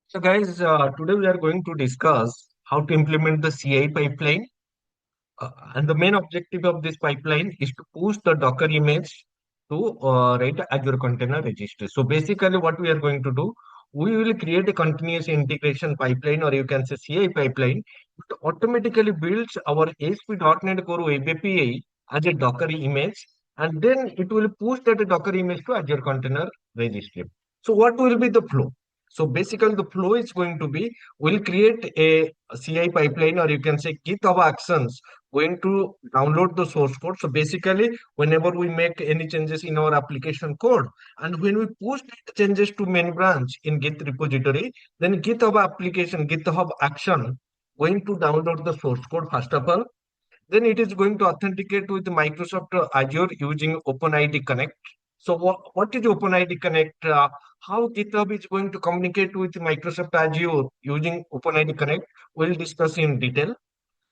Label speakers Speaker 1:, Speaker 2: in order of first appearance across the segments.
Speaker 1: So guys, today we are going to discuss how to implement the CI pipeline. And the main objective of this pipeline is to push the Docker image to write Azure Container Registry. So basically what we are going to do, we will create a continuous integration pipeline, or you can say CI pipeline. It automatically builds our ASP.NET Core Web API as a Docker image, and then it will push that Docker image to Azure Container Registry. So what will be the flow? So basically the flow is going to be, we'll create a CI pipeline, or you can say GitHub Actions, going to download the source code. So basically, whenever we make any changes in our application code, and when we push the changes to main branch in Git repository, then GitHub application, GitHub action, going to download the source code first of all. Then it is going to authenticate with Microsoft Azure using OpenID Connect. So what is OpenID Connect? How GitHub is going to communicate with Microsoft Azure using OpenID Connect? We'll discuss in detail.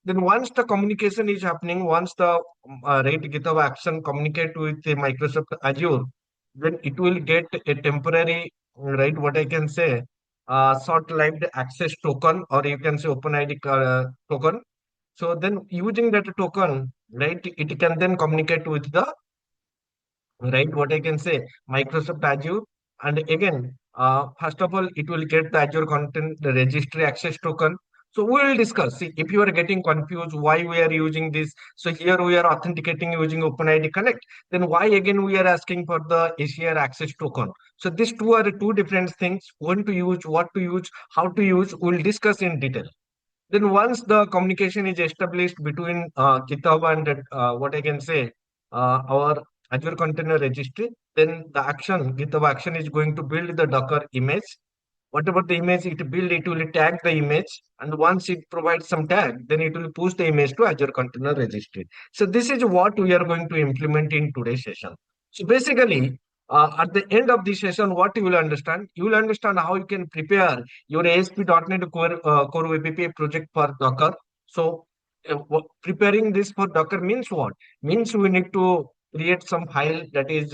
Speaker 1: Then once the communication is happening, once the right GitHub action communicate with the Microsoft Azure, then it will get a temporary, right, what I can say, short-lived access token, or you can say OpenID token. So then using that token, right, it can then communicate with the, right, what I can say, Microsoft Azure. And again, first of all, it will get the Azure content the registry access token. So we will discuss. See, if you are getting confused why we are using this, so here we are authenticating using OpenID Connect, then why again we are asking for the ACR access token? So these two are two different things. When to use, what to use, how to use, we'll discuss in detail. Then once the communication is established between GitHub and what I can say, our Azure Container Registry, then the action, GitHub action is going to build the Docker image. Whatever the image it build, it will tag the image. And once it provides some tag, then it will push the image to Azure Container Registry. So this is what we are going to implement in today's session. So basically, at the end of this session, what you will understand how you can prepare your ASP.NET Core Web API project for Docker. So preparing this for Docker means what? Means we need to create some file, that is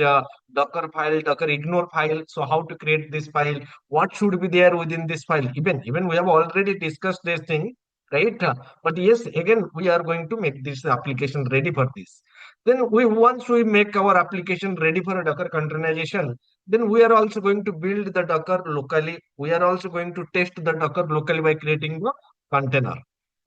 Speaker 1: Dockerfile, Docker ignore file. So how to create this file? What should be there within this file? Even we have already discussed this thing, right? But yes, again, we are going to make this application ready for this. Then once we make our application ready for a Docker containerization, then we are also going to build the Docker locally. We are also going to test the Docker locally by creating the container,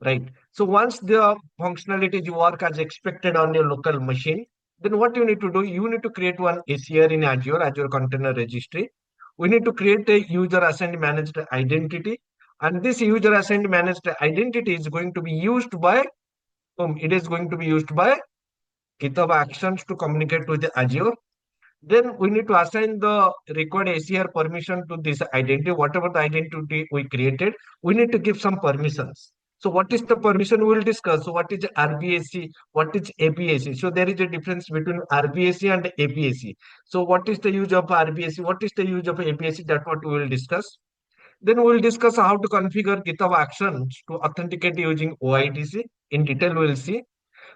Speaker 1: right? So once the functionalities work as expected on your local machine, then what you need to do, you need to create one ACR in Azure, Azure Container Registry. We need to create a user assigned managed identity. And this user assigned managed identity is going to be used by whom? It is going to be used by GitHub Actions to communicate with the Azure. Then we need to assign the required ACR permission to this identity. Whatever the identity we created, we need to give some permissions. So what is the permission we will discuss? So what is RBAC? What is ABAC? So there is a difference between RBAC and ABAC. So what is the use of RBAC? What is the use of ABAC? That's what we will discuss. Then we will discuss how to configure GitHub Actions to authenticate using OIDC. In detail, we will see.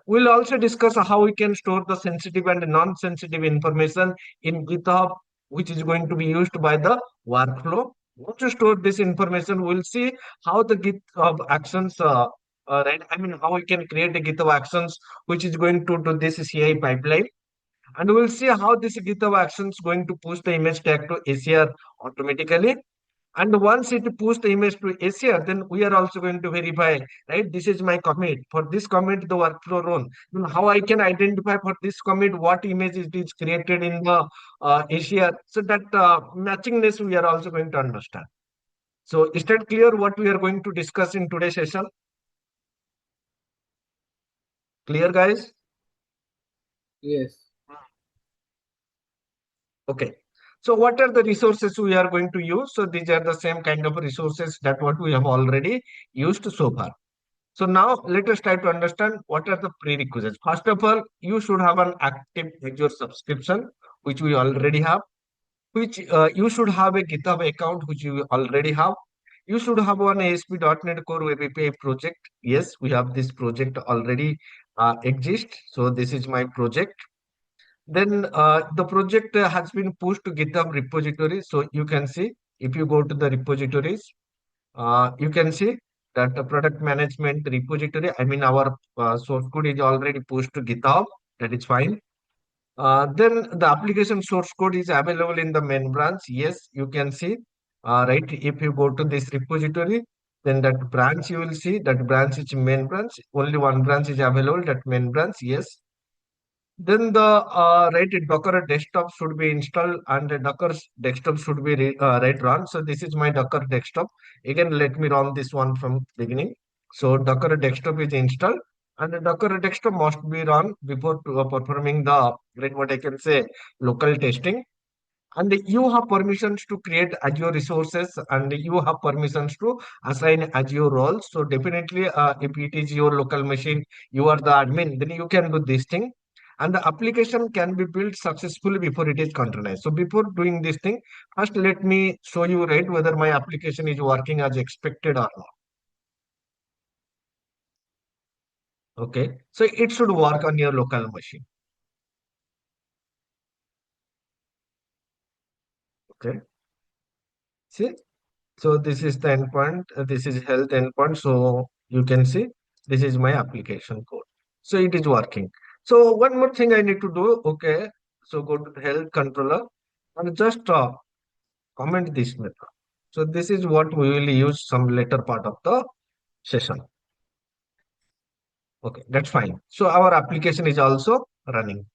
Speaker 1: We'll also discuss how we can store the sensitive and non-sensitive information in GitHub, which is going to be used by the workflow. Once you store this information, we'll see how the GitHub Actions, right? I mean, how we can create a GitHub Actions, which is going to do this CI pipeline. And we'll see how this GitHub Actions going to push the image tag to ACR automatically. And once it push the image to ACR, then we are also going to verify, right? This is my commit. For this commit, the workflow run. Then how I can identify for this commit what image it is created in the ACR. So that matchingness we are also going to understand. So is that clear what we are going to discuss in today's session? Clear, guys?
Speaker 2: Yes.
Speaker 1: Okay. So what are the resources we are going to use? So these are the same kind of resources that what we have already used so far. So now let us try to understand what are the prerequisites. First of all, you should have an active Azure subscription, which we already have, which you should have a GitHub account, which you already have. You should have one ASP.NET Core Web API project. Yes, we have this project already exist. So this is my project. Then the project has been pushed to GitHub repository. So you can see if you go to the repositories, You can see that the product management repository, I mean our source code is already pushed to GitHub. That is fine. Then the application source code is available in the main branch. Yes, you can see. Right. If you go to this repository, then that branch you will see that branch is main branch. Only one branch is available. That main branch. Yes. Then the right Docker desktop should be installed and the Docker desktop should be right run. So this is my Docker desktop. Again, let me run this one from beginning. So Docker desktop is installed and the Docker desktop must be run before performing the right what I can say local testing. And you have permissions to create Azure resources and you have permissions to assign Azure roles. So definitely, if it is your local machine, you are the admin, then you can do this thing. And the application can be built successfully before it is containerized. So before doing this thing, first let me show you right whether my application is working as expected or not. Okay, so it should work on your local machine. Okay, see. So this is the endpoint. This is health endpoint. So you can see this is my application code. So it is working. So one more thing I need to do. Okay. So go to health controller and just comment this method. So this is what we will use some later part of the session. Okay, that's fine. So our application is also running.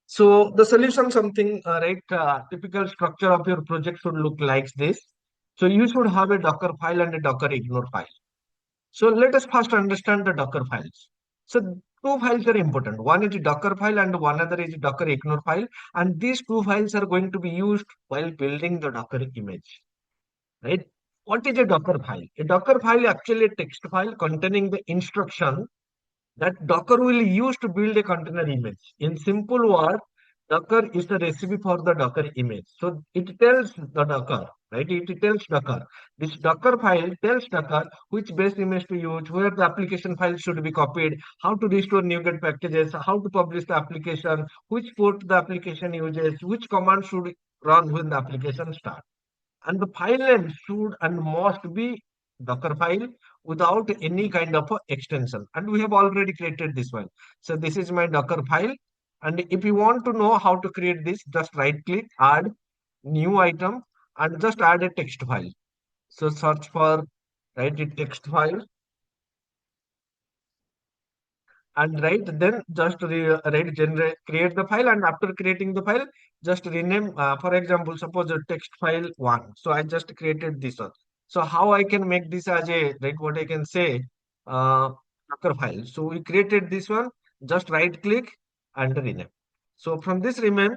Speaker 1: So the solution something, right? Typical structure of your project should look like this. So you should have a Docker file and a Docker ignore file. So let us first understand the Docker files. So two files are important. One is Docker file and one other is Docker ignore file. And these two files are going to be used while building the Docker image, right? What is a Docker file? A Docker file is actually a text file containing the instruction that Docker will use to build a container image. In simple word, Docker is the recipe for the Docker image. So it tells the Docker, right? It tells Docker. This Docker file tells Docker which base image to use, where the application file should be copied, how to restore NuGet packages, how to publish the application, which port the application uses, which command should run when the application starts. And the file name should and must be Docker file without any kind of a extension. And we have already created this one. So this is my Docker file. And if you want to know how to create this, just right click, add new item, and just add a text file. So search for write a text file and right then just write generate create the file and after creating the file just rename for example suppose a text file one, so I just created this one. So how I can make this as a right what I can say uh Docker file. So we created this one, just right click and rename. So from this rename,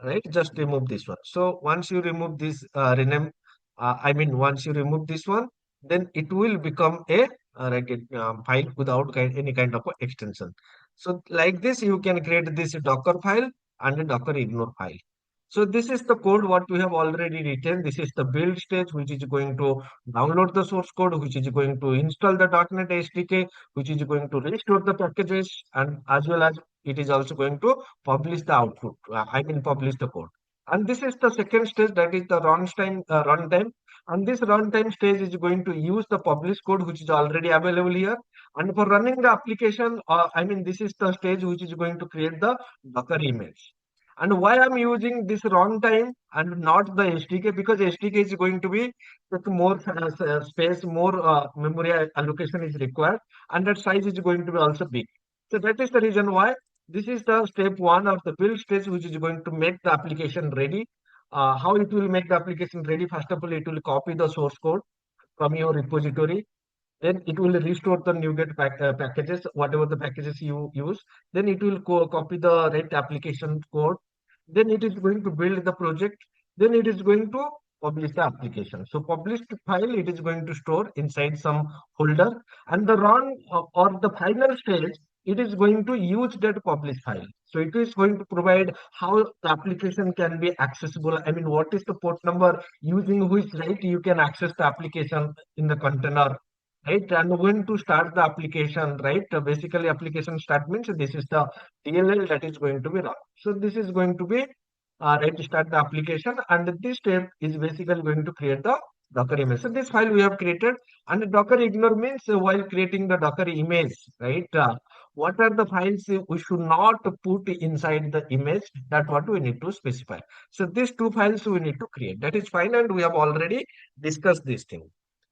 Speaker 1: right, just remove this one. So once you remove this rename, I mean once you remove this one, then it will become a right file without any kind of a extension. So like this you can create this Docker file and a Docker ignore file. So this is the code what we have already written. This is the build stage, which is going to download the source code, which is going to install the .NET SDK, which is going to restore the packages, and as well as it is also going to publish the output. I mean publish the code. And this is the second stage, that is the runtime. And this runtime stage is going to use the published code which is already available here. And for running the application, I mean, this is the stage which is going to create the Docker image. And why I'm using this runtime and not the SDK? Because SDK is going to be with more space, more memory allocation is required, and that size is going to be also big. So that is the reason why this is the step one of the build stage, which is going to make the application ready. How it will make the application ready? First of all, it will copy the source code from your repository. Then it will restore the NuGet packages, whatever the packages you use. Then it will copy the right application code. Then it is going to build the project. Then it is going to publish the application. So published file it is going to store inside some folder, and the run or the final stage it is going to use that published file. So it is going to provide how the application can be accessible. I mean, what is the port number using which right you can access the application in the container, right? And when to start the application, right? Basically, application start means this is the DLL that is going to be run. So this is going to be right to start the application, and this step is basically going to create the Docker image. So this file we have created, and Docker ignore means while creating the Docker image, right? What are the files we should not put inside the image? That what we need to specify. So these two files we need to create. That is fine, and we have already discussed this thing.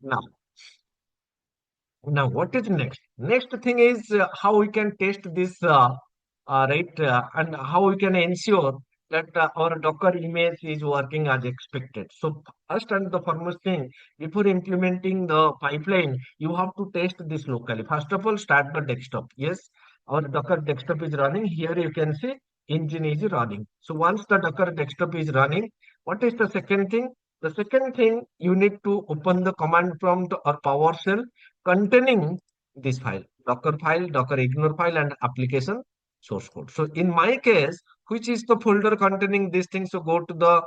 Speaker 1: Now, what is next? Next thing is how we can test this, right, and how we can ensure that our Docker image is working as expected. So, first and the foremost thing, before implementing the pipeline, you have to test this locally. First of all, start the desktop. Yes, our Docker desktop is running. Here you can see engine is running. So, once the Docker desktop is running, what is the second thing? The second thing, you need to open the command prompt or PowerShell containing this file, Docker file, Docker ignore file, and application source code. So in my case, which is the folder containing these things? So go to the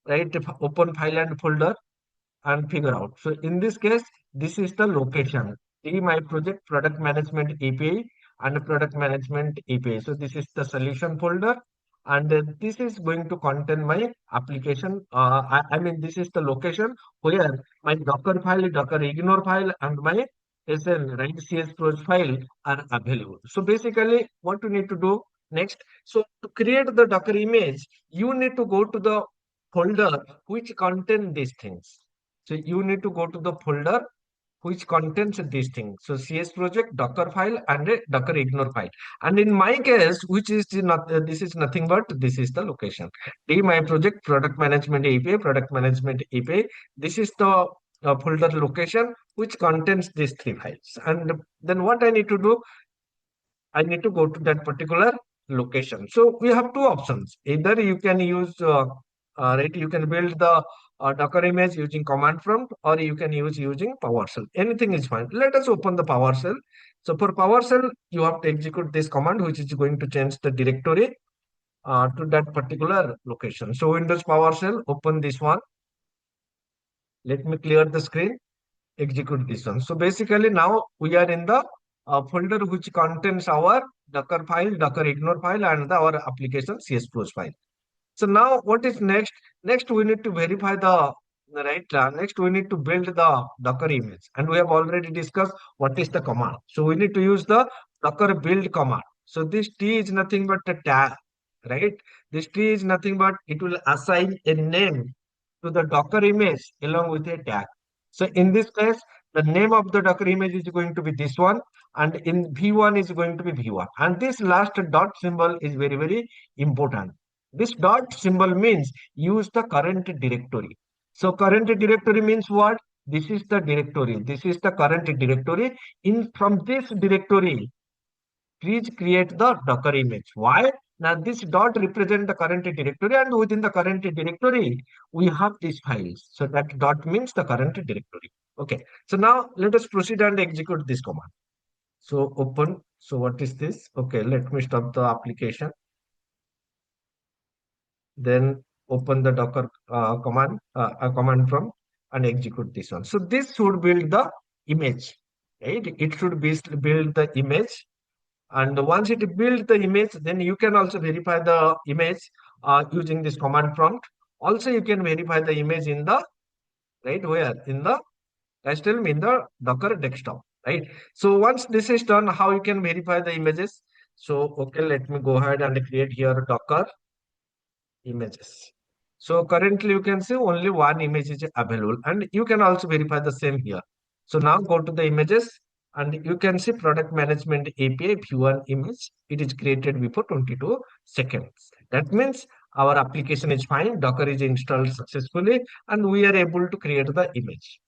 Speaker 1: right open file and folder and figure out. So in this case, this is the location. See my project product management API and product management API. So this is the solution folder, and this is going to contain my application. I mean, this is the location where my Docker file, Docker ignore file, and my SN, right, CS pros file are available. So basically, what you need to do next? So to create the Docker image, you need to go to the folder which contain these things. So you need to go to the folder which contains these things. So CS project, Docker file, and a Docker ignore file. And in my case, which is not this is nothing but this is the location. D my project, product management API, product management API. This is the folder location which contains these three files. And then what I need to do? I need to go to that particular location. So we have two options. Either you can use, right, you can build the Docker image using command prompt, or you can use using PowerShell. Anything is fine. Let us open the PowerShell. So for PowerShell, you have to execute this command, which is going to change the directory to that particular location. So Windows PowerShell, open this one. Let me clear the screen, execute this one. So basically now we are in the folder which contains our Docker file, Docker ignore file, and our application CS Plus file. So now what is next? Next we need to verify the right. Next we need to build the Docker image, and we have already discussed what is the command. So we need to use the Docker build command. So this T is nothing but a tag, right? This T is nothing but it will assign a name to the Docker image along with a tag. So in this case, the name of the Docker image is going to be this one, and in V1 is going to be V1. And this last dot symbol is very, very important. This dot symbol means use the current directory. So current directory means what? This is the directory. This is the current directory. In from this directory, please create the Docker image. Why? Now this dot represent the current directory, and within the current directory, we have these files. So that dot means the current directory. Okay. So now let us proceed and execute this command. So open. So what is this? Okay, let me stop the application. Then open the Docker command prompt and execute this one. So this should build the image, right? It should build the image, and once it builds the image, then you can also verify the image using this command prompt. Also, you can verify the image in the right where in the still in the Docker desktop, right? So once this is done, how you can verify the images? So okay, let me go ahead and create here Docker images. So currently you can see only one image is available, and you can also verify the same here. So now go to the images, and you can see product management API V1 image. It is created before 22 seconds. That means our application is fine, Docker is installed successfully, and we are able to create the image.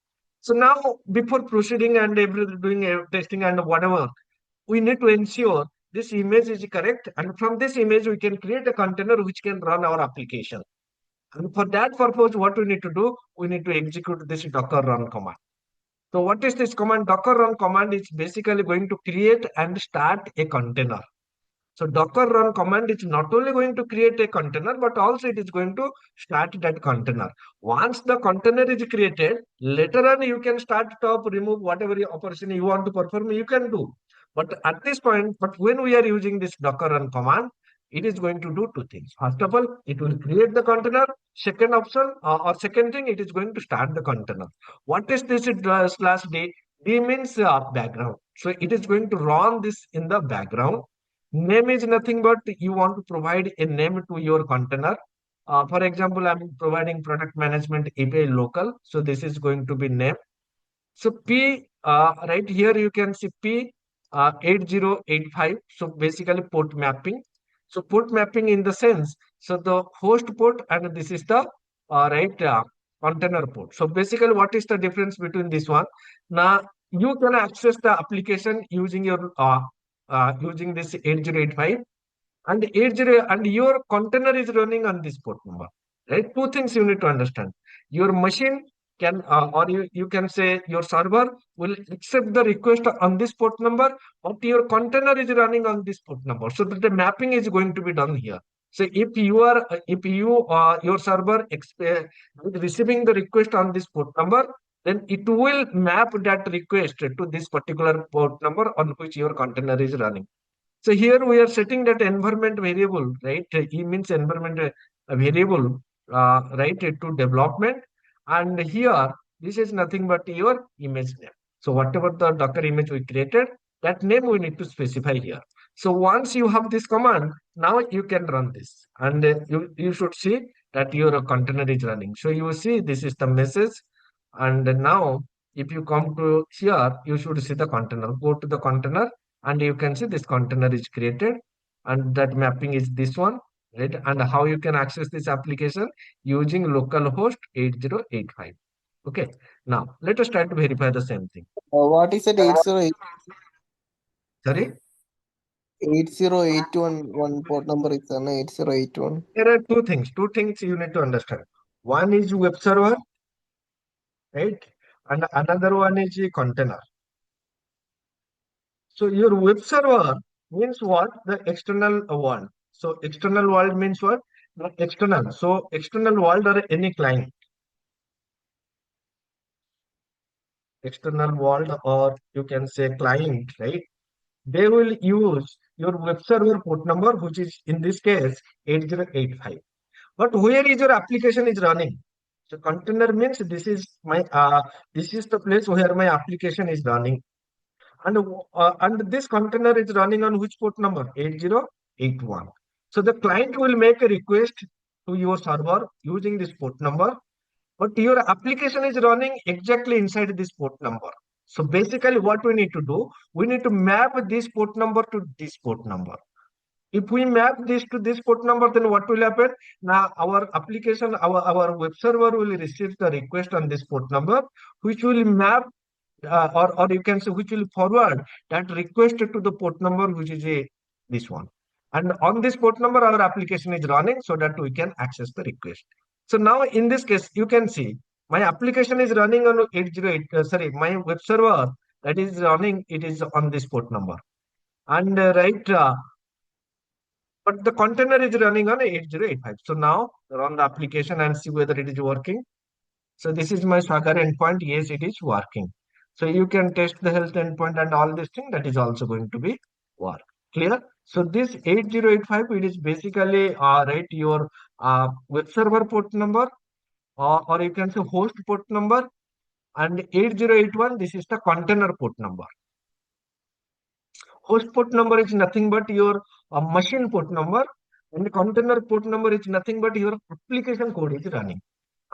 Speaker 1: So now before proceeding and doing testing and whatever, we need to ensure this image is correct, and from this image we can create a container which can run our application. And for that purpose, what we need to do, we need to execute this docker run command. So what is this command? Docker run command is basically going to create and start a container. So Docker run command is not only going to create a container, but also it is going to start that container. Once the container is created, later on you can start to remove whatever operation you want to perform, you can do. But at this point, but when we are using this Docker run command, it is going to do two things. First of all, it will create the container. Second option or second thing, it is going to start the container. What is this slash d? D means background. So it is going to run this in the background. Name is nothing but you want to provide a name to your container. For example, I'm providing product management API local. So this is going to be name. So P, right here you can see P 8085. So basically port mapping. So port mapping in the sense, so the host port and this is the right container port. So basically what is the difference between this one? Now you can access the application using your using this 8085 and 80 and your container is running on this port number, right? Two things you need to understand. Your machine can or you can say your server will accept the request on this port number, but your container is running on this port number, so that the mapping is going to be done here. So if you your server receiving the request on this port number, then it will map that request to this particular port number on which your container is running. So here we are setting that environment variable, right? E means environment variable, right, to development. And here, this is nothing but your image name. So whatever the Docker image we created, that name we need to specify here. So once you have this command, now you can run this. And you should see that your container is running. So you will see this is the message. And now if you come to here, you should see the container. Go to the container and you can see this container is created and that mapping is this one, right? And how you can access this application using localhost 8085. Okay, now let us try to verify the same thing.
Speaker 3: What is it? 808
Speaker 1: Sorry,
Speaker 3: 8081 one port number is 8081.
Speaker 1: there are two things you need to understand. One is web server, right? And another one is a container. So your web server means what? The external world. So external world means what? The external. So external world or any client. External world or you can say client, right? They will use your web server port number, which is in this case 8085. But where is your application is running? So container means this is the place where my application is running. And this container is running on which port number? 8081. So the client will make a request to your server using this port number, but your application is running exactly inside this port number. So basically what we need to do, we need to map this port number to this port number. If we map this to this port number, then what will happen? Now our application, our web server will receive the request on this port number, which will map or you can say which will forward that request to the port number which is this one, and on this port number our application is running so that we can access the request. So now in this case you can see my application is running on 808 sorry, my web server that is running, it is on this port number, and but the container is running on 8085. So now run the application and see whether it is working. So this is my Swagger endpoint. Yes, it is working. So you can test the health endpoint and all this thing, that is also going to be work. Clear? So this 8085, it is basically right your web server port number, or you can say host port number, and 8081, this is the container port number. Host port number is nothing but your machine port number, and the container port number is nothing but your application code is running.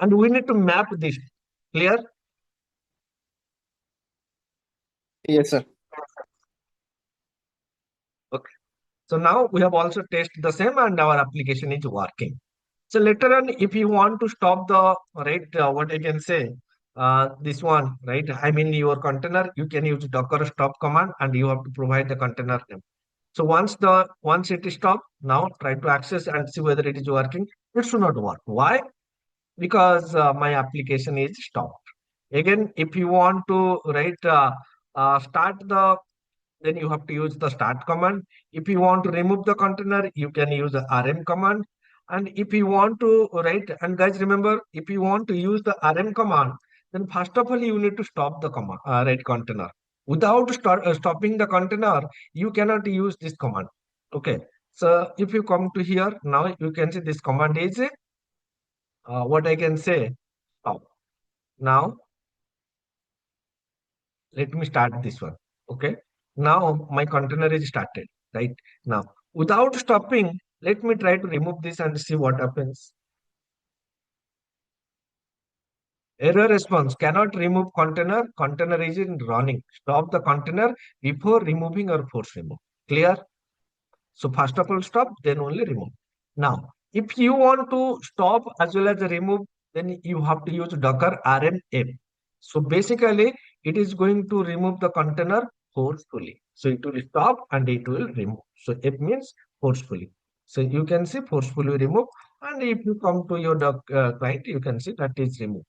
Speaker 1: And we need to map this. Clear?
Speaker 3: Yes, sir.
Speaker 1: Okay. So now we have also tested the same and our application is working. So later on, if you want to stop the, right, what I can say, this one, right? I mean your container, you can use Docker stop command and you have to provide the container name. So once it is stopped, now try to access and see whether it is working. It should not work. Why? Because my application is stopped. Again, if you want to, right, start the, then you have to use the start command. If you want to remove the container, you can use the rm command. And if you want to, right, and guys remember, if you want to use the rm command, then first of all you need to stop the command, right, container. Without stopping the container, you cannot use this command. Okay. So if you come to here, now you can see this command is what I can say. Oh, now let me start this one. Okay. Now my container is started. Right now, without stopping, let me try to remove this and see what happens. Error response cannot remove container. Container is in running. Stop the container before removing or force remove. Clear? So first of all stop, then only remove. Now, if you want to stop as well as remove, then you have to use Docker RMF. So basically, it is going to remove the container forcefully. So it will stop and it will remove. So it means forcefully. So you can see forcefully remove. And if you come to your client, you can see that is removed.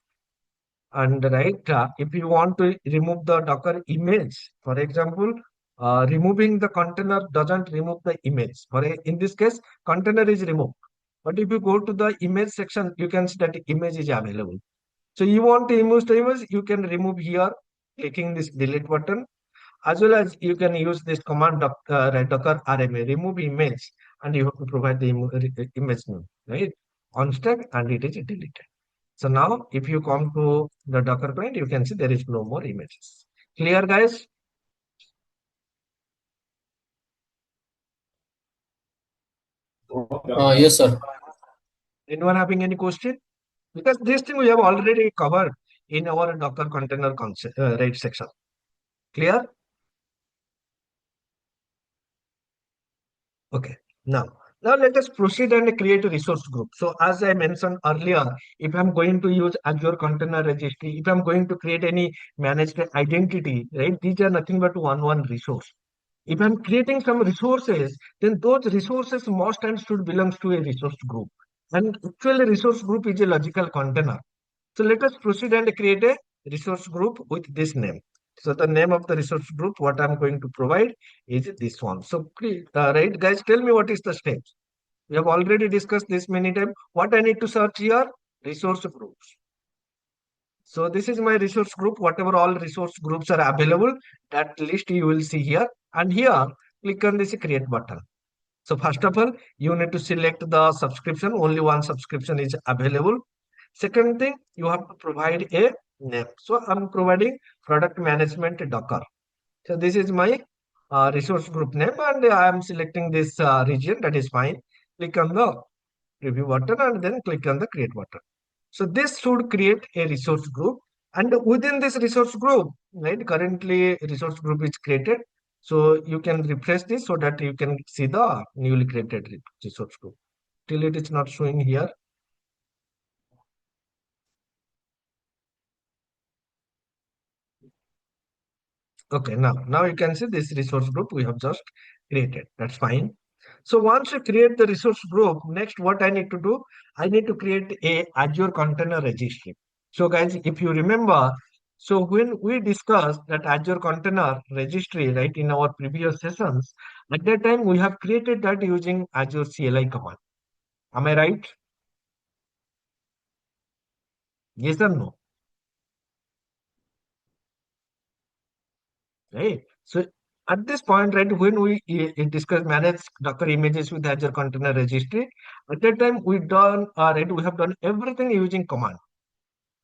Speaker 1: And right, if you want to remove the Docker image, for example, removing the container doesn't remove the image. In this case, container is removed. But if you go to the image section, you can see that image is available. So you want to remove the image, you can remove here, clicking this delete button, as well as you can use this command docker RMA, remove image, and you have to provide the image name, right? On stack, and it is deleted. So now if you come to the Docker client, you can see there is no more images. Clear, guys?
Speaker 2: Yes, sir.
Speaker 1: Anyone having any question? Because this thing we have already covered in our Docker container concept, right section. Clear? Okay. Now let us proceed and create a resource group. So as I mentioned earlier, if I'm going to use Azure Container Registry, if I'm going to create any managed identity, right? These are nothing but one resource. If I'm creating some resources, then those resources must and should belong to a resource group. And actually, resource group is a logical container. So let us proceed and create a resource group with this name. So the name of the resource group, what I'm going to provide is this one. So, right, guys, tell me what is the steps. We have already discussed this many times. What I need to search here? Resource groups. So this is my resource group. Whatever all resource groups are available, that list you will see here. And here, click on this create button. So first of all, you need to select the subscription. Only one subscription is available. Second thing, you have to provide a name. So I'm providing product management Docker. So this is my resource group name, and I am selecting this region. That is fine. Click on the preview button and then click on the create button. So this should create a resource group, and within this resource group, right? Currently, resource group is created. So you can refresh this so that you can see the newly created resource group. Till it is not showing here. Okay, now you can see this resource group we have just created. That's fine. So once you create the resource group, next what I need to do, I need to create a Azure Container Registry. So guys, if you remember, so when we discussed that Azure Container Registry, right, in our previous sessions, at that time we have created that using Azure CLI command. Am I right? Yes or no? Right. So at this point, right, when we discuss manage Docker images with Azure Container Registry, at that time we done right, we have done everything using command,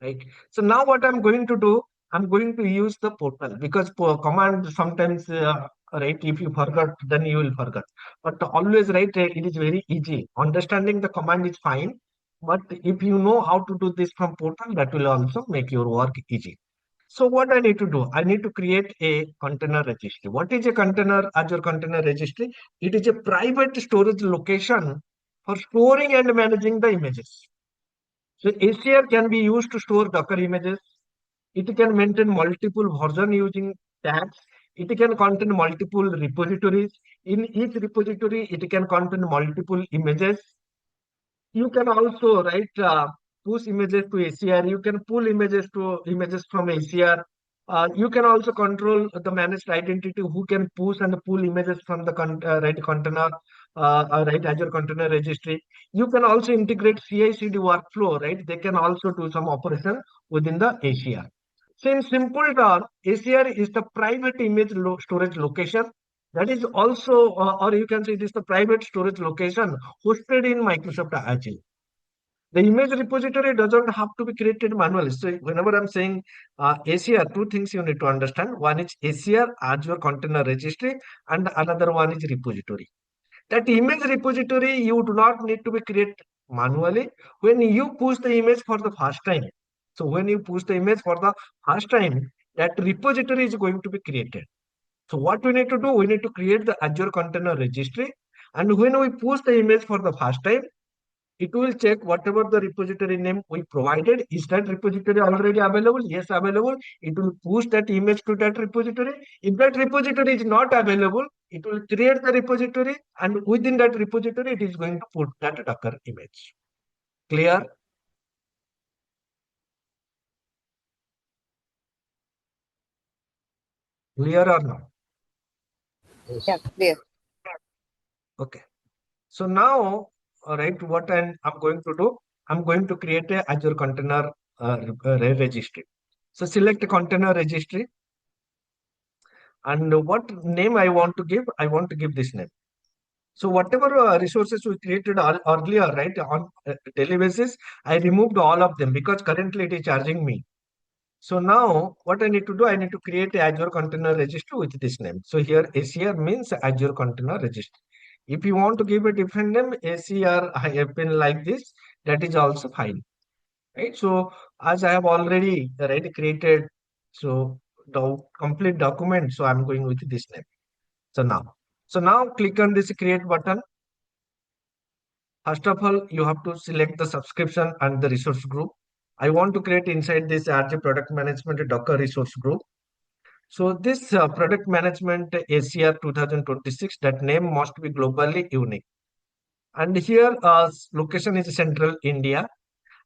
Speaker 1: right? So now what I'm going to do, I'm going to use the portal because command sometimes, right, if you forgot, then you will forget. But always, right, it is very easy. Understanding the command is fine, but if you know how to do this from portal, that will also make your work easy. So what I need to do? I need to create a container registry. What is a container, Azure Container Registry? It is a private storage location for storing and managing the images. So ACR can be used to store Docker images. It can maintain multiple version using tags. It can contain multiple repositories. In each repository, it can contain multiple images. You can also push images to ACR. You can pull images from ACR. You can also control the managed identity who can push and pull images from the container, Azure Container Registry. You can also integrate CI/CD workflow, right? They can also do some operation within the ACR. So in simple term, ACR is the private image storage location That is also, or you can say it is the private storage location hosted in Microsoft Azure. The image repository doesn't have to be created manually. So whenever I'm saying ACR, two things you need to understand. One is ACR, Azure Container Registry, and another one is repository. That image repository you do not need to be created manually when you push the image for the first time. So when you push the image for the first time, that repository is going to be created. So what we need to do, we need to create the Azure Container Registry. And when we push the image for the first time, it will check whatever the repository name we provided. Is that repository already available? Yes, available. It will push that image to that repository. If that repository is not available, it will create the repository, and within that repository, it is going to put that Docker image. Clear? Clear or not?
Speaker 2: Yes.
Speaker 3: Yeah, clear.
Speaker 1: Okay. So now, all right, what I'm going to do, I'm going to create a Azure Container Registry. So select Container Registry, and what name I want to give? I want to give this name. So whatever resources we created earlier, right, on a daily basis, I removed all of them because currently it is charging me. So now what I need to do, I need to create a Azure Container Registry with this name. So here ACR means Azure Container Registry. If you want to give a different name, ACR hyphen like this, that is also fine, right? So as I have already created, so the complete document, so I'm going with this name. So now click on this create button. First of all, you have to select the subscription and the resource group. I want to create inside this RG product management Docker resource group. So this product management ACR 2026, that name must be globally unique. And here location is central India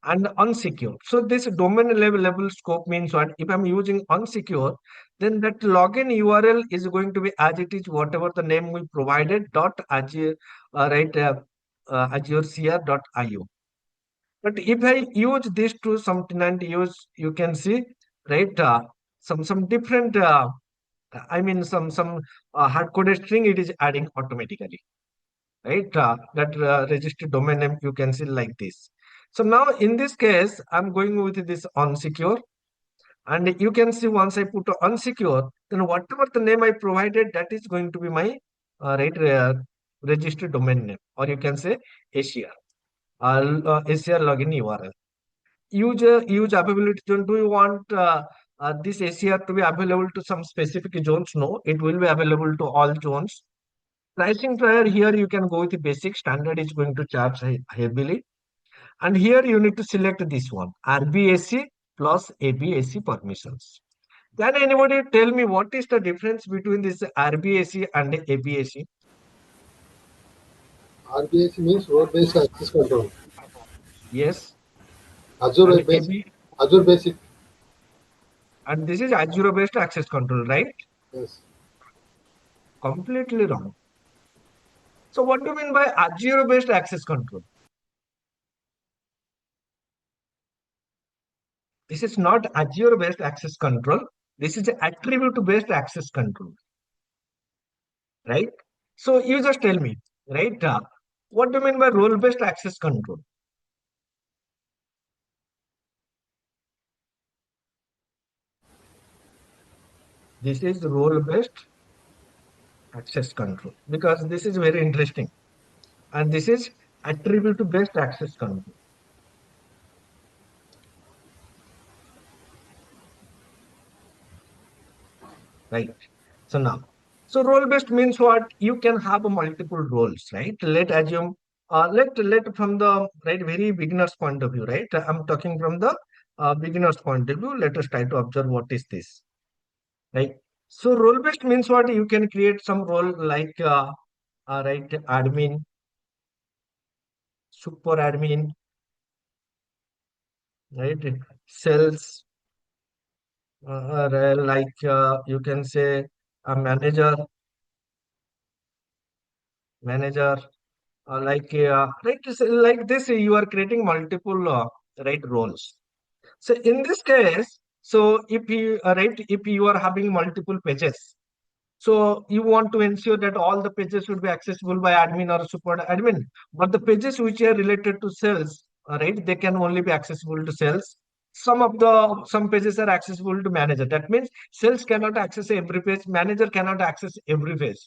Speaker 1: and unsecure. So this domain level scope means what? If I'm using unsecure, then that login URL is going to be as it is, whatever the name we provided, dot Azure, azure.cr.io. But if I use this to some tenant use, you can see, right, some different, I mean, some hard-coded string it is adding automatically, right? That registered domain name you can see like this. So now in this case, I'm going with this unsecure, and you can see once I put unsecure, then whatever the name I provided, that is going to be my registered domain name, or you can say ACR, ACR login URL. Use availability zone. Do you want this ACR to be available to some specific zones? No, it will be available to all zones. Pricing prior, here you can go with the basic. Standard is going to charge heavily. And here you need to select this one, RBAC plus ABAC permissions. Can anybody tell me what is the difference between this RBAC and ABAC?
Speaker 2: RBAC means road-based access control.
Speaker 1: Yes.
Speaker 2: Azure
Speaker 1: And
Speaker 2: basic.
Speaker 1: AB,
Speaker 2: Azure basic.
Speaker 1: and this is Azure based access control, right?
Speaker 2: Yes.
Speaker 1: Completely wrong. So what do you mean by Azure based access control? This is not Azure based access control. This is attribute based access control, right? So you just tell me, right? What do you mean by role based access control? This is role based access control because this is very interesting. And this is attribute based access control, right? So now, so role based means what? You can have multiple roles, right? Let assume, let from the right very beginner's point of view, right? I'm talking from the beginner's point of view. Let us try to observe what is this, right? So role based means what? You can create some role like right, admin, super admin, right? Sales, like you can say a manager, like like this you are creating multiple right roles. So in this case, so if you if you are having multiple pages, So you want to ensure that all the pages should be accessible by admin or support admin, but the pages which are related to sales, right, they can only be accessible to sales. Some pages are accessible to manager. That means sales cannot access every page, manager cannot access every page,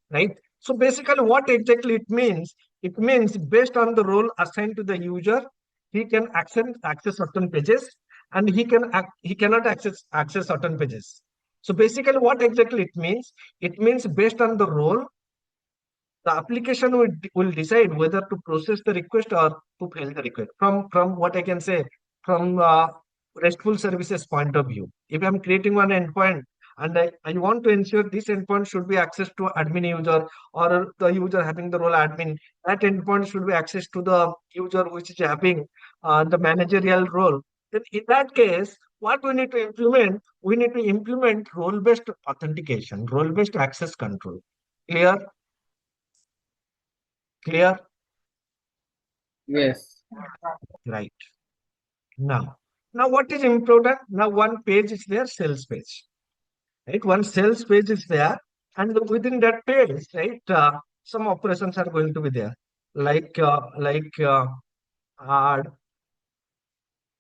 Speaker 1: right? So basically, what exactly it means? It means based on the role assigned to the user, he can access certain pages, and he cannot access certain pages. So basically, what exactly it means? It means based on the role, the application will decide whether to process the request or to fail the request. From what I can say, from RESTful services point of view, if I'm creating one endpoint and I want to ensure this endpoint should be accessed to admin user or the user having the role admin, that endpoint should be accessed to the user which is having the managerial role. Then in that case, what we need to implement? We need to implement role-based authentication, role-based access control. Clear? Clear?
Speaker 3: Yes.
Speaker 1: Right. Now what is important? Now one page is there, sales page. Right? One sales page is there, and within that page, right, some operations are going to be there, like add,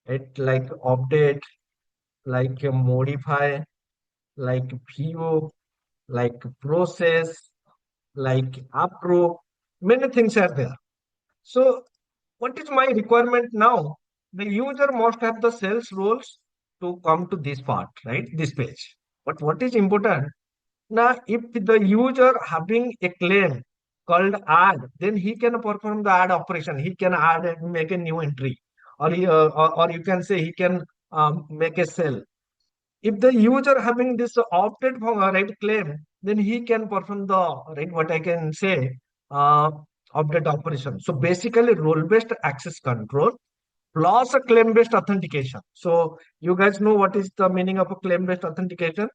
Speaker 1: it like update, like modify, like view, like process, like approve. Many things are there. So what is my requirement now? The user must have the sales roles to come to this part, right? This page. But what is important? Now, if the user having a claim called add, then he can perform the add operation. He can add and make a new entry, or you can say he can make a sell. If the user having this opted for a right claim, then he can perform the right what I can say update operation. So basically, role-based access control plus a claim-based authentication. So you guys know what is the meaning of a claim-based authentication?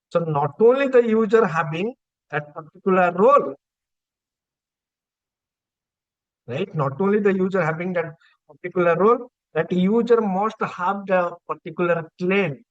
Speaker 1: So not only the user having that particular role, right? Not only the user having that particular role, that user must have the particular claim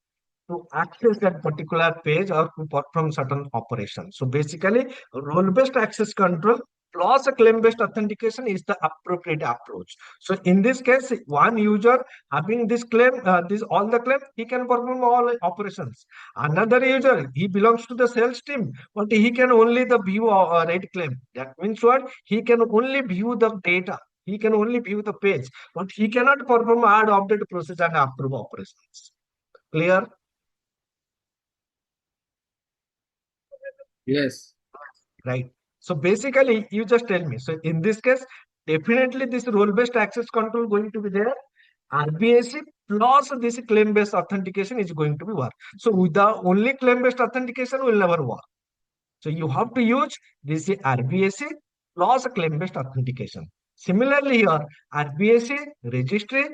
Speaker 1: to access that particular page or to perform certain operations. So basically, role-based access control plus a claim-based authentication is the appropriate approach. So in this case, one user having this claim, this all the claim, he can perform all operations. Another user, he belongs to the sales team, but he can only the view right claim. That means what? He can only view the data. He can only view the page, but he cannot perform add, update, process, and approve operations. Clear?
Speaker 3: Yes.
Speaker 1: Right. So basically, you just tell me. So in this case, definitely this role-based access control going to be there. RBAC plus this claim-based authentication is going to be work. So with the only claim-based authentication will never work. So you have to use this RBAC plus claim-based authentication. Similarly here, RBAC registry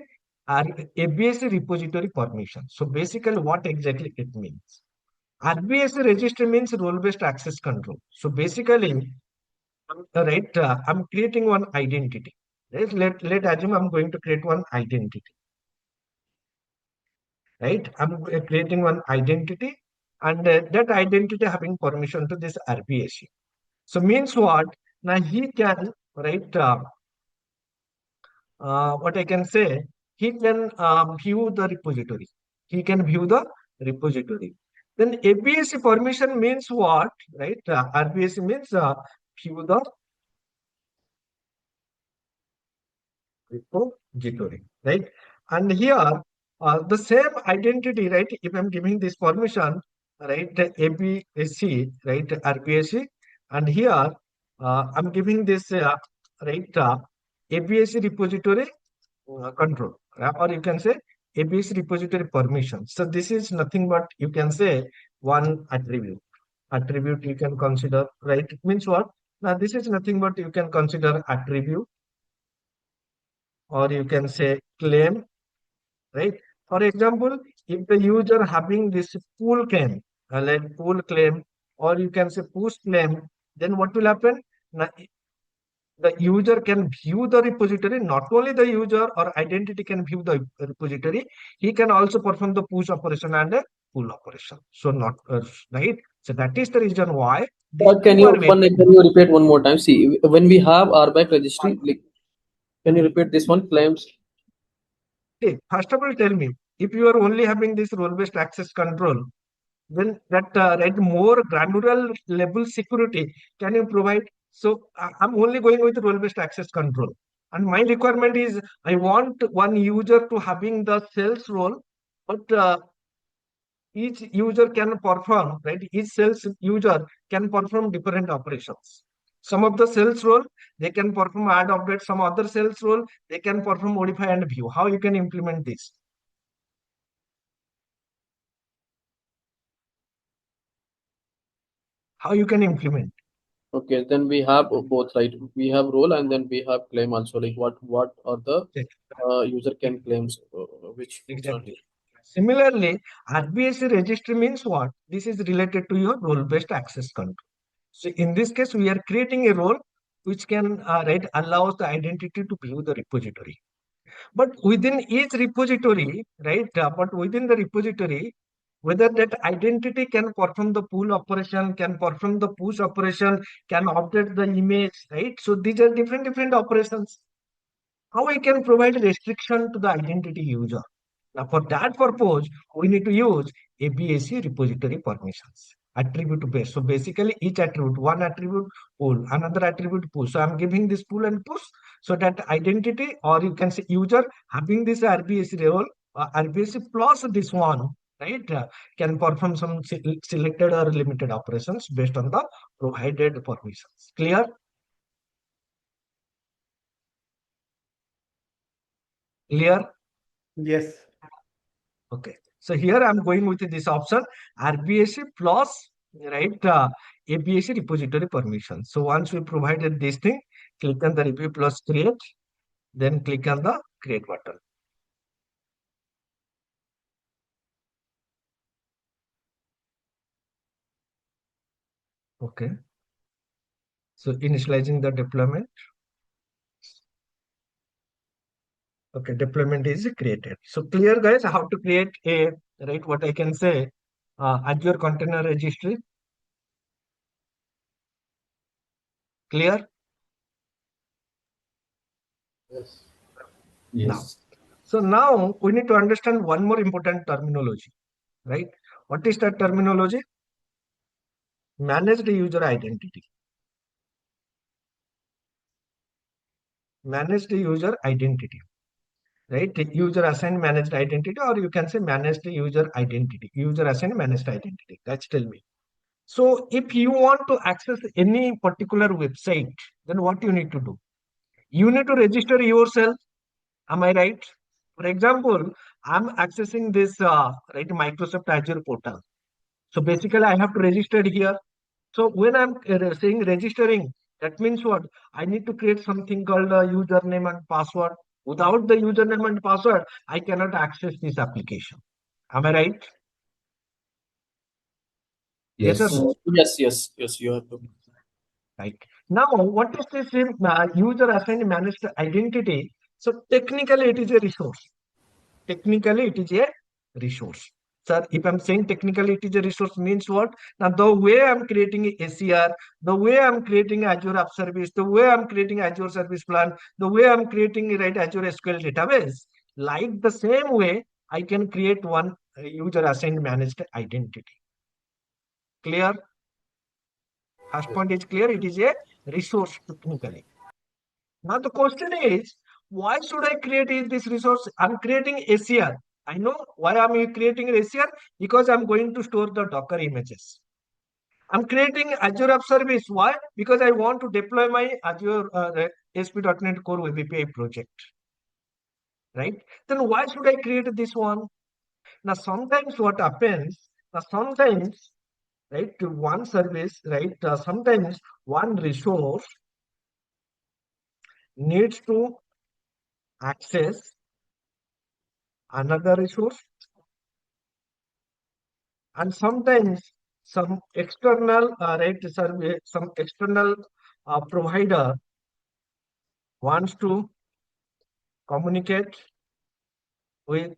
Speaker 1: and ABAC repository permission. So basically what exactly it means? RBAC registry means role-based access control. So basically, I'm creating one identity. Right? Let assume I'm going to create one identity. Right? I'm creating one identity, and that identity having permission to this RBAC. So means what? Now he can what I can say, he can view the repository. He can view the repository. Then ABAC permission means what? Right? RBAC means view the repository, right? And here, the same identity, right? If I'm giving this permission, right, ABAC, right, RBAC, and here I'm giving this, right, ABAC repository control, or you can say ABAC repository permission. So this is nothing but you can say one attribute. Attribute you can consider, right? It means what? Now this is nothing but you can consider attribute, or you can say claim, right? For example, if the user having this pool claim, like pool claim, or you can say push claim, then what will happen? Now, the user can view the repository. Not only the user or identity can view the repository, he can also perform the push operation and pool operation. So not right. So that is the reason why these
Speaker 4: But can
Speaker 1: two
Speaker 4: you
Speaker 1: are very
Speaker 4: can you repeat one more time? See, when we have RBAC registry, like, can you repeat this one? Claims.
Speaker 1: okay. First of all, tell me if you are only having this role-based access control, then that right more granular level security can you provide? So I'm only going with role-based access control, and my requirement is I want one user to having the sales role, but each user can perform right. Each sales user can perform different operations. Some of the sales role they can perform add update. Some other sales role they can perform modify and view. How you can implement this? How you can implement?
Speaker 4: Okay, then we have both, right? We have role and then we have claim also. Like what are the user can claims which
Speaker 1: Exactly.
Speaker 4: functionality?
Speaker 1: Similarly, RBAC registry means what? This is related to your role-based access control. So in this case, we are creating a role which can right allows the identity to view the repository. But within each repository, right? But within the repository, whether that identity can perform the pull operation, can perform the push operation, can update the image, right? So these are different operations. How I can provide restriction to the identity user? Now, for that purpose, we need to use ABAC repository permissions, attribute based. So basically, each attribute, one attribute pull, another attribute push. So I'm giving this pull and push so that identity, or you can say user, having this RBAC role, RBAC plus this one, right, can perform some selected or limited operations based on the provided permissions. Clear? Clear?
Speaker 5: Yes.
Speaker 1: Okay. So here I'm going with this option RBAC plus right ABAC repository permission. So once we provided this thing, click on the review plus create, then click on the create button. Okay. So initializing the deployment. Okay, deployment is created. So clear guys how to create a right what I can say Azure Container Registry. Clear?
Speaker 2: Yes.
Speaker 1: Now.
Speaker 4: Yes.
Speaker 1: So now we need to understand one more important terminology, right? What is that terminology? Managed user identity. Managed user identity, right? User assigned managed identity, or you can say managed user identity. User assigned managed identity. That's tell me. So if you want to access any particular website, then what you need to do? You need to register yourself. Am I right? For example, I'm accessing this right Microsoft Azure portal. So basically, I have to register here. So when I'm saying registering, that means what? I need to create something called a username and password. Without the username and password, I cannot access this application. Am I right? Yes or
Speaker 6: Yes.
Speaker 1: no?
Speaker 4: Yes. You have to.
Speaker 1: Right. Now, what is this user assigned managed identity? So technically, it is a resource. Technically it is a resource. Sir, if I'm saying technically it is a resource means what? Now the way I'm creating a ACR, the way I'm creating Azure App Service, the way I'm creating Azure Service Plan, the way I'm creating right Azure SQL database, like the same way I can create one user assigned managed identity. Clear? First
Speaker 2: Yes.
Speaker 1: point is clear, it is a resource technically. Now the question is, why should I create this resource? I'm creating ACR. I know why I'm creating ACR because I'm going to store the Docker images. I'm creating Azure App Service. Why? Because I want to deploy my Azure ASP.NET Core Web API project. Right? Then why should I create this one? Now sometimes what happens? Now sometimes, right, to one service, right? Sometimes one resource needs to access another resource, and sometimes some external right survey, some external provider wants to communicate with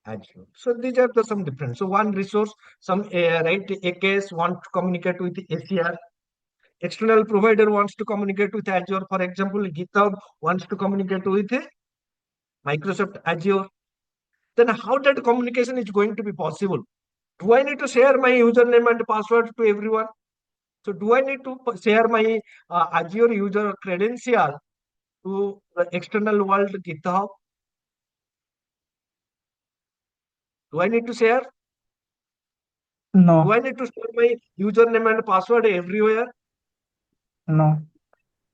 Speaker 1: Azure. So these are the some difference. So one resource, some right a case want to communicate with ACR. External provider wants to communicate with Azure. For example, GitHub wants to communicate with Microsoft Azure. Then how that communication is going to be possible? Do I need to share my username and password to everyone? So do I need to share my Azure user credential to the external world GitHub? Do I need to share? Do
Speaker 5: No,
Speaker 1: I need to share my username and password everywhere?
Speaker 5: no.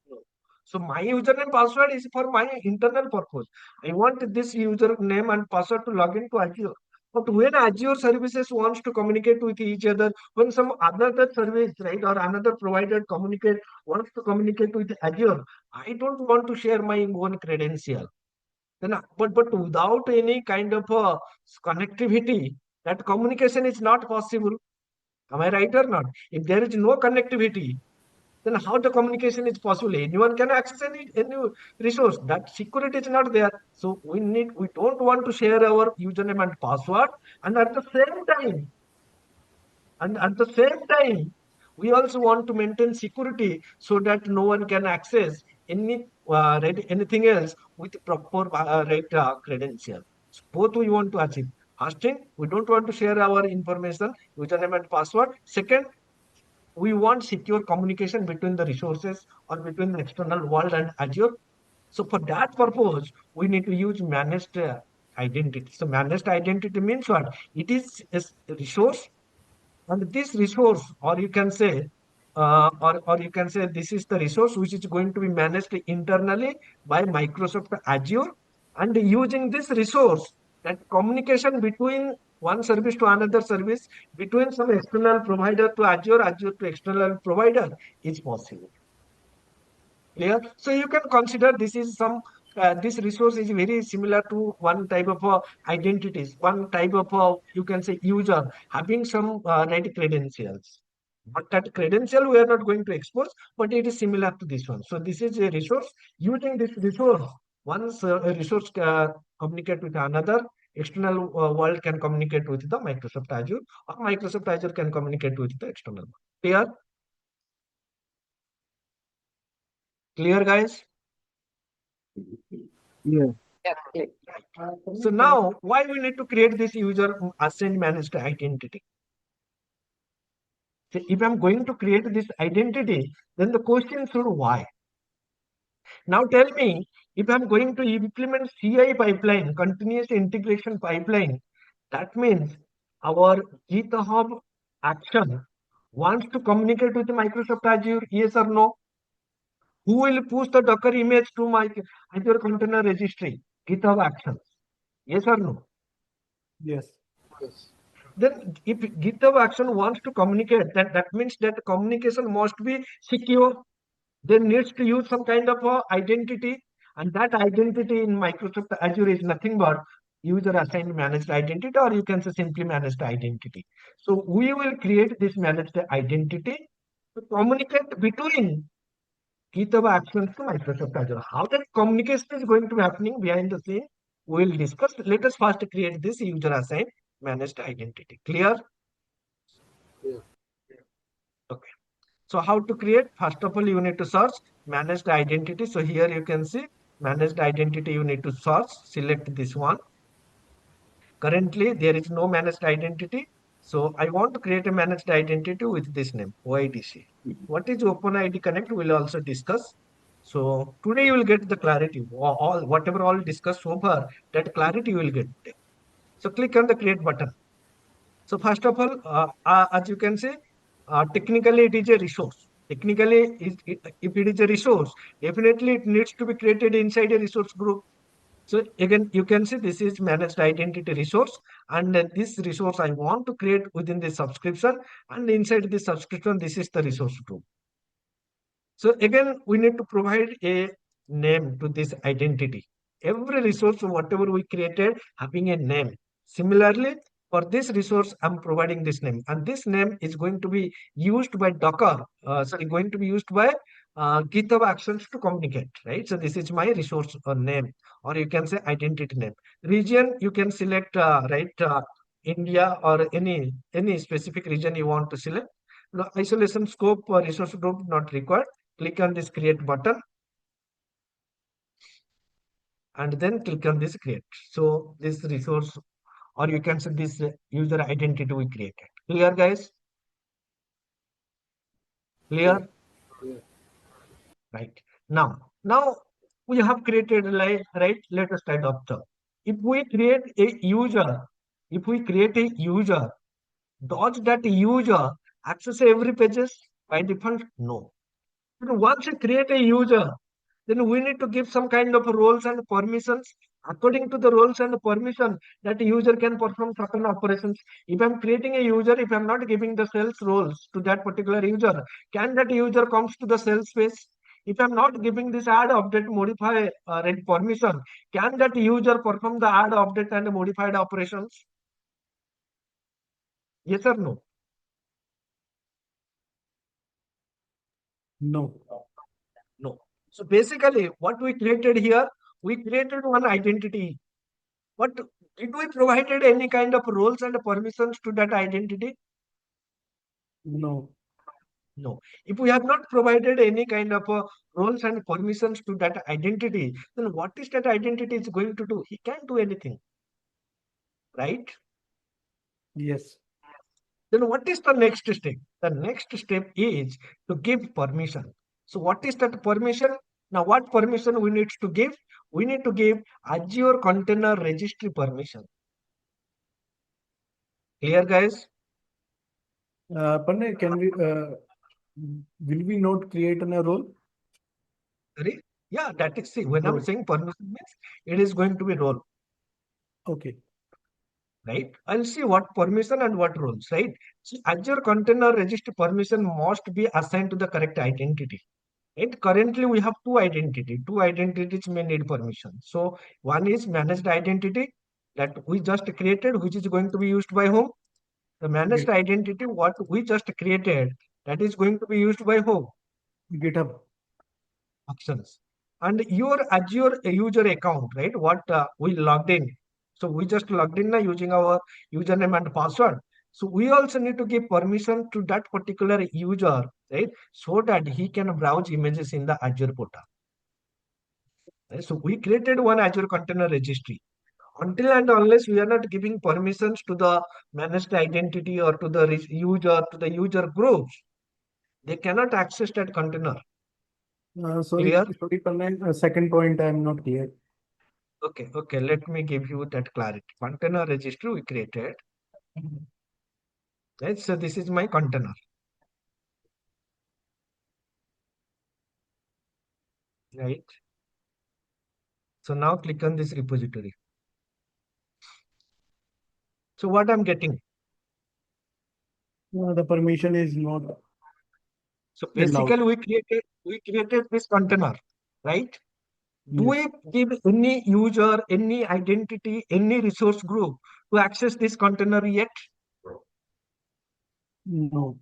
Speaker 1: No. So my username password is for my internal purpose. I want this username and password to log into Azure. But when Azure services wants to communicate with each other, when some another service, right, or another provider wants to communicate with Azure, I don't want to share my own credential. Then, but without any kind of connectivity, that communication is not possible. Am I right or not? If there is no connectivity, then how the communication is possible? Anyone can access any resource. That security is not there. So we don't want to share our username and password. And at the same time, we also want to maintain security so that no one can access anything else with proper credential. So both we want to achieve. First thing, we don't want to share our information, username and password. Second, we want secure communication between the resources or between the external world and Azure. So for that purpose, we need to use managed identity. So managed identity means what? It is a resource, and this resource, or you can say, this is the resource which is going to be managed internally by Microsoft Azure, and using this resource, that communication between one service to another service, between some external provider to Azure, Azure to external provider is possible. Clear? So you can consider this is some this resource is very similar to one type of identities, one type of you can say user having some right credentials. But that credential we are not going to expose, but it is similar to this one. So this is a resource. Using this resource, once a resource communicate with another, external world can communicate with the Microsoft Azure, or Microsoft Azure can communicate with the external world. Clear? Clear, guys?
Speaker 5: Yes.
Speaker 3: Yeah, click.
Speaker 1: So now, why we need to create this user assigned managed identity? So if I'm going to create this identity, then the question should why? Now tell me, if I'm going to implement CI pipeline, continuous integration pipeline, that means our GitHub action wants to communicate with Microsoft Azure, yes or no? Who will push the Docker image to my Azure Container Registry? GitHub actions, yes or no?
Speaker 5: Yes.
Speaker 2: Yes.
Speaker 1: Then if GitHub action wants to communicate, that means that communication must be secure. They needs to use some kind of identity, and that identity in Microsoft Azure is nothing but user assigned managed identity, or you can say simply managed identity. So we will create this managed identity to communicate between GitHub Actions to Microsoft Azure. How that communication is going to be happening behind the scene, we will discuss. Let us first create this user assigned managed identity. Clear?
Speaker 2: Yeah.
Speaker 1: Okay. So how to create? First of all, you need to search managed identity. So here you can see managed identity. You need to search, select this one. Currently, there is no managed identity. So I want to create a managed identity with this name, OIDC. What is OpenID Connect? We'll also discuss. So today you will get the clarity. All whatever all discussed so far, that clarity you will get today. So click on the create button. So first of all, as you can see, technically it is a resource. Technically, if it is a resource, definitely it needs to be created inside a resource group. So again, you can see this is managed identity resource, and then this resource I want to create within the subscription, and inside the subscription, this is the resource group. So again, we need to provide a name to this identity. Every resource, whatever we created, having a name. Similarly, for this resource, I'm providing this name, and this name is going to be used by Docker. Going to be used by GitHub Actions to communicate, right? So this is my resource name, or you can say identity name. Region, you can select, India or any specific region you want to select. No, isolation scope or resource group not required. Click on this create button and then click on this create. So this resource, or you can say this user identity we created. Clear, guys?
Speaker 2: Yeah.
Speaker 1: Clear?
Speaker 2: Yeah.
Speaker 1: Right. Now we have created, like, right, let us try to observe. If we create a user, if we create a user, does that user access every pages by default? No. But once you create a user, then we need to give some kind of roles and permissions. According to the roles and permission, that user can perform certain operations. If I'm creating a user, if I'm not giving the sales roles to that particular user, can that user comes to the sales space? If I'm not giving this add, update, modify, read permission, can that user perform the add, update, and modified operations? Yes or no?
Speaker 5: No.
Speaker 1: No. So basically, what we created here, we created one identity. But did we provided any kind of roles and permissions to that identity?
Speaker 5: No.
Speaker 1: No. If we have not provided any kind of roles and permissions to that identity, then what is that identity is going to do? He can't do anything, right?
Speaker 5: Yes.
Speaker 1: Then what is the next step? The next step is to give permission. So what is that permission? Now what permission we need to give? We need to give Azure Container Registry permission. Clear, guys?
Speaker 5: Panay, can we, will we not create a role?
Speaker 1: Sorry? Yeah, that is, see, when I'm
Speaker 5: Role.
Speaker 1: saying permission means it is going to be role,
Speaker 5: Okay.
Speaker 1: right? I'll see what permission and what roles, right? So Azure Container Registry permission must be assigned to the correct identity. Right? Currently, we have two identity. Two identities may need permission. So one is managed identity that we just created, which is going to be used by whom? The managed
Speaker 5: Git,
Speaker 1: identity, what we just created, that is going to be used by whom?
Speaker 5: GitHub.
Speaker 1: Actions. And your Azure user account, right? What we logged in. So we just logged in using our username and password. So we also need to give permission to that particular user, right? So that he can browse images in the Azure portal. Right? So we created one Azure Container Registry. Until and unless we are not giving permissions to the managed identity or to the user groups, they cannot access that container.
Speaker 5: Sorry,
Speaker 1: Clear?
Speaker 5: sorry, Panay. Second point, I'm not clear.
Speaker 1: Okay. Let me give you that clarity. Container registry we created. Right. So this is my container. Right. So now click on this repository. So what I'm getting?
Speaker 5: The permission is not
Speaker 1: So
Speaker 5: allowed.
Speaker 1: basically we created this container, right? Do
Speaker 5: Yes.
Speaker 1: we give any user, any identity, any resource group to access this container yet?
Speaker 5: No.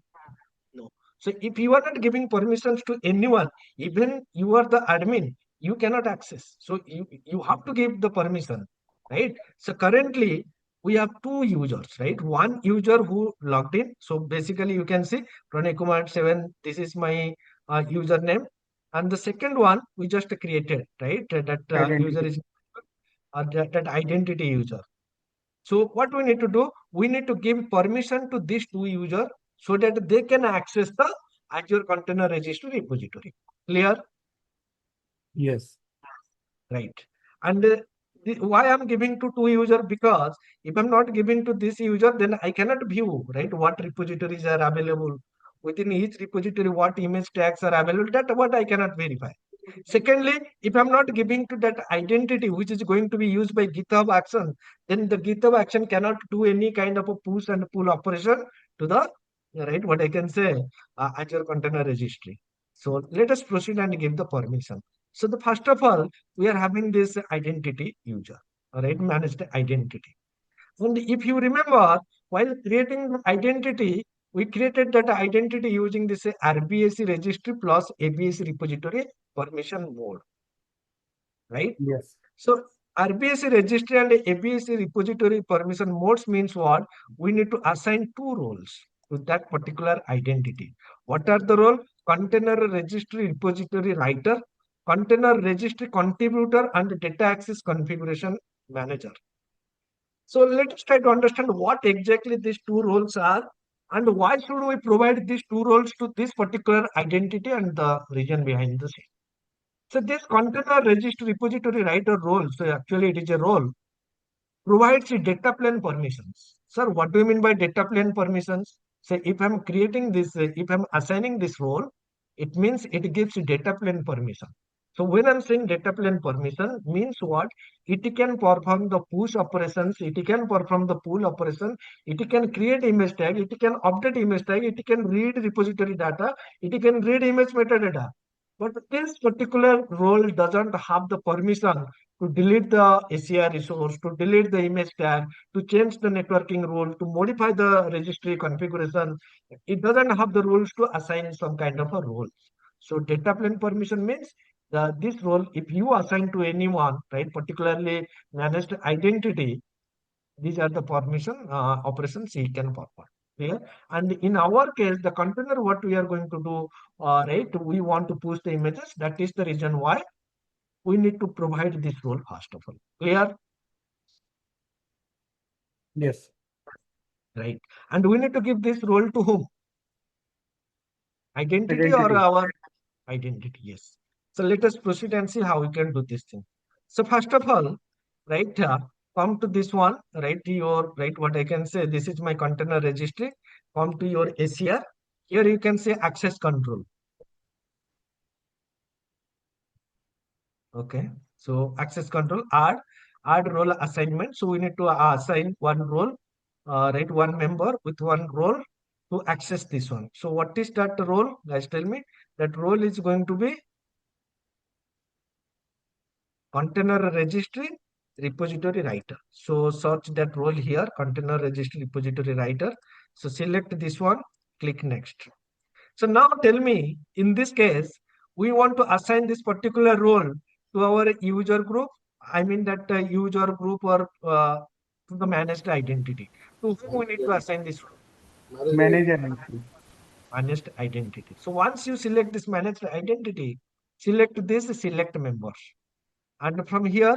Speaker 1: No. So if you are not giving permissions to anyone, even you are the admin, you cannot access. So you have to give the permission, right? So currently we have two users, right? One user who logged in. So basically you can see Pranay Kumar 7, this is my username. And the second one we just created, right? That user
Speaker 5: Identity.
Speaker 1: is that identity user. So what we need to do, we need to give permission to these two users so that they can access the Azure Container Registry repository. Clear?
Speaker 5: Yes.
Speaker 1: Right. And why I'm giving to two user? Because if I'm not giving to this user, then I cannot view, right, what repositories are available within each repository, what image tags are available. That what I cannot verify. Secondly, if I'm not giving to that identity which is going to be used by GitHub Action, then the GitHub Action cannot do any kind of a push and pull operation to the, right, what I can say, Azure Container Registry. So let us proceed and give the permission. So the first of all, we are having this identity user, all right, managed identity. And if you remember, while creating the identity, We created that identity using this RBAC registry plus ABAC repository permission mode, right?
Speaker 5: Yes.
Speaker 1: So RBAC registry and ABAC repository permission modes means what? We need to assign two roles to that particular identity. What are the role? Container registry repository writer, container registry contributor, and data access configuration manager. So let us try to understand what exactly these two roles are and why should we provide these two roles to this particular identity and the region behind the scene. So this container registry repository writer role, so actually it is a role, provides the data plane permissions. Sir, what do you mean by data plane permissions? So if I'm creating this, if I'm assigning this role, it means it gives data plane permission. So when I'm saying data plane permission means what? It can perform the push operations, it can perform the pull operation, it can create image tag, it can update image tag, it can read repository data, it can read image metadata. But this particular role doesn't have the permission to delete the ACR resource, to delete the image tag, to change the networking rule, to modify the registry configuration. It doesn't have the rules to assign some kind of a role. So data plane permission means this role, if you assign to anyone, right, particularly managed identity, these are the permission operations he can perform. Clear? And in our case, the container, what we are going to do, right, we want to push the images. That is the reason why we need to provide this role first of all. Clear?
Speaker 5: Yes.
Speaker 1: Right. And we need to give this role to whom? Identity or
Speaker 5: Identity.
Speaker 1: our identity? Yes. So let us proceed and see how we can do this thing. So first of all, right, come to this one, right, your, right, what I can say, this is my container registry. Come to your ACR. Here you can say access control. Okay. So access control, add role assignment. So we need to assign one role, right? One member with one role to access this one. So what is that role? Guys, tell me. That role is going to be container registry repository writer. So search that role here, container registry repository writer. So select this one, click next. So now tell me, in this case, we want to assign this particular role to our user group. I mean that user group or to the managed identity. To whom we need to assign this role?
Speaker 2: Manage
Speaker 5: Manage
Speaker 2: identity.
Speaker 5: identity.
Speaker 1: Managed identity. So once you select this managed identity, select this select members. And from here,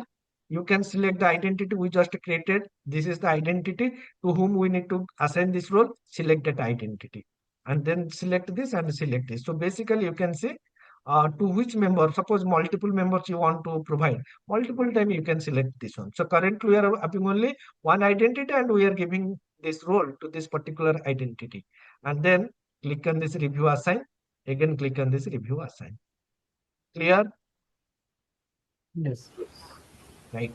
Speaker 1: you can select the identity we just created. This is the identity to whom we need to assign this role. Select that identity. And then select this and select this. So basically, you can say to which member, suppose multiple members you want to provide. Multiple time you can select this one. So currently we are having only one identity and we are giving this role to this particular identity. And then click on this review assign. Again, click on this review assign. Clear?
Speaker 5: Yes.
Speaker 1: Right.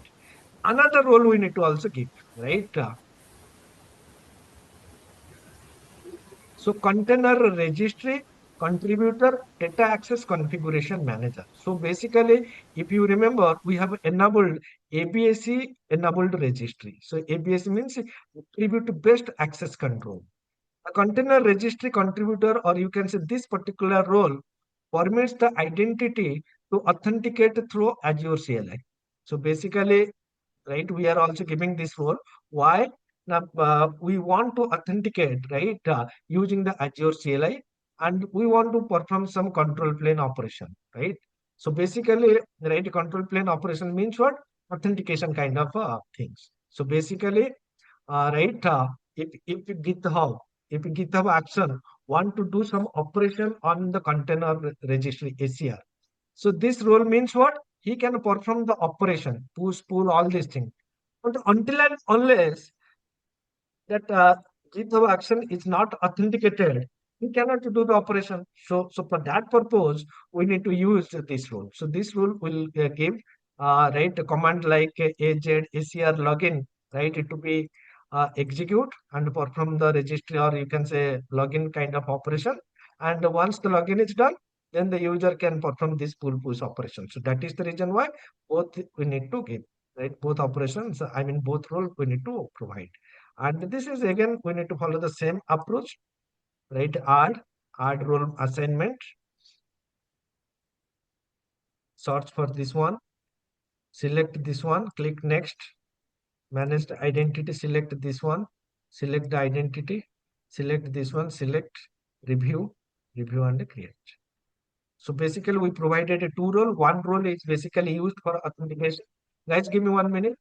Speaker 1: Another role we need to also give, right? So container registry contributor data access configuration manager. So basically, if you remember, we have enabled ABAC enabled registry. So ABAC means attribute based access control. A container registry contributor, or you can say this particular role, permits the identity to authenticate through Azure CLI. So basically, right, we are also giving this role. Why? Now, we want to authenticate, right, using the Azure CLI, and we want to perform some control plane operation, right? So basically, right, control plane operation means what? Authentication kind of things. So basically, right, if GitHub action want to do some operation on the container registry ACR, so this role means what? He can perform the operation, push, pull, all these things. But until and unless that GitHub action is not authenticated, he cannot do the operation. So for that purpose, we need to use this rule. So this rule will give right a command like AZ ACR login, right? It to be execute and perform the registry, or you can say login kind of operation. And once the login is done, then the user can perform this pull push operation. So that is the reason why both we need to give, right? Both operations, I mean both role we need to provide. And this is again, we need to follow the same approach. right? Add role assignment. Search for this one. Select this one. Click next. Manage the identity. Select this one. Select the identity. Select this one. Select review. Review and create. So basically, we provided a two role. One role is basically used for authentication. Guys, give me 1 minute.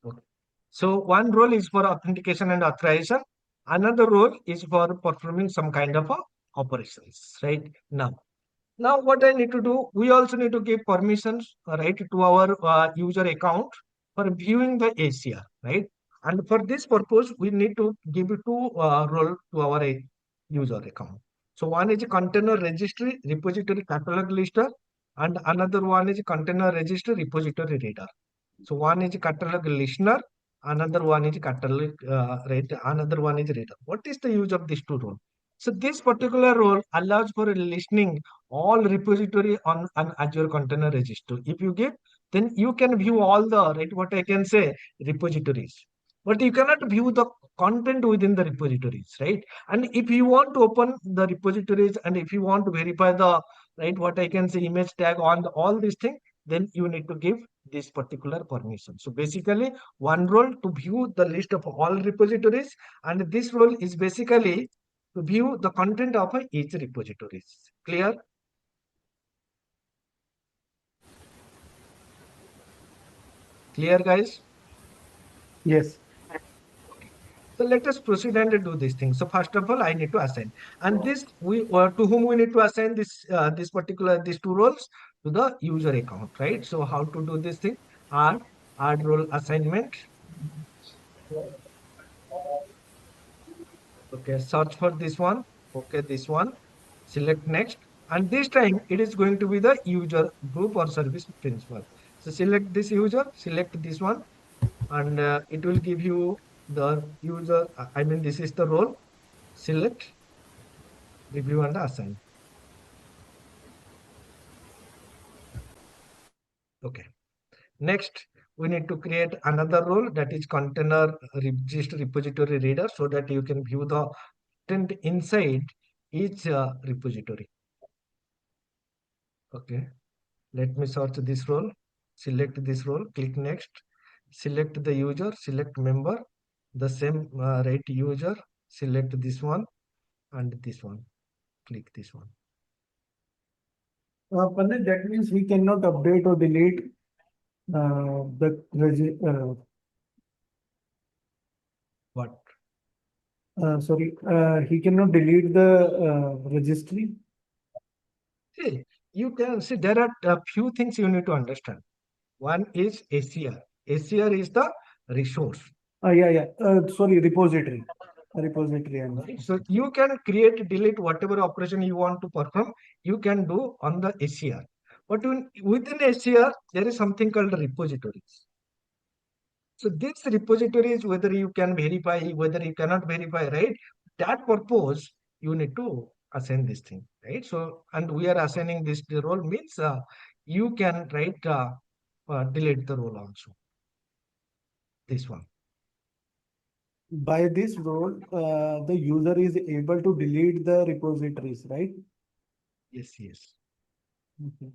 Speaker 1: Okay. So one role is for authentication and authorization. Another role is for performing some kind of operations, right? Now what I need to do, we also need to give permissions, right, to our user account for viewing the ACR, right? And for this purpose, we need to give two role to our user account. So one is a container registry repository catalog lister, and another one is container registry repository reader. So one is catalog listener, another one is catalog another one is reader. What is the use of these two roles? So this particular role allows for listening all repository on an Azure Container Registry. If you give, then you can view all the, right, what I can say, repositories. But you cannot view the content within the repositories, right? And if you want to open the repositories and if you want to verify the, right, what I can say, image tag on all these things, then you need to give this particular permission. So basically, one role to view the list of all repositories, and this role is basically to view the content of each repositories. Clear? Clear, guys?
Speaker 5: Yes.
Speaker 1: Okay. So let us proceed and do this thing. So first of all, I need to assign, and this we to whom we need to assign this particular these two roles, to the user account, right? So how to do this thing? Add role assignment. Okay, search for this one. Okay, this one. Select next. And this time it is going to be the user group or service principal. So select this user, select this one, and it will give you the user. I mean, this is the role. Select, review, and assign. Okay. Next, we need to create another role, that is container registry repository reader, so that you can view the content inside each repository. Okay. Let me search this role, select this role, click next, select the user, select member, the same right user, select this one and this one, click this one.
Speaker 5: Pandit, that means we cannot update or delete
Speaker 1: What?
Speaker 5: he cannot delete the registry.
Speaker 1: See, you can see there are a few things you need to understand. One is ACR. ACR is the resource.
Speaker 5: Repository. Repository.
Speaker 1: Right? So you can create, delete whatever operation you want to perform, you can do on the ACR. But within ACR, there is something called repositories. So this repositories, whether you can verify, whether you cannot verify, right? That purpose, you need to assign this thing, right? So, and we are assigning this the role means you can write delete the role also. This one.
Speaker 5: By this role, the user is able to delete the repositories, right?
Speaker 1: Yes, yes.
Speaker 5: Okay.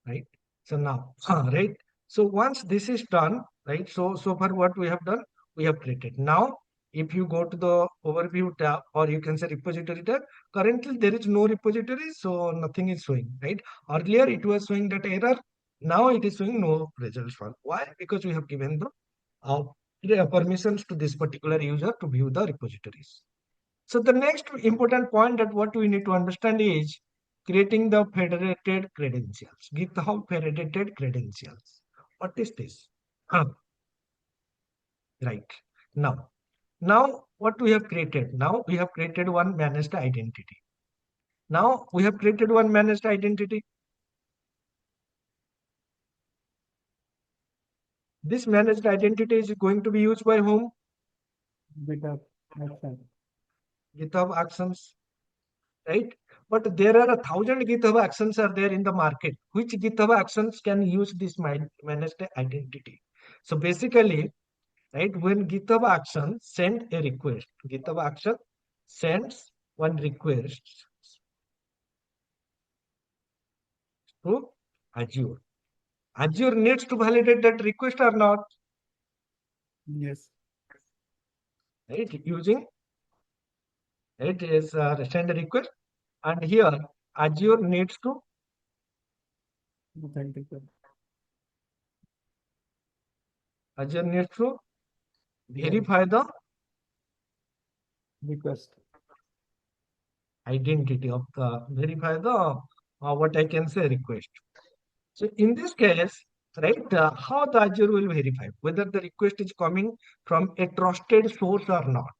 Speaker 1: Right. So now, right. So once this is done, right. So far what we have done, we have created. Now, if you go to the overview tab, or you can say repository tab, currently there is no repository, so nothing is showing, right? Earlier it was showing that error. Now it is showing no results for. Why? Because we have given the permissions to this particular user to view the repositories. So the next important point that what we need to understand is creating the federated credentials, GitHub federated credentials. What is this? Right. Now what we have created? Now we have created one managed identity. Now we have created one managed identity. This managed identity is going to be used by whom?
Speaker 5: GitHub Action.
Speaker 1: GitHub Actions, right? But there are 1,000 GitHub Actions are there in the market. Which GitHub Actions can use this managed identity? So basically, right, when GitHub Action send a request, GitHub Action sends one request to Azure. Azure needs to validate that request or not,
Speaker 5: Yes.
Speaker 1: right? Using it is send a request, and here Azure needs to
Speaker 5: Authenticate.
Speaker 1: verify the
Speaker 5: Request.
Speaker 1: identity of the what I can say request. So in this case, right, how the Azure will verify whether the request is coming from a trusted source or not.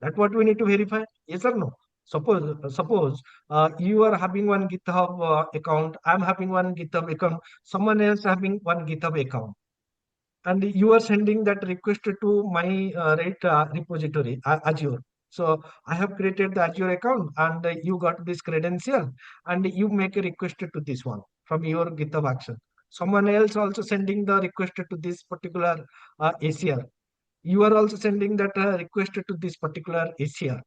Speaker 1: That's what we need to verify. Yes or no? Suppose you are having one GitHub account. I'm having one GitHub account. Someone else having one GitHub account, and you are sending that request to my repository Azure. So I have created the Azure account, and you got this credential, and you make a request to this one from your GitHub action. Someone else also sending the request to this particular ACR. You are also sending that request to this particular ACR.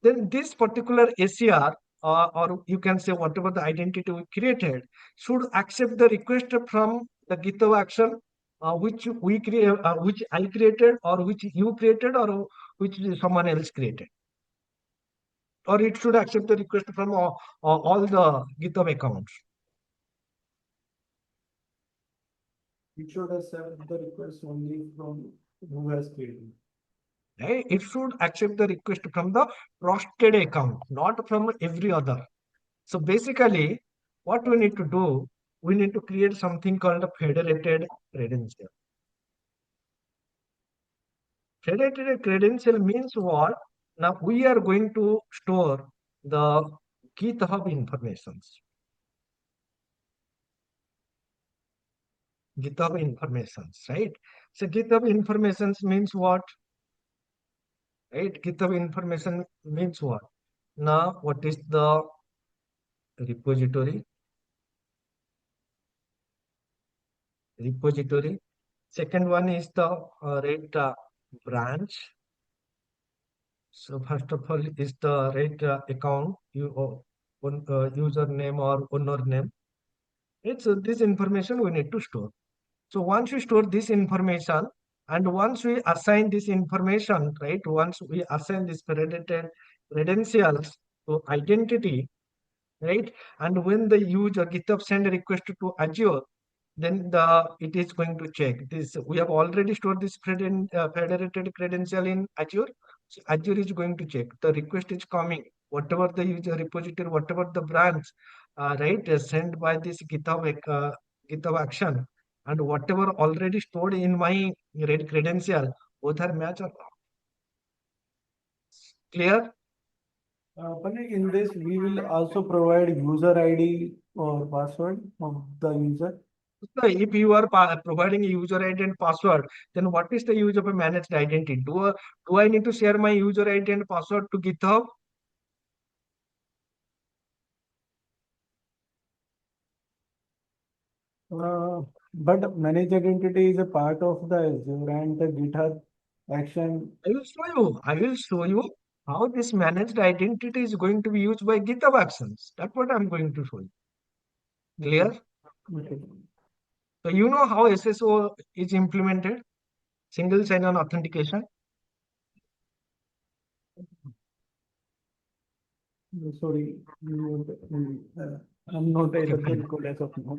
Speaker 1: Then this particular ACR, or you can say whatever the identity we created, should accept the request from the GitHub action, which I created, or which you created, or which someone else created, or it should accept the request from all the GitHub accounts.
Speaker 5: It should accept the request only from who has created.
Speaker 1: Right? It should accept the request from the trusted account, not from every other. So basically, what we need to do, we need to create something called a federated credential. Federated credential means what? Now we are going to store the GitHub informations. GitHub informations, right? So GitHub informations means what? Right? GitHub information means what? Now, what is the repository? Repository. Second one is the branch. So first of all is the account, username or owner name. It's this information we need to store. So once we store this information, and once we assign this information, right? Once we assign this federated credentials to identity, right? And when the user GitHub send a request to Azure, then it is going to check this. We have already stored this federated credential in Azure. So Azure is going to check the request is coming, whatever the user repository, whatever the branch, right, sent by this GitHub action, and whatever already stored in my red credential, both are match or not. Clear?
Speaker 5: But in this, we will also provide user ID or password of the user.
Speaker 1: So if you are providing a user ID and password, then what is the use of a managed identity? Do I need to share my user ID and password to GitHub?
Speaker 5: But managed identity is a part of the Azure and the GitHub action.
Speaker 1: I will show you. I will show you how this managed identity is going to be used by GitHub Actions. That's what I'm going to show you. Clear?
Speaker 5: Okay.
Speaker 1: So you know how SSO is implemented? Single sign-on authentication.
Speaker 5: Sorry, I'm not
Speaker 1: Okay,
Speaker 5: able to
Speaker 1: fine.
Speaker 5: recall as of now.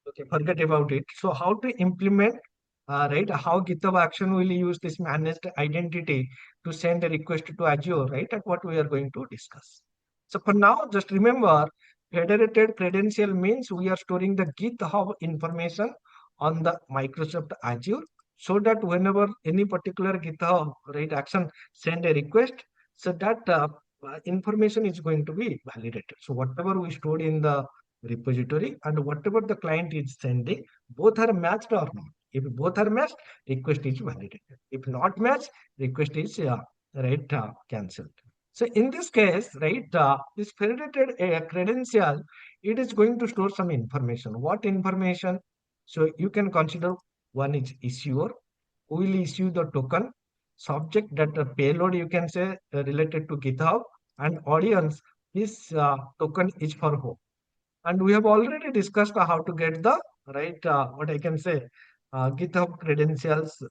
Speaker 1: Okay, forget about it. So how to implement, right? How GitHub Action will use this managed identity to send a request to Azure, right? That's what we are going to discuss. So for now, just remember, federated credential means we are storing the GitHub information on the Microsoft Azure, so that whenever any particular GitHub right action send a request, so that information is going to be validated. So whatever we stored in the repository and whatever the client is sending, both are matched or not. If both are matched, request is validated. If not matched, request is cancelled. So in this case, right, this federated credential, it is going to store some information. What information? So you can consider one is issuer, who will issue the token, subject that the payload you can say related to GitHub, and audience, this token is for who. And we have already discussed how to get the right, what I can say, GitHub credentials.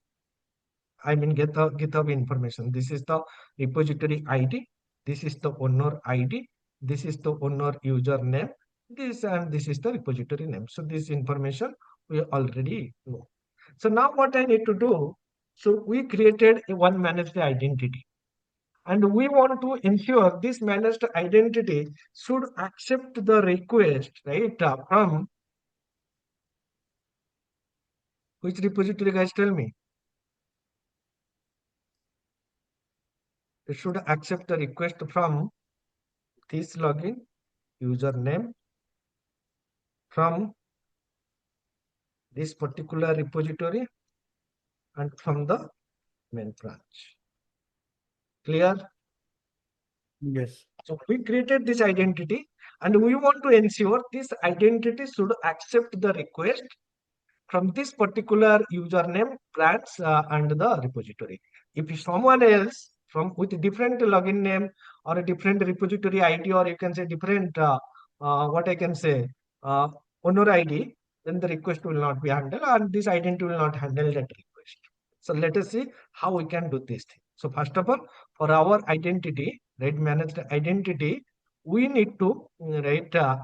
Speaker 1: I mean, GitHub information. This is the repository ID. This is the owner ID. This is the owner username. This and this is the repository name. So this information we already know. So now what I need to do, so we created a one managed identity. And we want to ensure this managed identity should accept the request, right, from which repository, guys, tell me. It should accept the request from this login username from this particular repository and from the main branch. Clear?
Speaker 5: Yes.
Speaker 1: So we created this identity and we want to ensure this identity should accept the request from this particular username, branch, and the repository. If someone else from with a different login name or a different repository ID, or you can say different, what I can say, uh, owner ID, then the request will not be handled and this identity will not handle that request. So let us see how we can do this thing. So first of all, for our identity, right, managed identity, we need to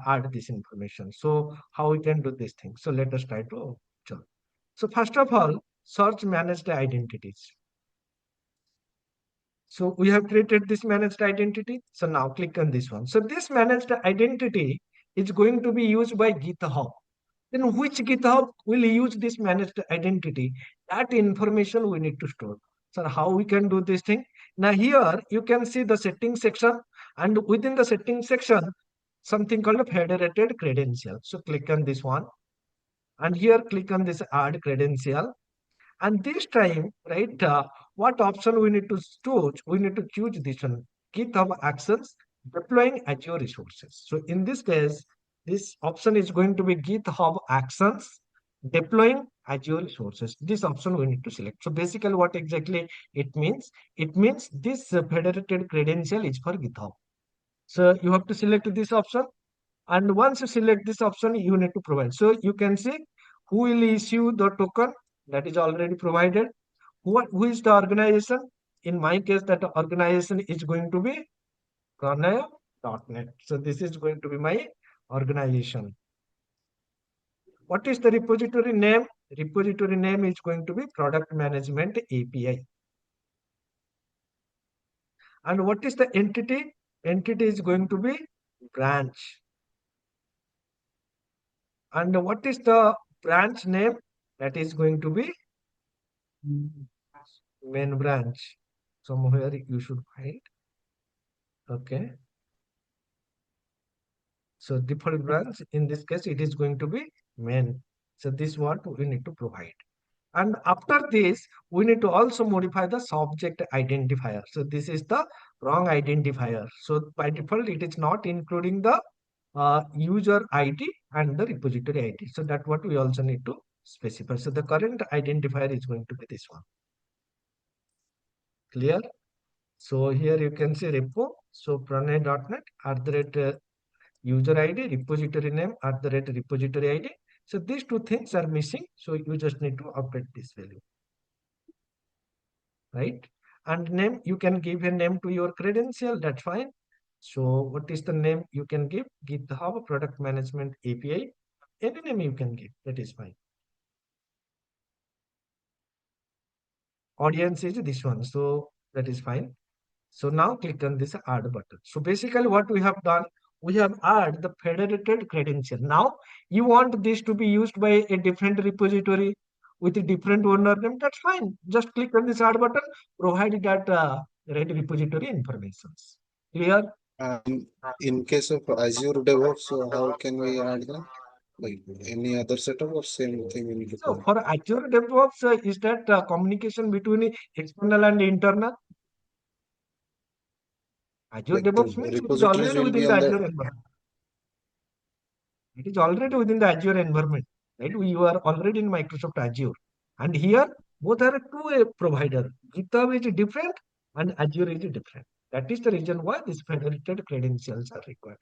Speaker 1: add this information. So how we can do this thing? So let us try to. Sure. So first of all, search managed identities. So we have created this managed identity. So now click on this one. So this managed identity is going to be used by GitHub. Then which GitHub will use this managed identity? That information we need to store. So how we can do this thing? Now here you can see the settings section, and within the settings section, something called a federated credential. So click on this one. And here click on this add credential. And this time, right, what option we need to choose? We need to choose this one, GitHub Actions deploying Azure resources. So in this case, this option is going to be GitHub Actions deploying Azure resources. This option we need to select. So basically what exactly it means? It means this federated credential is for GitHub. So you have to select this option. And once you select this option, you need to provide. So you can see who will issue the token, that is already provided. Who is the organization? In my case, that organization is going to be Pranaya.net. So this is going to be my organization. What is the repository name? Repository name is going to be Product Management API. And what is the entity? Entity is going to be branch. And what is the branch name? That is going to be main branch. Somewhere you should find. Okay. So default branch, in this case, it is going to be main. So this what we need to provide. And after this, we need to also modify the subject identifier. So this is the wrong identifier. So by default, it is not including the user ID and the repository ID. So that's what we also need to specify. So the current identifier is going to be this one. Clear? So here you can see repo. So pranay.net user ID, repository name repository ID. So these two things are missing. So you just need to update this value. Right? And name, you can give a name to your credential. That's fine. So what is the name you can give? GitHub Product Management API. Any name you can give. That is fine. Audience is this one. So that is fine. So now click on this add button. So basically what we have done, we have added the federated credential. Now you want this to be used by a different repository with a different owner name. That's fine. Just click on this add button, provide that right repository informations. Clear?
Speaker 2: In case of Azure DevOps, how can we add them? Like any other setup or same thing we need to
Speaker 1: So
Speaker 2: follow?
Speaker 1: for Azure DevOps, is that communication between external and internal? Azure
Speaker 2: Like the
Speaker 1: DevOps means it is
Speaker 2: repositories
Speaker 1: already
Speaker 2: will be
Speaker 1: within the
Speaker 2: on
Speaker 1: Azure
Speaker 2: the.
Speaker 1: environment. It is already within the Azure environment, right? We are already in Microsoft Azure. And here, both are two provider. GitHub is different and Azure is different. That is the reason why these federated credentials are required.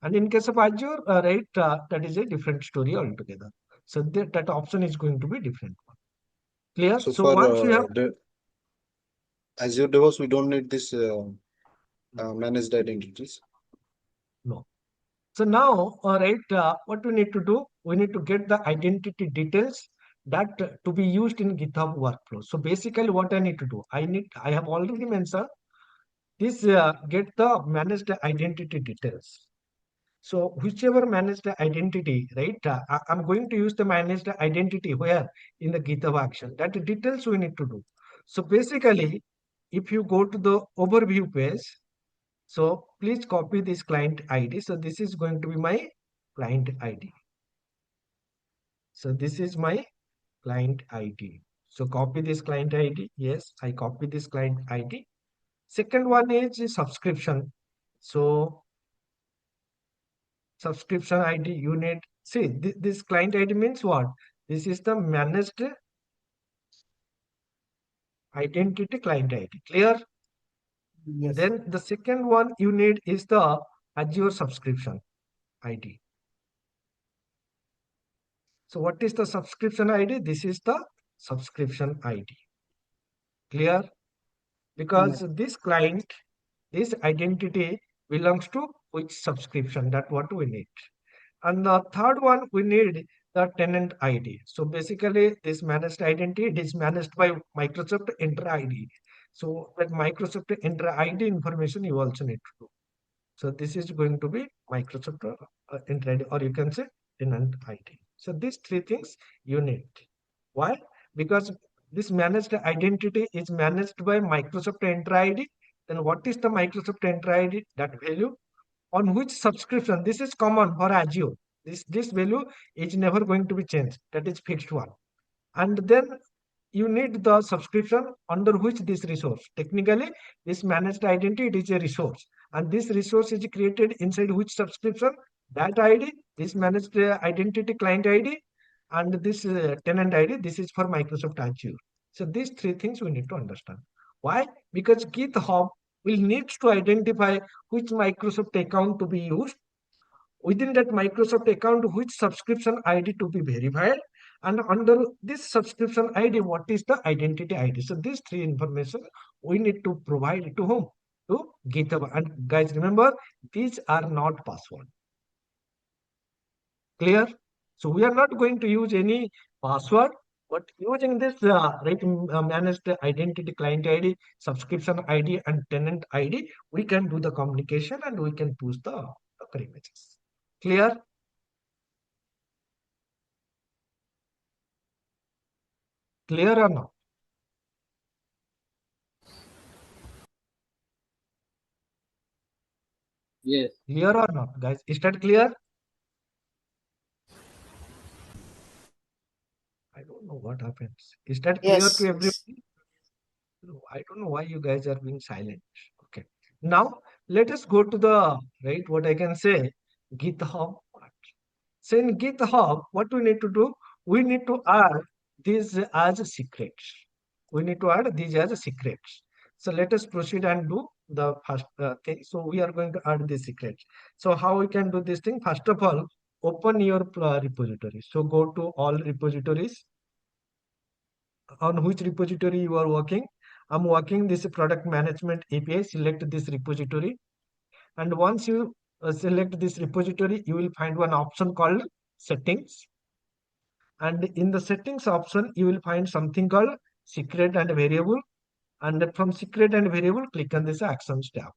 Speaker 1: And in case of Azure, that is a different story altogether. So that option is going to be different. Clear?
Speaker 2: So
Speaker 1: So
Speaker 2: for
Speaker 1: once you have,
Speaker 2: the Azure DevOps, we don't need this managed identities.
Speaker 1: no. So now, what we need to do, we need to get the identity details that to be used in GitHub workflow. So basically what I need to do, I have already mentioned this, get the managed identity details. So whichever managed identity, right, I'm going to use the managed identity where in the GitHub action, that details we need to do. So basically, if you go to the overview page, so please copy this client ID. So this is going to be my client ID. So this is my client ID. So copy this client ID. Yes, I copy this client ID. Second one is subscription. So subscription ID you need. See, this client ID means what? This is the managed identity client ID. Clear?
Speaker 5: Yes.
Speaker 1: Then the second one you need is the Azure subscription ID. So what is the subscription ID? This is the subscription ID. Clear? Because this client, this identity belongs to which subscription, that what we need. And the third one, we need the tenant ID. So basically this managed identity, it is managed by Microsoft Enter ID. So that Microsoft Enter ID information you also need to do. So this is going to be Microsoft Enter ID, or you can say tenant ID. So these three things you need. Why? Because this managed identity is managed by Microsoft Enter ID. Then what is the Microsoft Enter ID? That value on which subscription. This is common for Azure. This value is never going to be changed. That is fixed one. And then you need the subscription under which this resource. Technically, this managed identity, it is a resource. And this resource is created inside which subscription? That ID, this managed identity client ID, and this tenant ID, this is for Microsoft Azure. So these three things we need to understand. Why? Because GitHub will need to identify which Microsoft account to be used, within that Microsoft account which subscription ID to be verified, and under this subscription ID what is the identity ID. So these three information we need to provide to whom? To GitHub. And guys, remember, these are not password. Clear? So we are not going to use any password, but using this managed identity client ID, subscription ID, and tenant ID, we can do the communication and we can push the Docker images. Clear? Clear or not?
Speaker 4: Yes.
Speaker 1: Clear or not, guys? Is that clear? I don't know what happens. Is that clear to
Speaker 3: Yes.
Speaker 1: everybody? No, I don't know why you guys are being silent. Okay. Now let us go to the right. What I can say, GitHub. So in GitHub, what we need to do? We need to add these as secrets. We need to add these as secrets. So let us proceed and do the first thing. So we are going to add these secrets. So how we can do this thing? First of all, open your repository. So go to all repositories. On which repository you are working? I'm working this product management API. Select this repository. And once you select this repository, you will find one option called settings. And in the settings option, you will find something called secret and variable. And from secret and variable, click on this actions tab.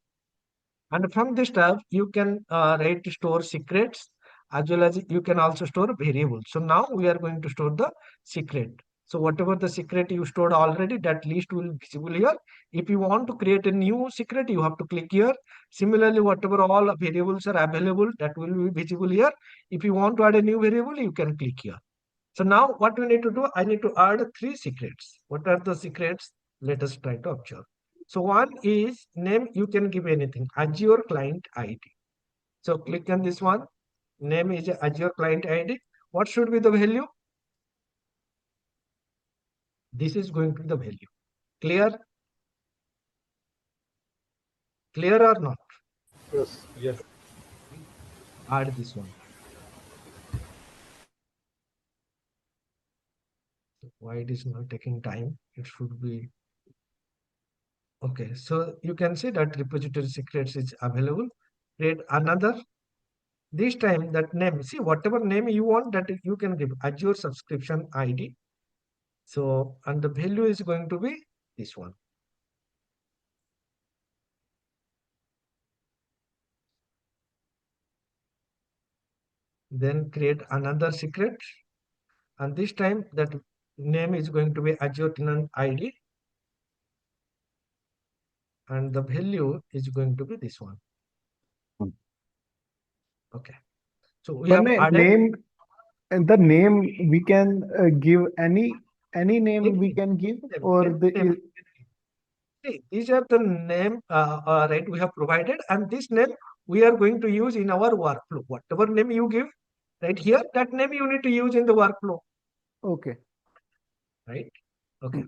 Speaker 1: And from this tab, you can write store secrets, as well as you can also store variables. So now we are going to store the secret. So whatever the secret you stored already, that list will be visible here. If you want to create a new secret, you have to click here. Similarly, whatever all variables are available, that will be visible here. If you want to add a new variable, you can click here. So now what we need to do, I need to add three secrets. What are the secrets? Let us try to observe. So one is name, you can give anything, Azure Client ID. So click on this one, name is Azure Client ID. What should be the value? This is going to be the value. Clear? Clear or not?
Speaker 6: Yes. Yes.
Speaker 1: Add this one. Why it is not taking time? It should be okay. So you can see that repository secrets is available. Create another. This time that name, see whatever name you want that you can give Azure subscription ID. So and the value is going to be this one. Then create another secret, and this time that name is going to be Azure tenant ID, and the value is going to be this one. Okay. So we have added
Speaker 5: name, and the name we can give any name we can give, or the
Speaker 1: See, these are the name right we have provided, and this name we are going to use in our workflow. Whatever name you give right here, that name you need to use in the workflow.
Speaker 5: okay.
Speaker 1: Right? Okay.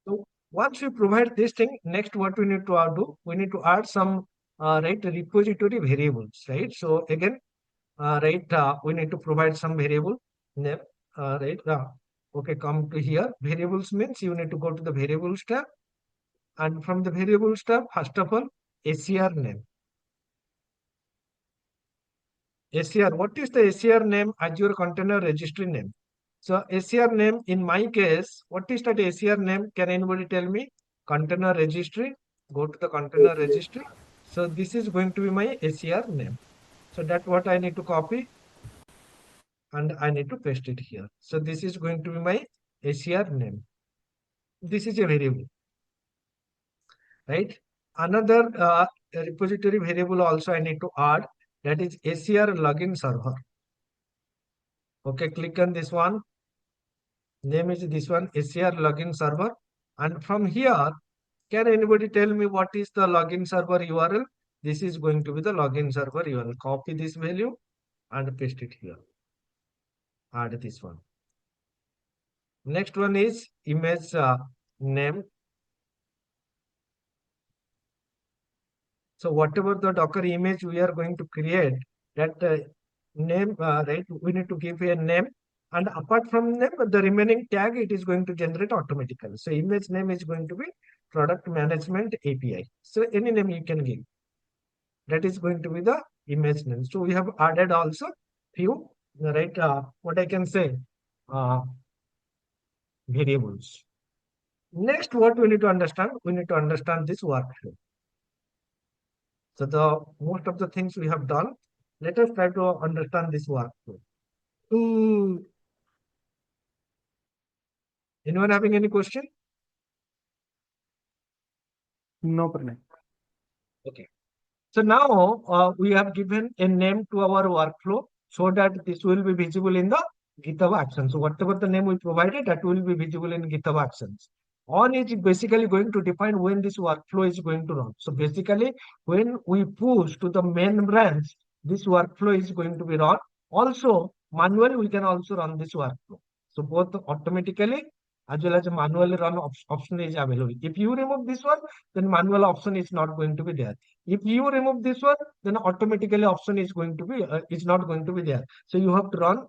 Speaker 1: So once we provide this thing, next what we need to do, we need to add some right repository variables, right? So again, right, we need to provide some variable name, right? Okay, come to here. Variables means you need to go to the variables tab, and from the variables tab, first of all, ACR name. ACR, what is the ACR name? Azure Container Registry name. So ACR name, in my case, what is that ACR name? Can anybody tell me? Container Registry. Go to the Container Registry. So this is going to be my ACR name. So that what I need to copy and I need to paste it here. So this is going to be my ACR name. This is a variable, right? Another repository variable also I need to add, that is ACR login server. Okay, click on this one. Name is this one, ACR login server. And from here, can anybody tell me what is the login server URL? This is going to be the login server URL. Copy this value and paste it here. Add this one. Next one is image name. So whatever the Docker image we are going to create, that name, right, we need to give a name. And apart from name, the remaining tag, it is going to generate automatically. So image name is going to be product management API. So any name you can give. That is going to be the image name. So we have added also few, right, what I can say, variables. Next, what we need to understand, we need to understand this workflow. So the most of the things we have done, let us try to understand this workflow. Anyone having any question?
Speaker 5: No problem.
Speaker 1: Okay. So now we have given a name to our workflow so that this will be visible in the GitHub Actions. So whatever the name we provided, that will be visible in GitHub Actions. On is basically going to define when this workflow is going to run. So basically, when we push to the main branch, this workflow is going to be run. Also, manually, we can also run this workflow. So both automatically as well as a manually run option is available. If you remove this one, then manual option is not going to be there. If you remove this one, then automatically option is going to be is not going to be there. So you have to run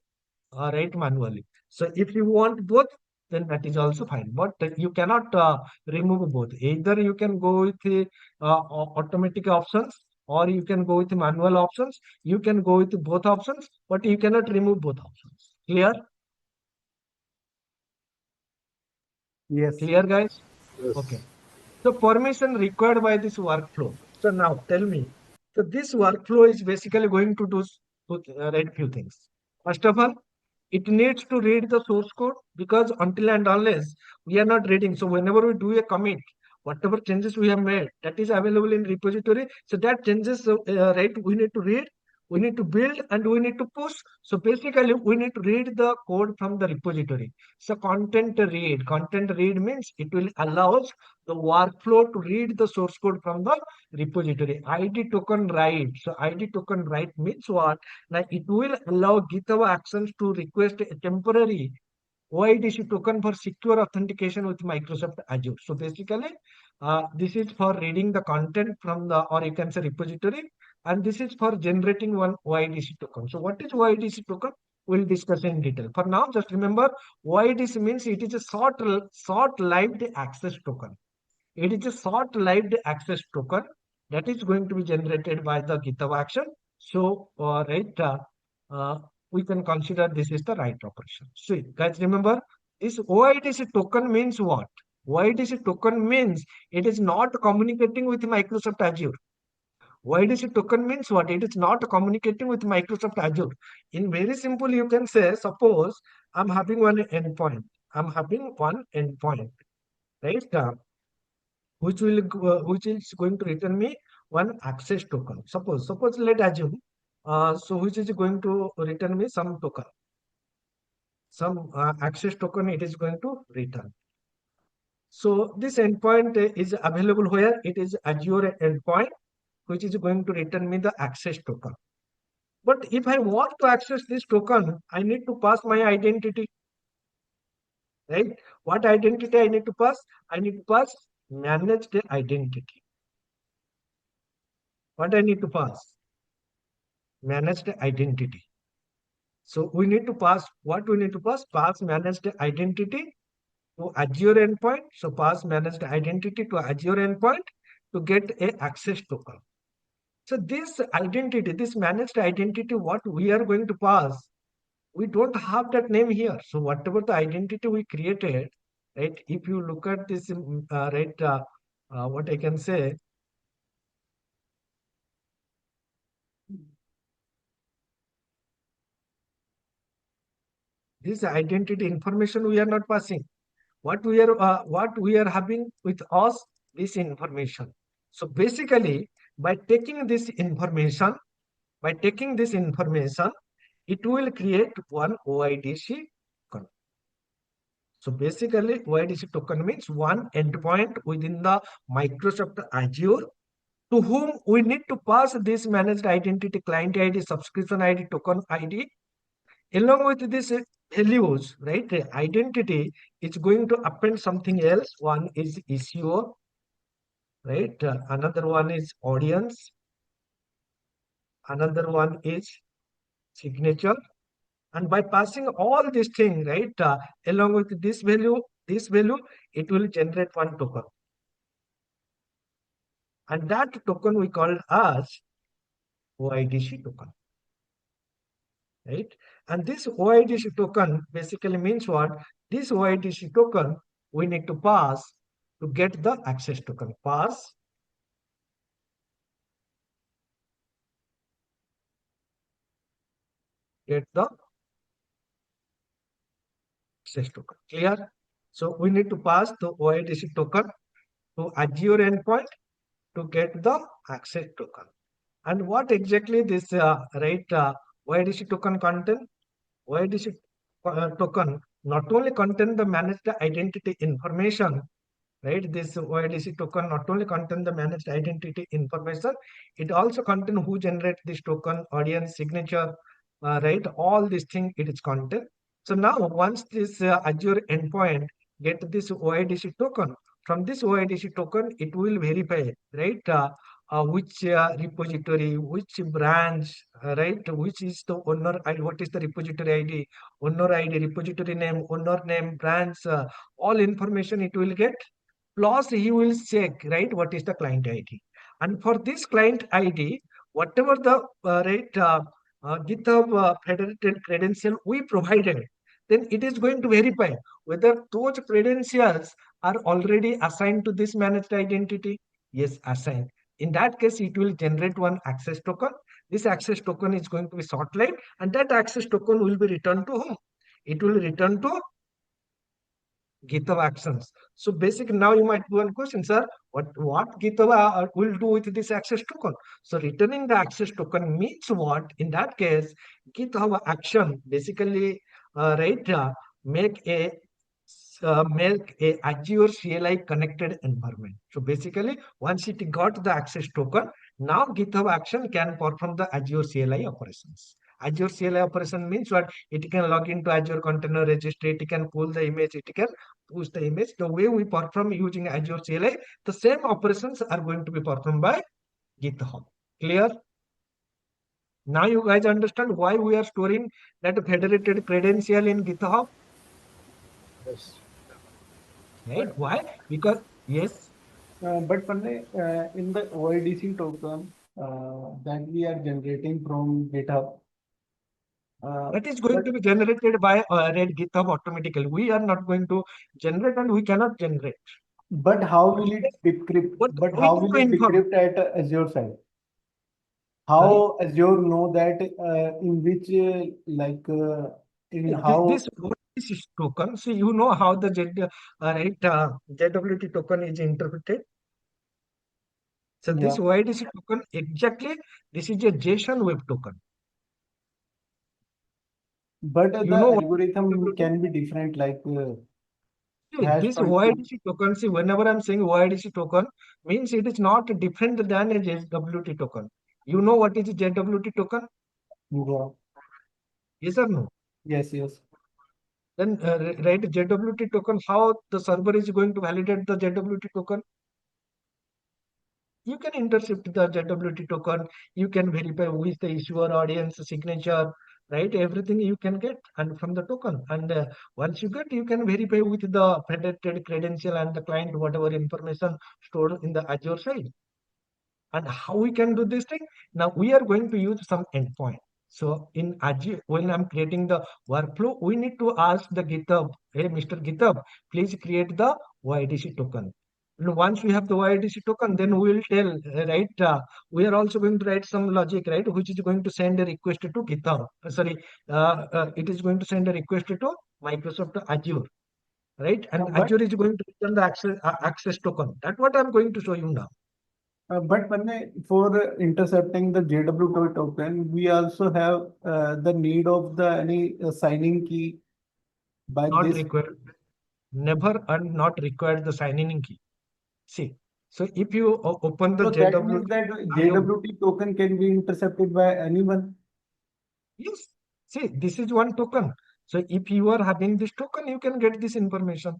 Speaker 1: right manually. So if you want both, then that is also fine. But you cannot remove both. Either you can go with the automatic options, or you can go with the manual options. You can go with both options, but you cannot remove both options. Clear?
Speaker 5: Yes.
Speaker 1: Clear, guys?
Speaker 6: Yes.
Speaker 1: Okay. So permission required by this workflow. So now tell me. So this workflow is basically going to do read few things. First of all, it needs to read the source code, because until and unless we are not reading, so whenever we do a commit, whatever changes we have made, that is available in repository. So that changes, right, we need to read. We need to build and we need to push. So basically, we need to read the code from the repository. So content read. Content read means it will allows the workflow to read the source code from the repository. ID token write. So ID token write means what? Now it will allow GitHub Actions to request a temporary OIDC token for secure authentication with Microsoft Azure. So basically, this is for reading the content from the, or you can say repository, and this is for generating one OIDC token. So what is OIDC token? We'll discuss in detail. For now, just remember OIDC means it is a short-lived access token. It is a short-lived access token that is going to be generated by the GitHub action. So, uh, we can consider this is the right operation. So, guys, remember this OIDC token means what? OIDC token means it is not communicating with Microsoft Azure. OIDC token means what? It is not communicating with Microsoft Azure. In very simple, you can say, suppose I'm having one endpoint. I'm having one endpoint, right? Which is going to return me one access token. Suppose let assume, so which is going to return me some token, some access token it is going to return. So this endpoint is available where it is Azure endpoint, which is going to return me the access token. But if I want to access this token, I need to pass my identity, right? What identity I need to pass? I need to pass managed identity. What I need to pass? Managed identity. So we need to pass, what we need to pass? Pass managed identity to Azure endpoint. So pass managed identity to Azure endpoint to get a access token. So this identity, this managed identity, what we are going to pass, we don't have that name here. So whatever the identity we created, right? If you look at this, what I can say, this identity information we are not passing. What we are having with us, this information. So basically, by taking this information, it will create one OIDC token. So basically, OIDC token means one endpoint within the Microsoft Azure to whom we need to pass this managed identity, client ID, subscription ID, token ID. Along with this values, right? The identity is going to append something else. One is issuer, right? Another one is audience. Another one is signature. And by passing all these things, right? Along with this value, it will generate one token. And that token we call as OIDC token, right? And this OIDC token basically means what? This OIDC token we need to pass to get the access token. Pass get the access token. Clear? So we need to pass the OIDC token to Azure endpoint to get the access token. And what exactly this OIDC token content? OIDC token not only contain the managed identity information, right? This OIDC token not only contain the managed identity information, it also contain who generate this token, audience, signature, right? All these things it is content. So now once this Azure endpoint get this OIDC token, from this OIDC token, it will verify, right? Which repository, which branch, right? Which is the owner, what is the repository ID, owner ID, repository name, owner name, branch, all information it will get. Plus, he will check, right, what is the client ID. And for this client ID, whatever the GitHub federated credential we provided, then it is going to verify whether those credentials are already assigned to this managed identity. Yes, assigned. In that case, it will generate one access token. This access token is going to be short-lived, and that access token will be returned to whom? It will return to GitHub Actions. So basically now you might go and question, sir, what GitHub will do with this access token? So returning the access token means what? In that case, GitHub Action basically make a make a Azure CLI connected environment. So basically, once it got the access token, now GitHub Action can perform the Azure CLI operations. Azure CLI operation means what? It can log into Azure Container Registry, it can pull the image, it can push the image. The way we perform using Azure CLI, the same operations are going to be performed by GitHub. Clear? Now you guys understand why we are storing that federated credential in GitHub,
Speaker 4: Yes.
Speaker 1: right?
Speaker 5: But
Speaker 1: Why? Because yes,
Speaker 5: but Panay, in the OIDC token that we are generating from GitHub,
Speaker 1: that is going
Speaker 5: but
Speaker 1: to be generated by Red GitHub automatically. We are not going to generate, and we cannot generate.
Speaker 5: how
Speaker 1: But
Speaker 5: will it decrypt?
Speaker 1: what
Speaker 5: But
Speaker 1: we
Speaker 5: how
Speaker 1: need
Speaker 5: will
Speaker 1: to
Speaker 5: it
Speaker 1: inform.
Speaker 5: decrypt at Azure side?
Speaker 1: Sorry.
Speaker 5: How Azure know that in which in
Speaker 1: This
Speaker 5: how
Speaker 1: OIDC token. So you know how the JWT token is interpreted. So
Speaker 5: yeah.
Speaker 1: this OIDC token exactly this is a JSON web token.
Speaker 5: But
Speaker 1: You
Speaker 5: the
Speaker 1: know what
Speaker 5: algorithm
Speaker 1: JWT?
Speaker 5: can be different, like
Speaker 1: See,
Speaker 5: hash
Speaker 1: this
Speaker 5: function.
Speaker 1: OIDC token. See, whenever I'm saying OIDC token, means it is not different than a JWT token. You know what is a JWT token?
Speaker 5: Yeah.
Speaker 1: Yes or no?
Speaker 5: Yes, yes.
Speaker 1: Then write JWT token. How the server is going to validate the JWT token? You can intercept the JWT token. You can verify who is the issuer, audience, signature, right? Everything you can get and from the token. And once you get, you can verify with the federated credential and the client, whatever information stored in the Azure side. And how we can do this thing? Now we are going to use some endpoint. So in Azure, when I'm creating the workflow, we need to ask the GitHub, hey, Mr. GitHub, please create the OIDC token. And once we have the OIDC token, then we will tell, we are also going to write some logic, right, which is going to send a request to GitHub. It is going to send a request to Microsoft Azure, right? And
Speaker 5: But
Speaker 1: Azure is going to return the access token. That's what I'm going to show you now.
Speaker 5: but Panay, for intercepting the JW token, we also have the need of the any signing key by
Speaker 1: Not
Speaker 5: this.
Speaker 1: required. Never and not required the sign-in key. See, so if you open the
Speaker 5: So that means
Speaker 1: JWT,
Speaker 5: that
Speaker 1: you
Speaker 5: JWT token can be intercepted by anyone.
Speaker 1: yes. See, this is one token. So if you are having this token, you can get this information.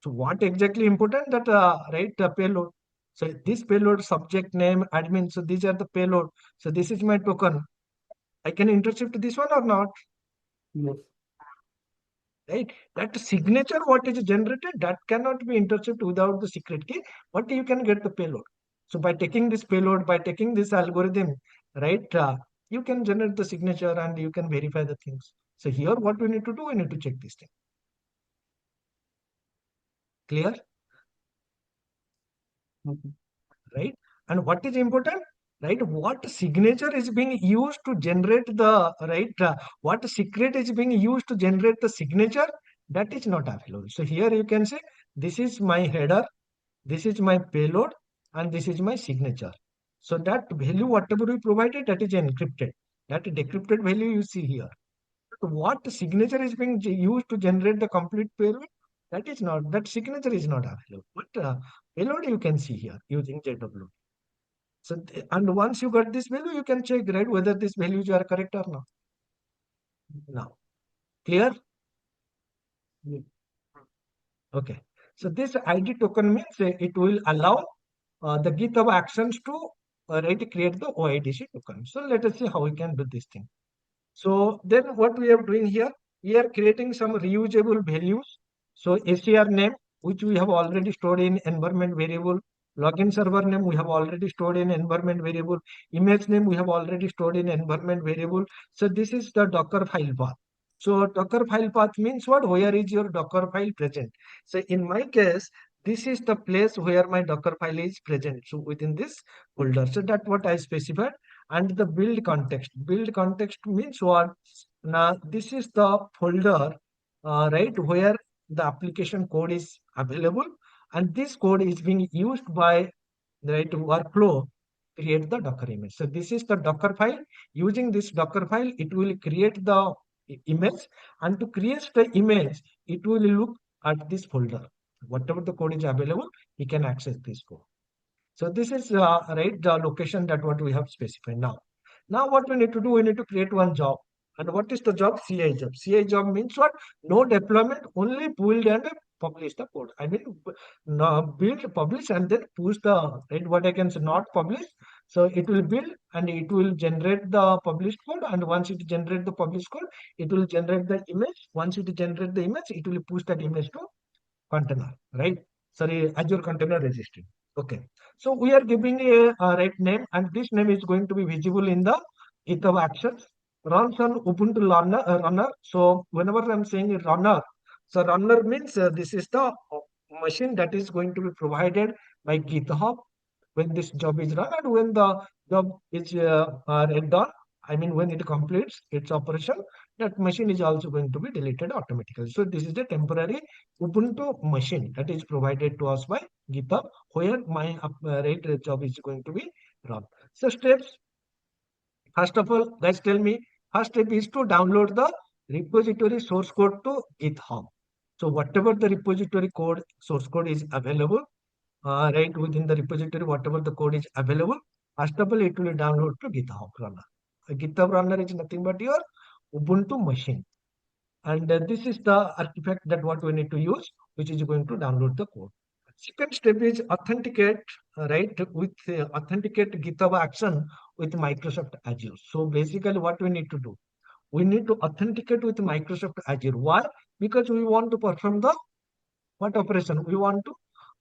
Speaker 1: So what exactly important that payload. So this payload subject name admin. So these are the payload. So this is my token. I can intercept this one or not,
Speaker 5: Yes.
Speaker 1: right? That signature what is generated that cannot be intercepted without the secret key, but you can get the payload. So by taking this payload, by taking this algorithm, right, you can generate the signature and you can verify the things. So here what we need to do, we need to check this thing. Clear?
Speaker 5: Okay.
Speaker 1: Right? And what is important, right? What signature is being used to generate the what secret is being used to generate the signature, that is not available. So here you can say this is my header, this is my payload, and this is my signature. So that value whatever we provided, that is encrypted. That decrypted value you see here. But what signature is being used to generate the complete payload, that is not, that signature is not available. But payload you can see here using JW. So, and once you got this value, you can check, right, whether these values are correct or not. Now, clear?
Speaker 5: Yeah.
Speaker 1: Okay. So this ID token means it will allow the GitHub Actions to create the OIDC token. So let us see how we can do this thing. So then what we are doing here, we are creating some reusable values. So ACR name, which we have already stored in environment variable. Login server name, we have already stored in environment variable. Image name, we have already stored in environment variable. So this is the Docker file path. So Docker file path means what? Where is your Docker file present? So in my case, this is the place where my Docker file is present. So within this folder. So that's what I specified. And the build context. Build context means what? Now this is the folder, right, where the application code is available, and this code is being used by the right workflow create the Docker image. So this is the Docker file. Using this Docker file, it will create the image, and to create the image, it will look at this folder. Whatever the code is available, he can access this code. So this is right the location that what we have specified now. Now what we need to do, we need to create one job. And what is the job? CI job. CI job means what? No deployment, only build and publish the code. I mean, no, build, publish, and then push the right. What I can say, not publish. So it will build and it will generate the published code. And once it generate the published code, it will generate the image. Once it generate the image, it will push that image to container, right? Sorry, Azure Container Registry. Okay. So we are giving a right name, and this name is going to be visible in the GitHub Actions. Runs on Ubuntu runner. So whenever I'm saying runner, so runner means this is the machine that is going to be provided by GitHub when this job is run, and when the job is done, I mean when it completes its operation, that machine is also going to be deleted automatically. So this is the temporary Ubuntu machine that is provided to us by GitHub, where my job is going to be run. So steps, first of all, guys, tell me, first step is to download the repository source code to GitHub. So whatever the repository code, source code is available, right within the repository, whatever the code is available, first of all, it will download to GitHub runner. A GitHub runner is nothing but your Ubuntu machine. And this is the artifact that what we need to use, which is going to download the code. Second step is authenticate, right, with authenticate GitHub action with Microsoft Azure. So basically what we need to do, we need to authenticate with Microsoft Azure. Why? Because we want to perform the what operation? We want to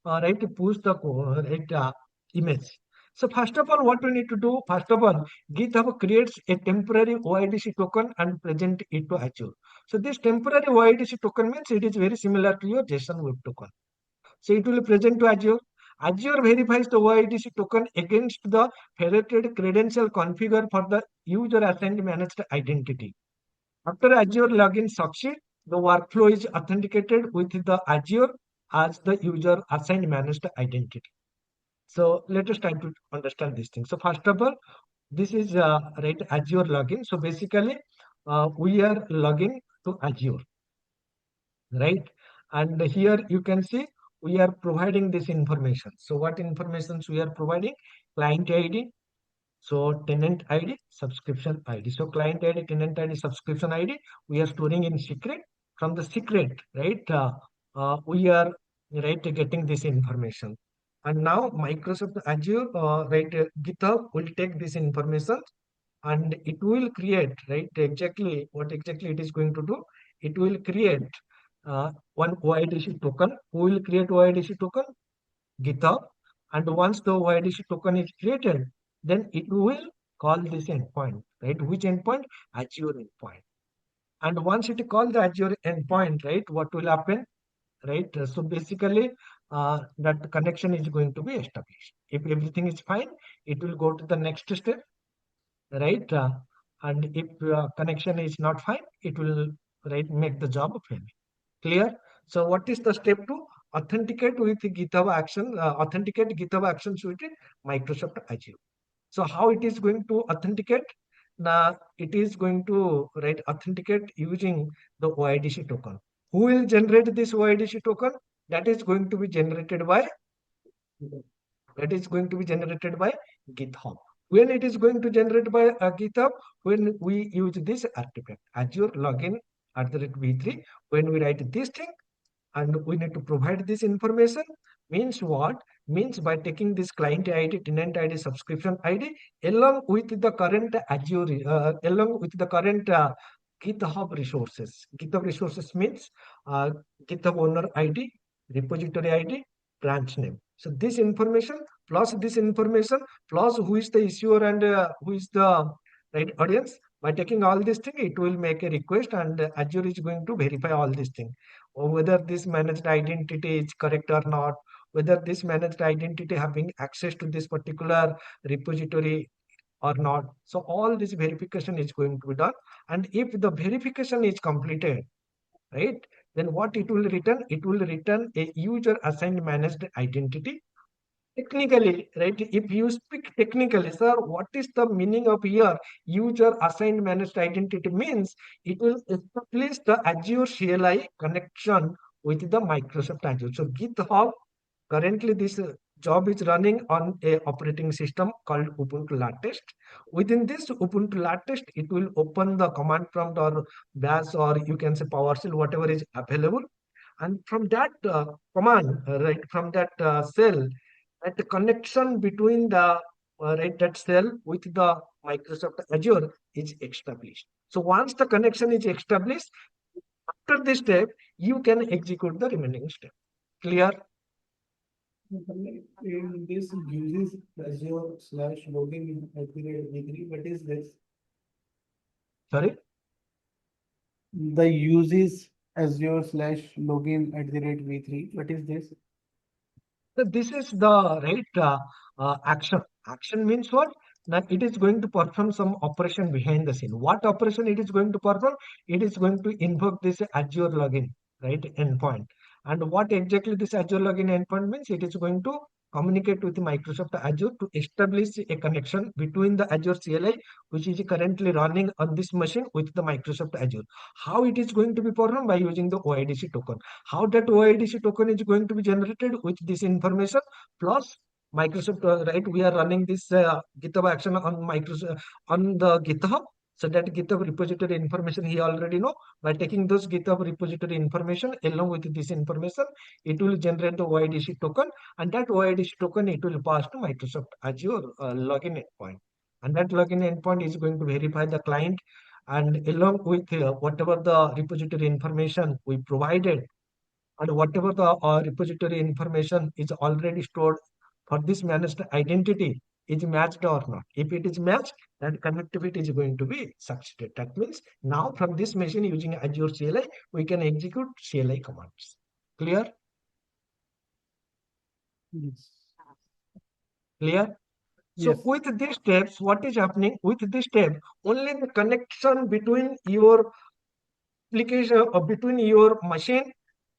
Speaker 1: right push the right image. So first of all, what we need to do, first of all, GitHub creates a temporary OIDC token and present it to Azure. So this temporary OIDC token means it is very similar to your JSON web token. So it will present to Azure. Azure verifies the OIDC token against the federated credential configured for the user assigned managed identity. After Azure login succeeds, the workflow is authenticated with the Azure as the user assigned managed identity. So let us try to understand this thing. So first of all, this is right Azure login. So basically, we are logging to Azure, right? And here you can see we are providing this information. So what informations we are providing? Client ID, so tenant ID, subscription ID. So client ID, tenant ID, subscription ID, we are storing in secret. From the secret, right, we are right getting this information. And now Microsoft Azure, right, GitHub will take this information and it will create, right, exactly what exactly it is going to do. It will create one OIDC token. Who will create OIDC token? GitHub. And once the OIDC token is created, then it will call this endpoint, right? Which endpoint? Azure endpoint. And once it calls the Azure endpoint, right, what will happen, right? So basically, that connection is going to be established. If everything is fine, it will go to the next step, right? And if connection is not fine, it will right make the job fail. Clear? So what is the step two? Authenticate with GitHub Action, authenticate GitHub Actions with Microsoft Azure. So how it is going to authenticate? Now it is going to right authenticate using the OIDC token. Who will generate this OIDC token? That is going to be generated by GitHub. When it is going to generate by GitHub, when we use this artifact, Azure login @v3, when we write this thing, and we need to provide this information, means what? Means by taking this client ID, tenant ID, subscription ID, along with the current Azure, along with the current GitHub resources. GitHub resources means GitHub owner ID, repository ID, branch name. So this information plus who is the issuer and who is the right audience. By taking all these things, it will make a request, and Azure is going to verify all these things, or whether this managed identity is correct or not, whether this managed identity having access to this particular repository or not. So all this verification is going to be done, and if the verification is completed, right, then what it will return? It will return a user assigned managed identity. Technically, right? If you speak technically, sir, what is the meaning of here? User assigned managed identity means it will establish the Azure CLI connection with the Microsoft Azure. So GitHub, currently this job is running on a operating system called Ubuntu latest. Within this Ubuntu latest, it will open the command prompt or bash, or you can say PowerShell, whatever is available. And from that command, right, from that cell, that the connection between the right, that cell with the Microsoft Azure is established. So once the connection is established, after this step, you can execute the remaining step. Clear?
Speaker 5: In this uses Azure slash login at the rate v3, what is this?
Speaker 1: Sorry?
Speaker 5: The uses Azure slash login at the rate v3, what is this?
Speaker 1: So this is the right action. Action means what? Now it is going to perform some operation behind the scene. What operation it is going to perform? It is going to invoke this Azure login, right, endpoint. And what exactly this Azure login endpoint means? It is going to communicate with Microsoft Azure to establish a connection between the Azure CLI, which is currently running on this machine, with the Microsoft Azure. How it is going to be performed? By using the OIDC token. How that OIDC token is going to be generated? With this information plus Microsoft, right? We are running this GitHub action on Microsoft on the GitHub. So that GitHub repository information he already know. By taking those GitHub repository information along with this information, it will generate the OIDC token, and that OIDC token it will pass to Microsoft Azure login endpoint, and that login endpoint is going to verify the client, and along with whatever the repository information we provided, and whatever the repository information is already stored for this managed identity is matched or not. If it is matched, then connectivity is going to be succeeded. That means now from this machine using Azure CLI, we can execute CLI commands. Clear?
Speaker 5: Yes.
Speaker 1: Clear? So
Speaker 5: Yes.
Speaker 1: with these steps, what is happening? With this step, only the connection between your application or between your machine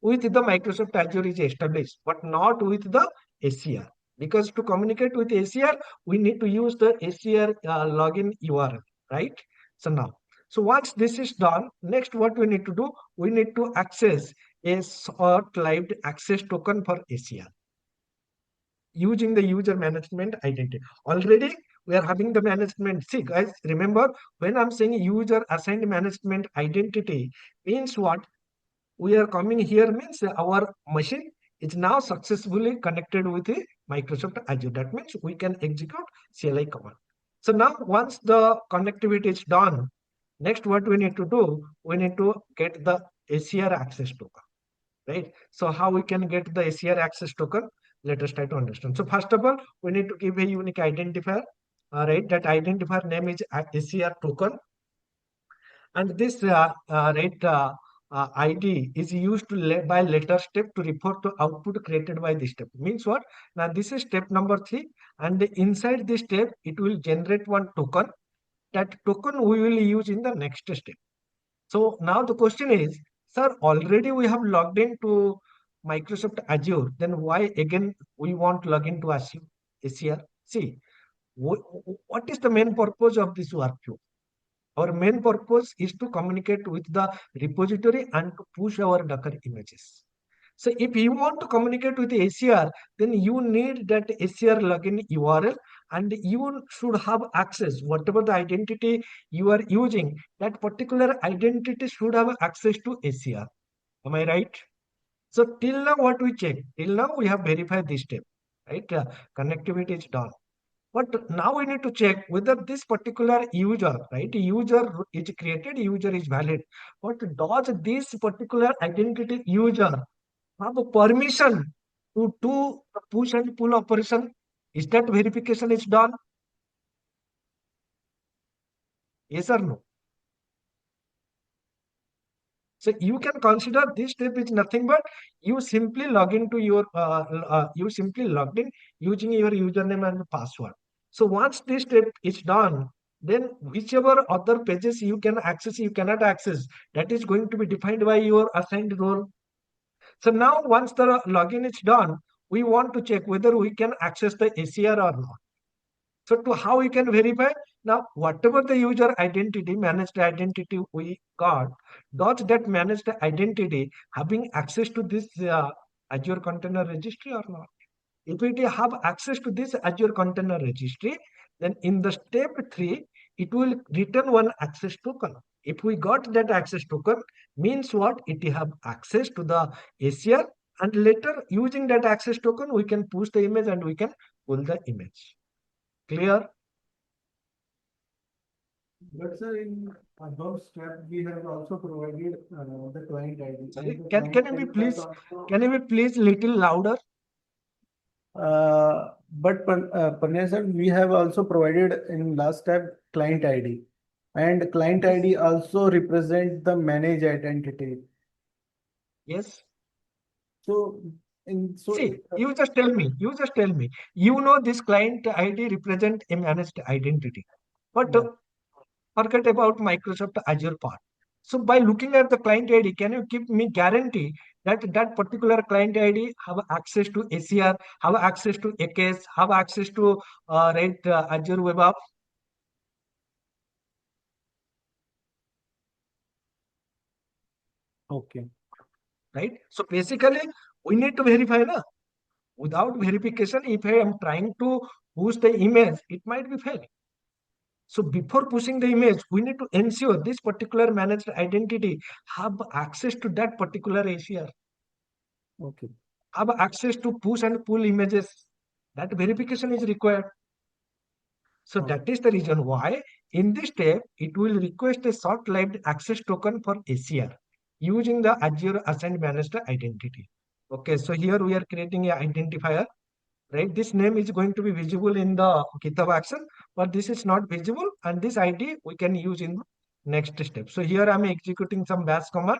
Speaker 1: with the Microsoft Azure is established, but not with the ACR. Because to communicate with ACR, we need to use the ACR login URL, right? So now, so once this is done, next what we need to do, we need to access a short lived access token for ACR using the user management identity. Already we are having the management. See guys, remember when I'm saying user assigned management identity means what? We are coming here means our machine is now successfully connected with the Microsoft Azure. That means we can execute CLI command. So now once the connectivity is done, next what we need to do, we need to get the ACR access token, right? So how we can get the ACR access token? Let us try to understand. So first of all, we need to give a unique identifier, right? That identifier name is ACR token, and this right ID is used to by letter step to refer to output created by this step. Means what? Now this is step number 3, and inside this step it will generate one token. That token we will use in the next step. So now the question is, sir, already we have logged into Microsoft Azure. Then why again we want to log into Azure ACR? See, what is the main purpose of this workflow? Our main purpose is to communicate with the repository and to push our Docker images. So if you want to communicate with ACR, then you need that ACR login URL, and you should have access. Whatever the identity you are using, that particular identity should have access to ACR. Am I right? So till now what we check? Till now we have verified this step, right? Connectivity is done. But now we need to check whether this particular user, right? User is created, user is valid. But does this particular identity user have a permission to do the push and pull operation? Is that verification is done? Yes or no? So you can consider this step is nothing but you simply log into your you simply logged in using your username and password. So once this step is done, then whichever other pages you can access, you cannot access. That is going to be defined by your assigned role. So now once the login is done, we want to check whether we can access the ACR or not. So to how we can verify? Now, whatever the user identity, managed identity we got, does that managed identity having access to this Azure Container Registry or not? If it have access to this Azure Container Registry, then in the step 3, it will return one access token. If we got that access token, means what? It have access to the ACR, and later using that access token, we can push the image and we can pull the image. Clear?
Speaker 5: But sir, in above step, we have also provided the client ID.
Speaker 1: Sorry,
Speaker 5: And the
Speaker 1: can
Speaker 5: client
Speaker 1: you be
Speaker 5: ID
Speaker 1: please
Speaker 5: has also,
Speaker 1: can you be please little louder?
Speaker 5: but Panya sir, we have also provided in last step client ID. And client
Speaker 1: Yes.
Speaker 5: ID also represent the managed identity.
Speaker 1: Yes.
Speaker 5: So
Speaker 1: See, you just tell me. You know this client ID represent a managed identity, but
Speaker 5: yeah.
Speaker 1: forget about Microsoft Azure part. So by looking at the client ID, can you give me guarantee that that particular client ID have access to ACR, have access to AKS, have access to Azure Web App?
Speaker 5: Okay.
Speaker 1: Right? So basically, we need to verify, na? Without verification, if I am trying to push the image, it might be fail. So before pushing the image, we need to ensure this particular managed identity have access to that particular ACR,
Speaker 5: Okay.
Speaker 1: have access to push and pull images. That verification is required. So
Speaker 5: Okay.
Speaker 1: that is the reason why in this step, it will request a short-lived access token for ACR using the Azure Assigned Managed Identity. Okay, so here we are creating an identifier, right? This name is going to be visible in the GitHub action, but this is not visible, and this ID we can use in the next step. So here I'm executing some bash command,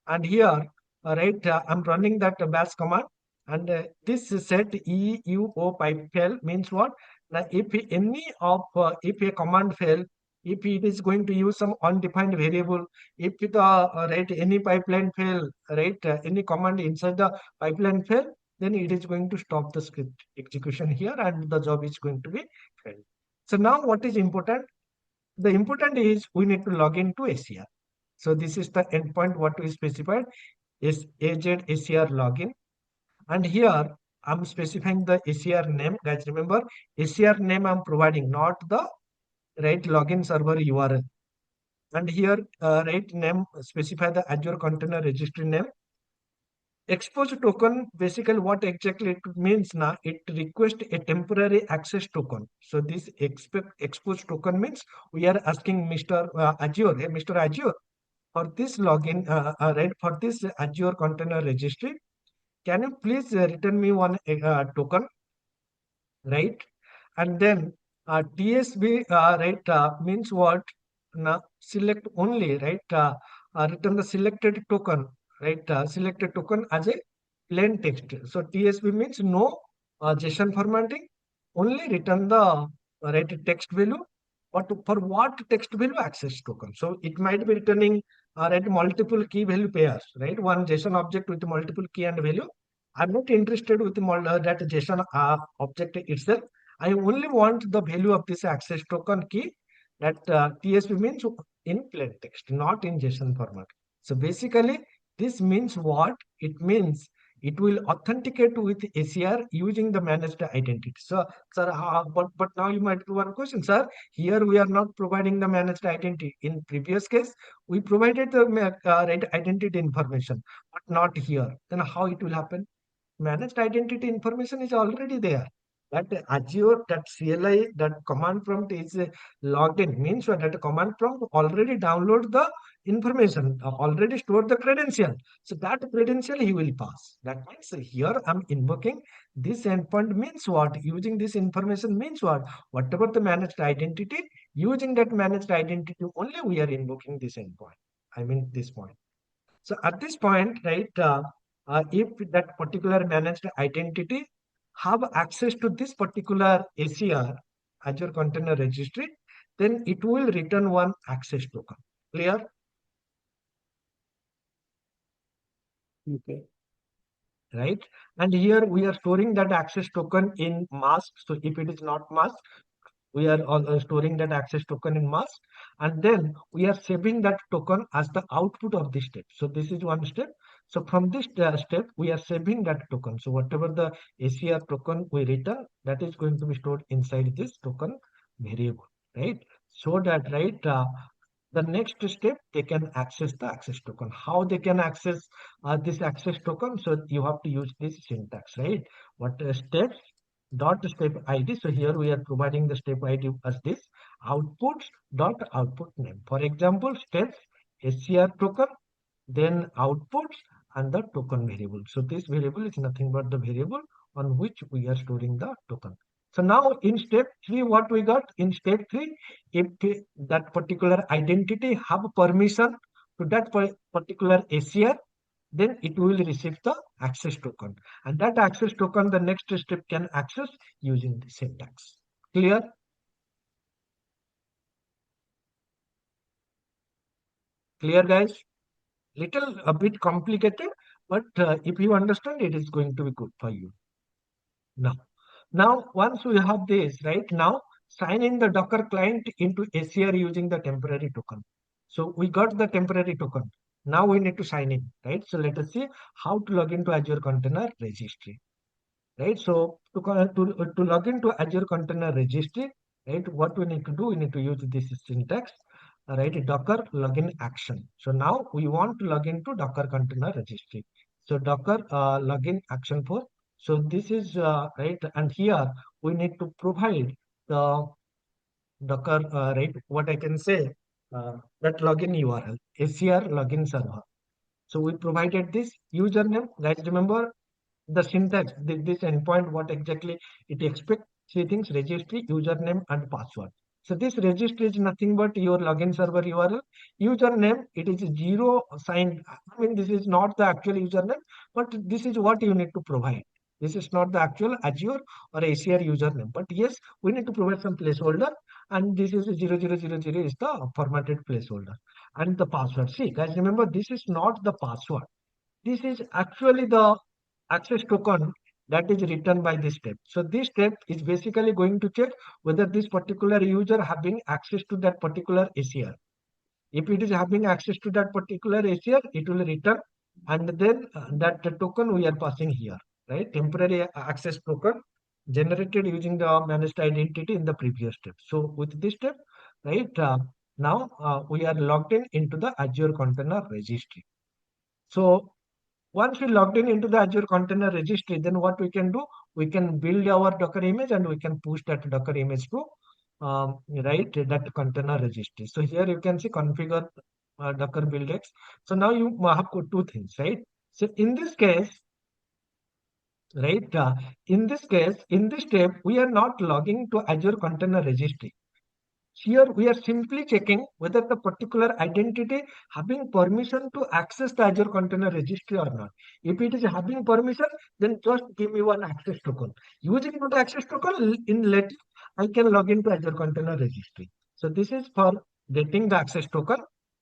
Speaker 1: and here, I'm running that bash command, and this set EUO pipe fail means what? Now, if any of if a command fail, if it is going to use some undefined variable, if the any pipeline fail, any command inside the pipeline fail, then it is going to stop the script execution here and the job is going to be failed. So now what is important? The important is we need to log into ACR. So this is the endpoint what we specified is ACR login. And here I'm specifying the ACR name. Guys, remember ACR name I'm providing, not the login server URL. And here name specify the Azure Container Registry name. Expose token, basically what exactly it means now, it requests a temporary access token. So this expose token means we are asking Mr. Azure, hey, Mr. Azure, for this login, for this Azure Container Registry, can you please return me one token, right? And then TSB, means what? Now select only, return the selected token, selected token as a plain text. So TSB means no JSON formatting, only return the text value. But for what text value access token? So it might be returning multiple key value pairs, right? One JSON object with multiple key and value. I'm not interested with that JSON object itself. I only want the value of this access token key, that TSP means in plain text, not in JSON format. So basically, this means what? It means it will authenticate with ACR using the managed identity. So, sir, but now you might do one question, sir. Here we are not providing the managed identity. In previous case, we provided the identity information, but not here. Then how it will happen? Managed identity information is already there. That Azure, that CLI, that command prompt is logged in, means what? That command prompt already download the information, already stored the credential. So that credential he will pass. That means here I'm invoking this endpoint means what? Using this information means what? Whatever the managed identity, using that managed identity only we are invoking this endpoint. I mean this point. So at this point, if that particular managed identity have access to this particular ACR, Azure Container Registry, then it will return one access token. Clear?
Speaker 5: Okay.
Speaker 1: Right? And here we are storing that access token in mask. So if it is not mask, we are storing that access token in mask, and then we are saving that token as the output of this step. So this is one step. So from this step, we are saving that token. So whatever the ACR token we return, that is going to be stored inside this token variable, right? So that, right, the next step, they can access the access token. How they can access this access token? So you have to use this syntax, right? What steps dot step ID. So here we are providing the step ID as this outputs dot output name. For example, steps ACR token, then outputs and the token variable. So this variable is nothing but the variable on which we are storing the token. So now in step 3, what we got? In step 3, if that particular identity have permission to that particular ACR, then it will receive the access token. And that access token, the next step can access using the syntax. Clear? Clear, guys? Little a bit complicated, but if you understand, it is going to be good for you. Now once we have this, right, now sign in the Docker client into ACR using the temporary token. So we got the temporary token. Now we need to sign in, right? So let us see how to log into Azure Container Registry, right? So to log into Azure Container Registry, right, what we need to do, we need to use this syntax, right? Docker login action. So now we want to log into Docker Container Registry. So Docker login action for. So this is right, and here we need to provide the Docker, right? What I can say, that login URL, ACR login server. So we provided this username. Guys, remember the syntax, this endpoint, what exactly it expects. Three things: registry, username, and password. So this registry is nothing but your login server URL. Username, it is zero sign. I mean, this is not the actual username, but this is what you need to provide. This is not the actual Azure or ACR username. But yes, we need to provide some placeholder, and this is 0000 is the formatted placeholder. And the password. See, guys, remember, this is not the password. This is actually the access token that is written by this step. So this step is basically going to check whether this particular user having access to that particular ACR. If it is having access to that particular ACR, it will return, and then that token we are passing here, right? Temporary access token generated using the managed identity in the previous step. So with this step, right, now we are logged in into the Azure Container Registry. So once we logged in into the Azure Container Registry, then what we can do, we can build our Docker image and we can push that Docker image to right, that container registry. So here you can see configure Docker Buildx. So now you have got two things, right? So in this case, right, in this step, we are not logging to Azure Container Registry. Here we are simply checking whether the particular identity having permission to access the Azure Container Registry or not. If it is having permission, then just give me one access token. Using that access token, in later, I can log into Azure Container Registry. So this is for getting the access token,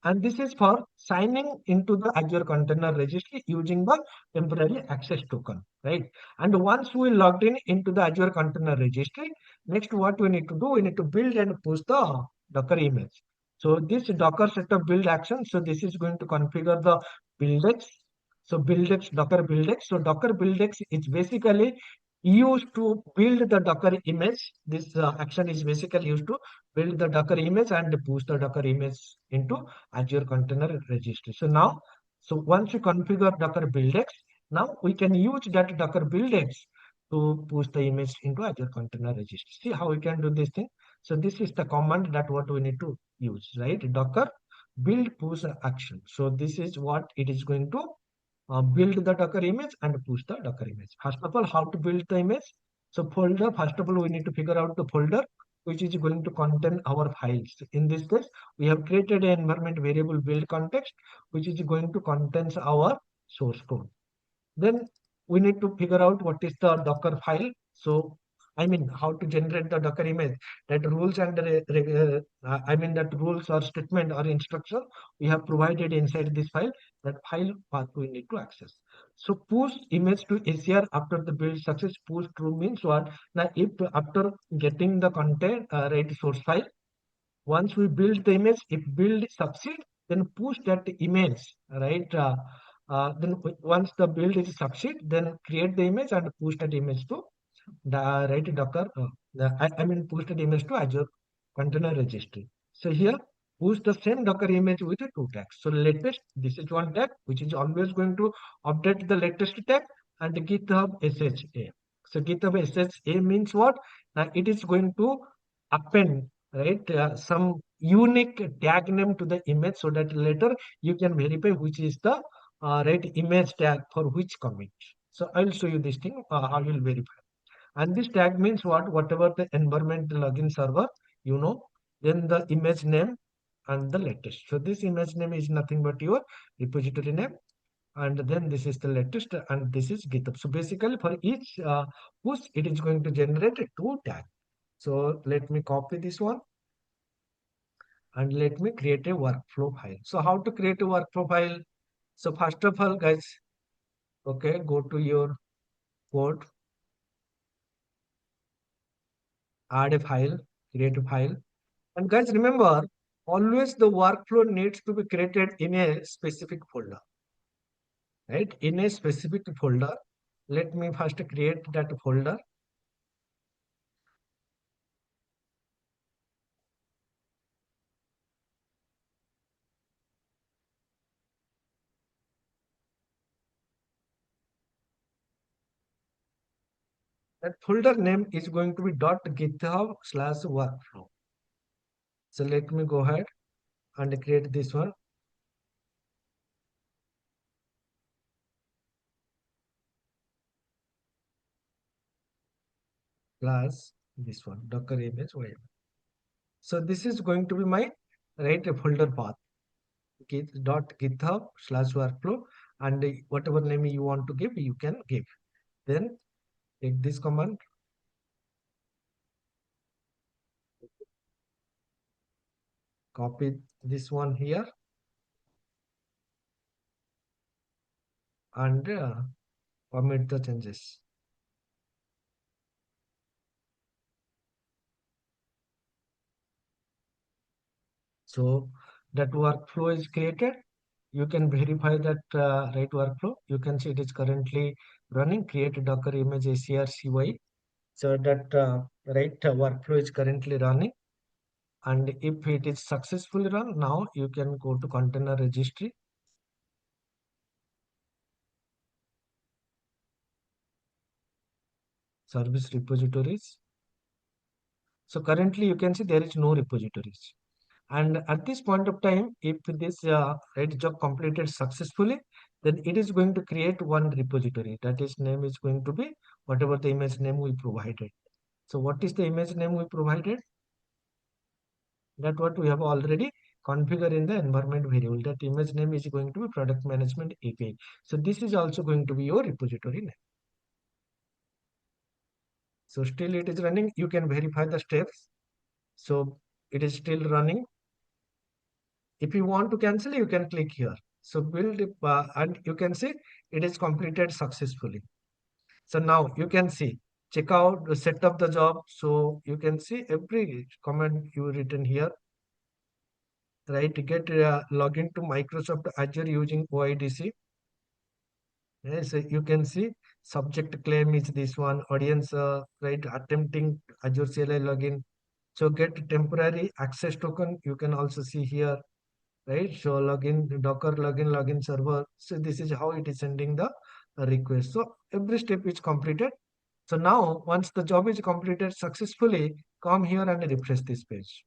Speaker 1: and this is for signing into the Azure Container Registry using the temporary access token, right? And once we logged in into the Azure Container Registry, next, what we need to do, we need to build and push the Docker image. So this Docker setup build action. So this is going to configure the Buildx. So Buildx, Docker Buildx. So Docker Buildx is basically used to build the Docker image. This action is basically used to build the Docker image and push the Docker image into Azure Container Registry. So now, so once you configure Docker Buildx, now we can use that Docker Buildx to push the image into Azure Container Registry. See how we can do this thing. So this is the command that what we need to use, right? Docker build push action. So this is what it is going to build the Docker image and push the Docker image. First of all, how to build the image? So folder, first of all, we need to figure out the folder which is going to contain our files. In this case, we have created an environment variable build context, which is going to contains our source code. Then we need to figure out what is the Docker file. So I mean, how to generate the Docker image, that rules and that rules or statement or instruction we have provided inside this file. That file path we need to access. So push image to ACR after the build success. Push true means what? Now, if after getting the content right source file, once we build the image, if build succeed, then push that image, right? Once the build is succeed, then create the image and push that image to the right Docker. I mean, push that image to Azure Container Registry. So here, push the same Docker image with the two tags. So latest, this is one tag, which is always going to update the latest tag, and GitHub SHA. So GitHub SHA means what? It is going to append, right, some unique tag name to the image, so that later you can verify which is the right image tag for which commit. So I will show you this thing, how you will verify. And this tag means what? Whatever the environment login server, then the image name and the latest. So this image name is nothing but your repository name, and then this is the latest, and this is GitHub. So basically, for each push, it is going to generate two tags. So let me copy this one and let me create a workflow file. So how to create a workflow file? So first of all, guys, okay, go to your code, add a file, create a file. And guys, remember, always the workflow needs to be created in a specific folder, right? In a specific folder. Let me first create that folder. That folder name is going to be .github/workflow. So let me go ahead and create this one. Plus this one, Docker image, whatever. So this is going to be my right folder path. .github/workflow, and whatever name you want to give, you can give. Then take this command, copy this one here, and commit the changes. So that workflow is created. You can verify that right workflow. You can see it is currently running. Create Docker image ACR CI. So that right workflow is currently running. And if it is successfully run, now you can go to container registry. Service repositories. So currently you can see there is no repositories. And at this point of time, if this right job completed successfully, then it is going to create one repository. That is name is going to be whatever the image name we provided. So what is the image name we provided? That what we have already configured in the environment variable. That image name is going to be product management API. So this is also going to be your repository name. So still it is running. You can verify the steps. So it is still running. If you want to cancel, you can click here. So build and you can see it is completed successfully. So now you can see, check out the set up the job. So you can see every comment you written here, right? Get login to Microsoft Azure using OIDC. Yes, you can see subject claim is this one, audience, right? Attempting Azure CLI login. So get temporary access token. You can also see here, right? So login, Docker login server. So this is how it is sending the request. So every step is completed. So now once the job is completed successfully, come here and refresh this page.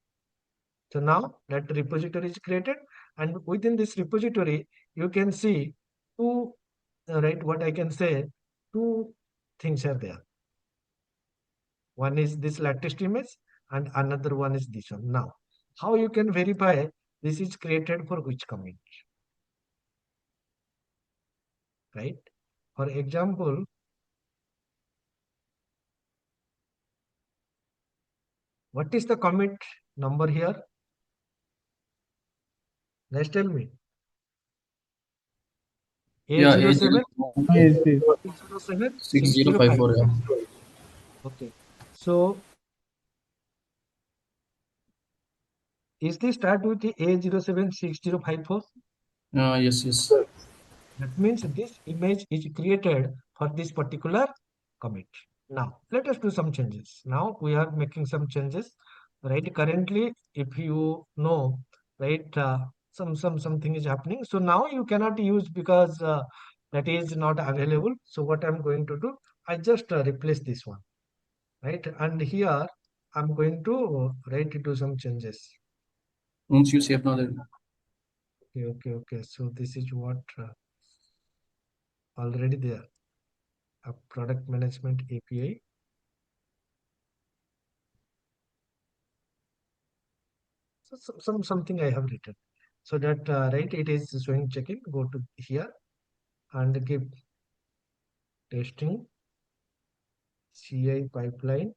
Speaker 1: So now that repository is created, and within this repository, you can see two, right? What I can say, two things are there. One is this latest image and another one is this one. Now, how you can verify this is created for which commit, right? For example, What is the commit number here? Let's tell me.
Speaker 4: Yeah,
Speaker 1: A07
Speaker 5: Yes, yes.
Speaker 1: 607
Speaker 4: 6054. Yeah.
Speaker 1: Okay. So is this start with the A076054?
Speaker 4: Yes, yes.
Speaker 1: That means this image is created for this particular commit. Now, let us do some changes. Now we are making some changes, right? Currently, if you know, right, something is happening. So now you cannot use because that is not available. So what I'm going to do, I just replace this one, right? And here I'm going to do some changes.
Speaker 4: Once you save now, then
Speaker 1: Okay. So this is what already there. A product management API. So something I have written. So that it is showing checking. Go to here and give testing CI pipeline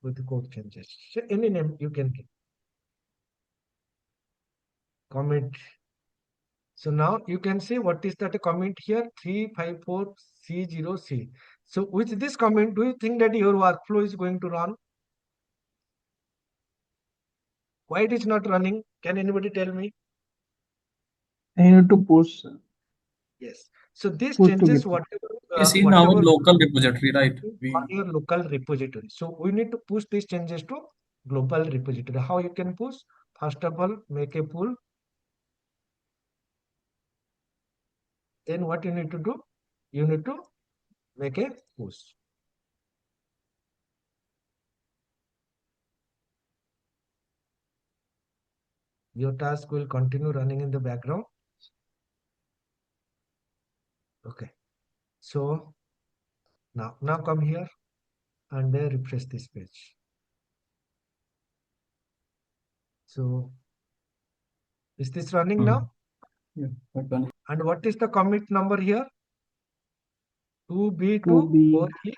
Speaker 1: with code changes. So any name you can give. Commit. So now you can see what is that comment here 354C0C. So with this comment, do you think that your workflow is going to run? Why it is not running? Can anybody tell me?
Speaker 5: I need to push
Speaker 1: Yes. So these
Speaker 5: push to
Speaker 1: changes,
Speaker 5: get.
Speaker 4: is in our
Speaker 1: whatever
Speaker 4: local repository, right?
Speaker 1: on your local repository. So we need to push these changes to global repository. How you can push? First of all, make a pull. Then what you need to do? You need to make a push. Your task will continue running in the background. Okay. So now come here and refresh this page. So is this running now?
Speaker 4: Yeah, pipeline.
Speaker 1: And what is the commit number here? 2B2
Speaker 5: 2B.
Speaker 1: 4E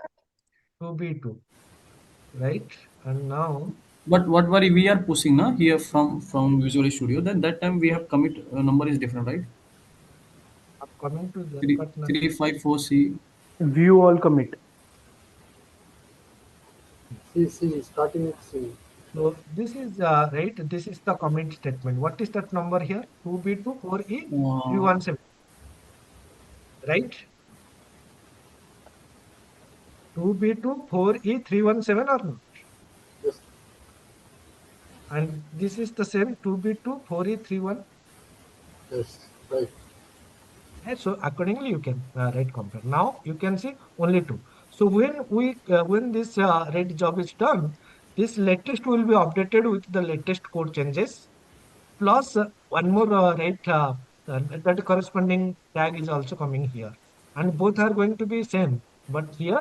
Speaker 1: 2B2, right? And now
Speaker 4: But what we are pushing now here from Visual Studio, then that time we have commit number is different, right?
Speaker 1: I'm coming to that,
Speaker 4: Three
Speaker 1: but now.
Speaker 4: 354C.
Speaker 5: View all commit.
Speaker 6: C, starting with C.
Speaker 1: So this is This is the commit statement. What is that number here? 2B2 4E
Speaker 4: Uh,
Speaker 1: 317, right? 2B2 4E 317 or not?
Speaker 6: Yes,
Speaker 1: And this is the same 2B2 4E 31.
Speaker 6: yes, right.
Speaker 1: Right? So accordingly, you can write compare. Now you can see only two. So when this red job is done, this latest will be updated with the latest code changes. Plus one more that corresponding tag is also coming here, and both are going to be same. But here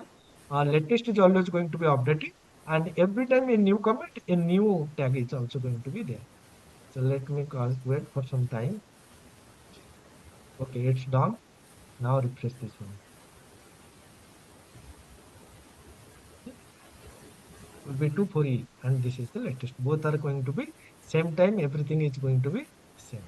Speaker 1: latest is always going to be updated, and every time a new commit, a new tag is also going to be there. So let me wait for some time. Okay, it's done. Now refresh this one. Will be 2 for E, and this is the latest. Both are going to be same time. Everything is going to be same.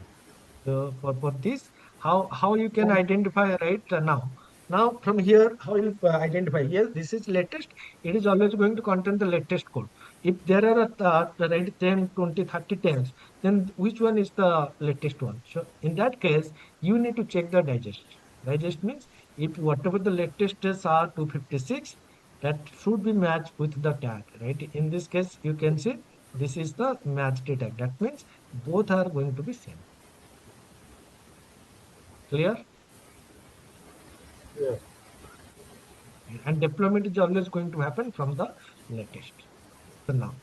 Speaker 1: So for this, how you can identify right now? Now from here, how you identify? Yes, this is latest. It is always going to contain the latest code. If there are the right 10, 20, 30 10s, then which one is the latest one? So in that case, you need to check the digest. Digest means if whatever the latest is are 256, that should be matched with the tag, right? In this case, you can say this is the matched tag. That means both are going to be same. Clear?
Speaker 6: Yeah.
Speaker 1: And deployment is always going to happen from the latest. So now,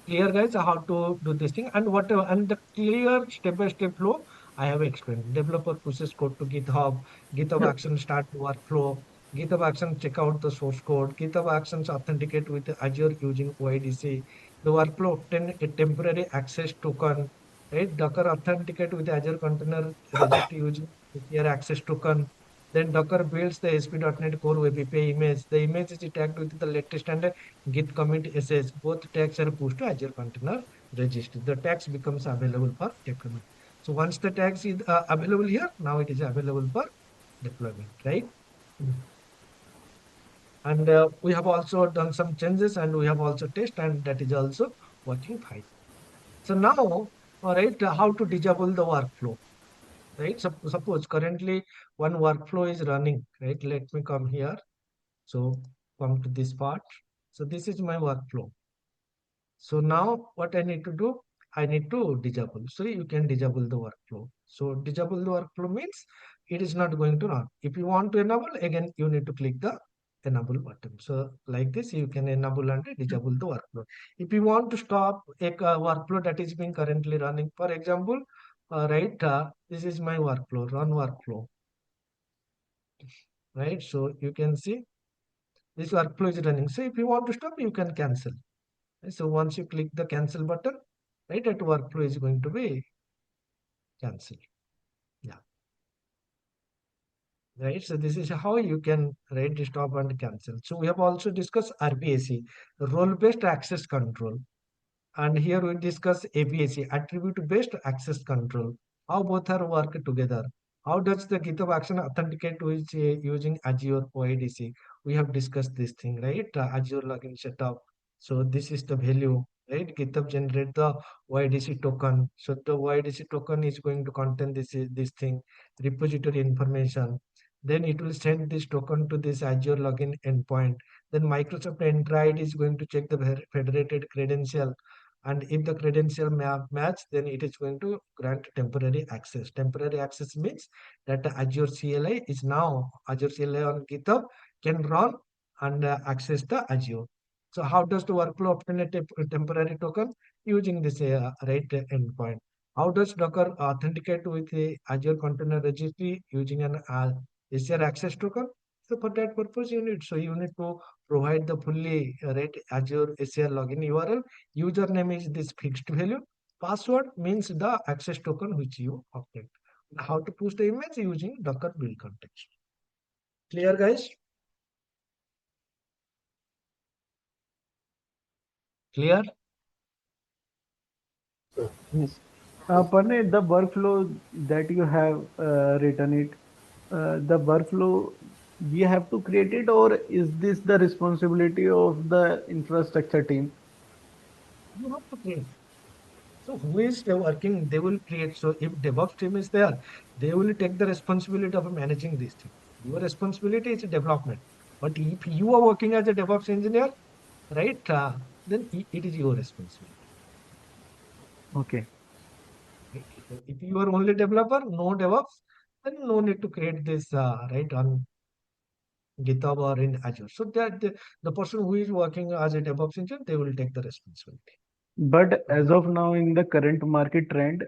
Speaker 1: clear guys how to do this thing and whatever and the clear step-by-step flow I have explained. Developer pushes code to GitHub, GitHub Action start workflow, GitHub Action check out the source code, GitHub Actions authenticate with Azure using OIDC, the workflow obtain a temporary access token, right? Docker authenticate with Azure Container Registry using ACR access token, Then Docker builds the ASP.NET Core Web API image. The image is tagged with the latest and Git commit SS. Both tags are pushed to Azure Container Registry. The tags becomes available for deployment. So once the tags is available here, now it is available for deployment, right? And we have also done some changes and we have also tested and that is also working fine. So now, all right, how to disable the workflow, right? Suppose currently one workflow is running, right? Let me come here. So come to this part. So this is my workflow. So now what I need to do, I need to disable. So you can disable the workflow. So disable the workflow means it is not going to run. If you want to enable, again, you need to click the enable button. So like this, you can enable and disable the workflow. If you want to stop a workflow that is being currently running, for example, this is my workflow, run workflow, right? So you can see this workflow is running. So if you want to stop, you can cancel. So once you click the cancel button, right, that workflow is going to be cancelled. Yeah. Right. So this is how you can stop and cancel. So we have also discussed RBAC, role-based access control. And here we discuss ABAC, attribute-based access control. How both are work together. How does the GitHub Action authenticate with using Azure OIDC? We have discussed this thing, right? Azure login setup. So this is the value, right? GitHub generate the OIDC token. So the OIDC token is going to contain this thing, repository information. Then it will send this token to this Azure login endpoint. Then Microsoft Entra is going to check the federated credential, and if the credential match, then it is going to grant temporary access. Temporary access means that the Azure CLI is now Azure CLI on GitHub can run and access the Azure. So how does the workflow obtain a temporary token using this endpoint? How does Docker authenticate with a Azure Container Registry using an ACR access token? So for that purpose, you need to provide the fully Azure ACR login URL. Username is this fixed value. Password means the access token which you obtained. How to push the image using Docker build context. Clear, guys? Clear?
Speaker 3: Yes.
Speaker 5: Parne, the workflow that you have written it, the workflow we have to create it, or is this the responsibility of the infrastructure team?
Speaker 1: You have to create. So who is working? They will create. So if DevOps team is there, they will take the responsibility of managing this thing. Your responsibility is development. But if you are working as a DevOps engineer, right, then it is your responsibility.
Speaker 5: Okay.
Speaker 1: Right? So if you are only developer, no DevOps, then no need to create this on GitHub or in Azure. So that the person who is working as a DevOps engineer, they will take the responsibility.
Speaker 5: But as of now, in the current market trend,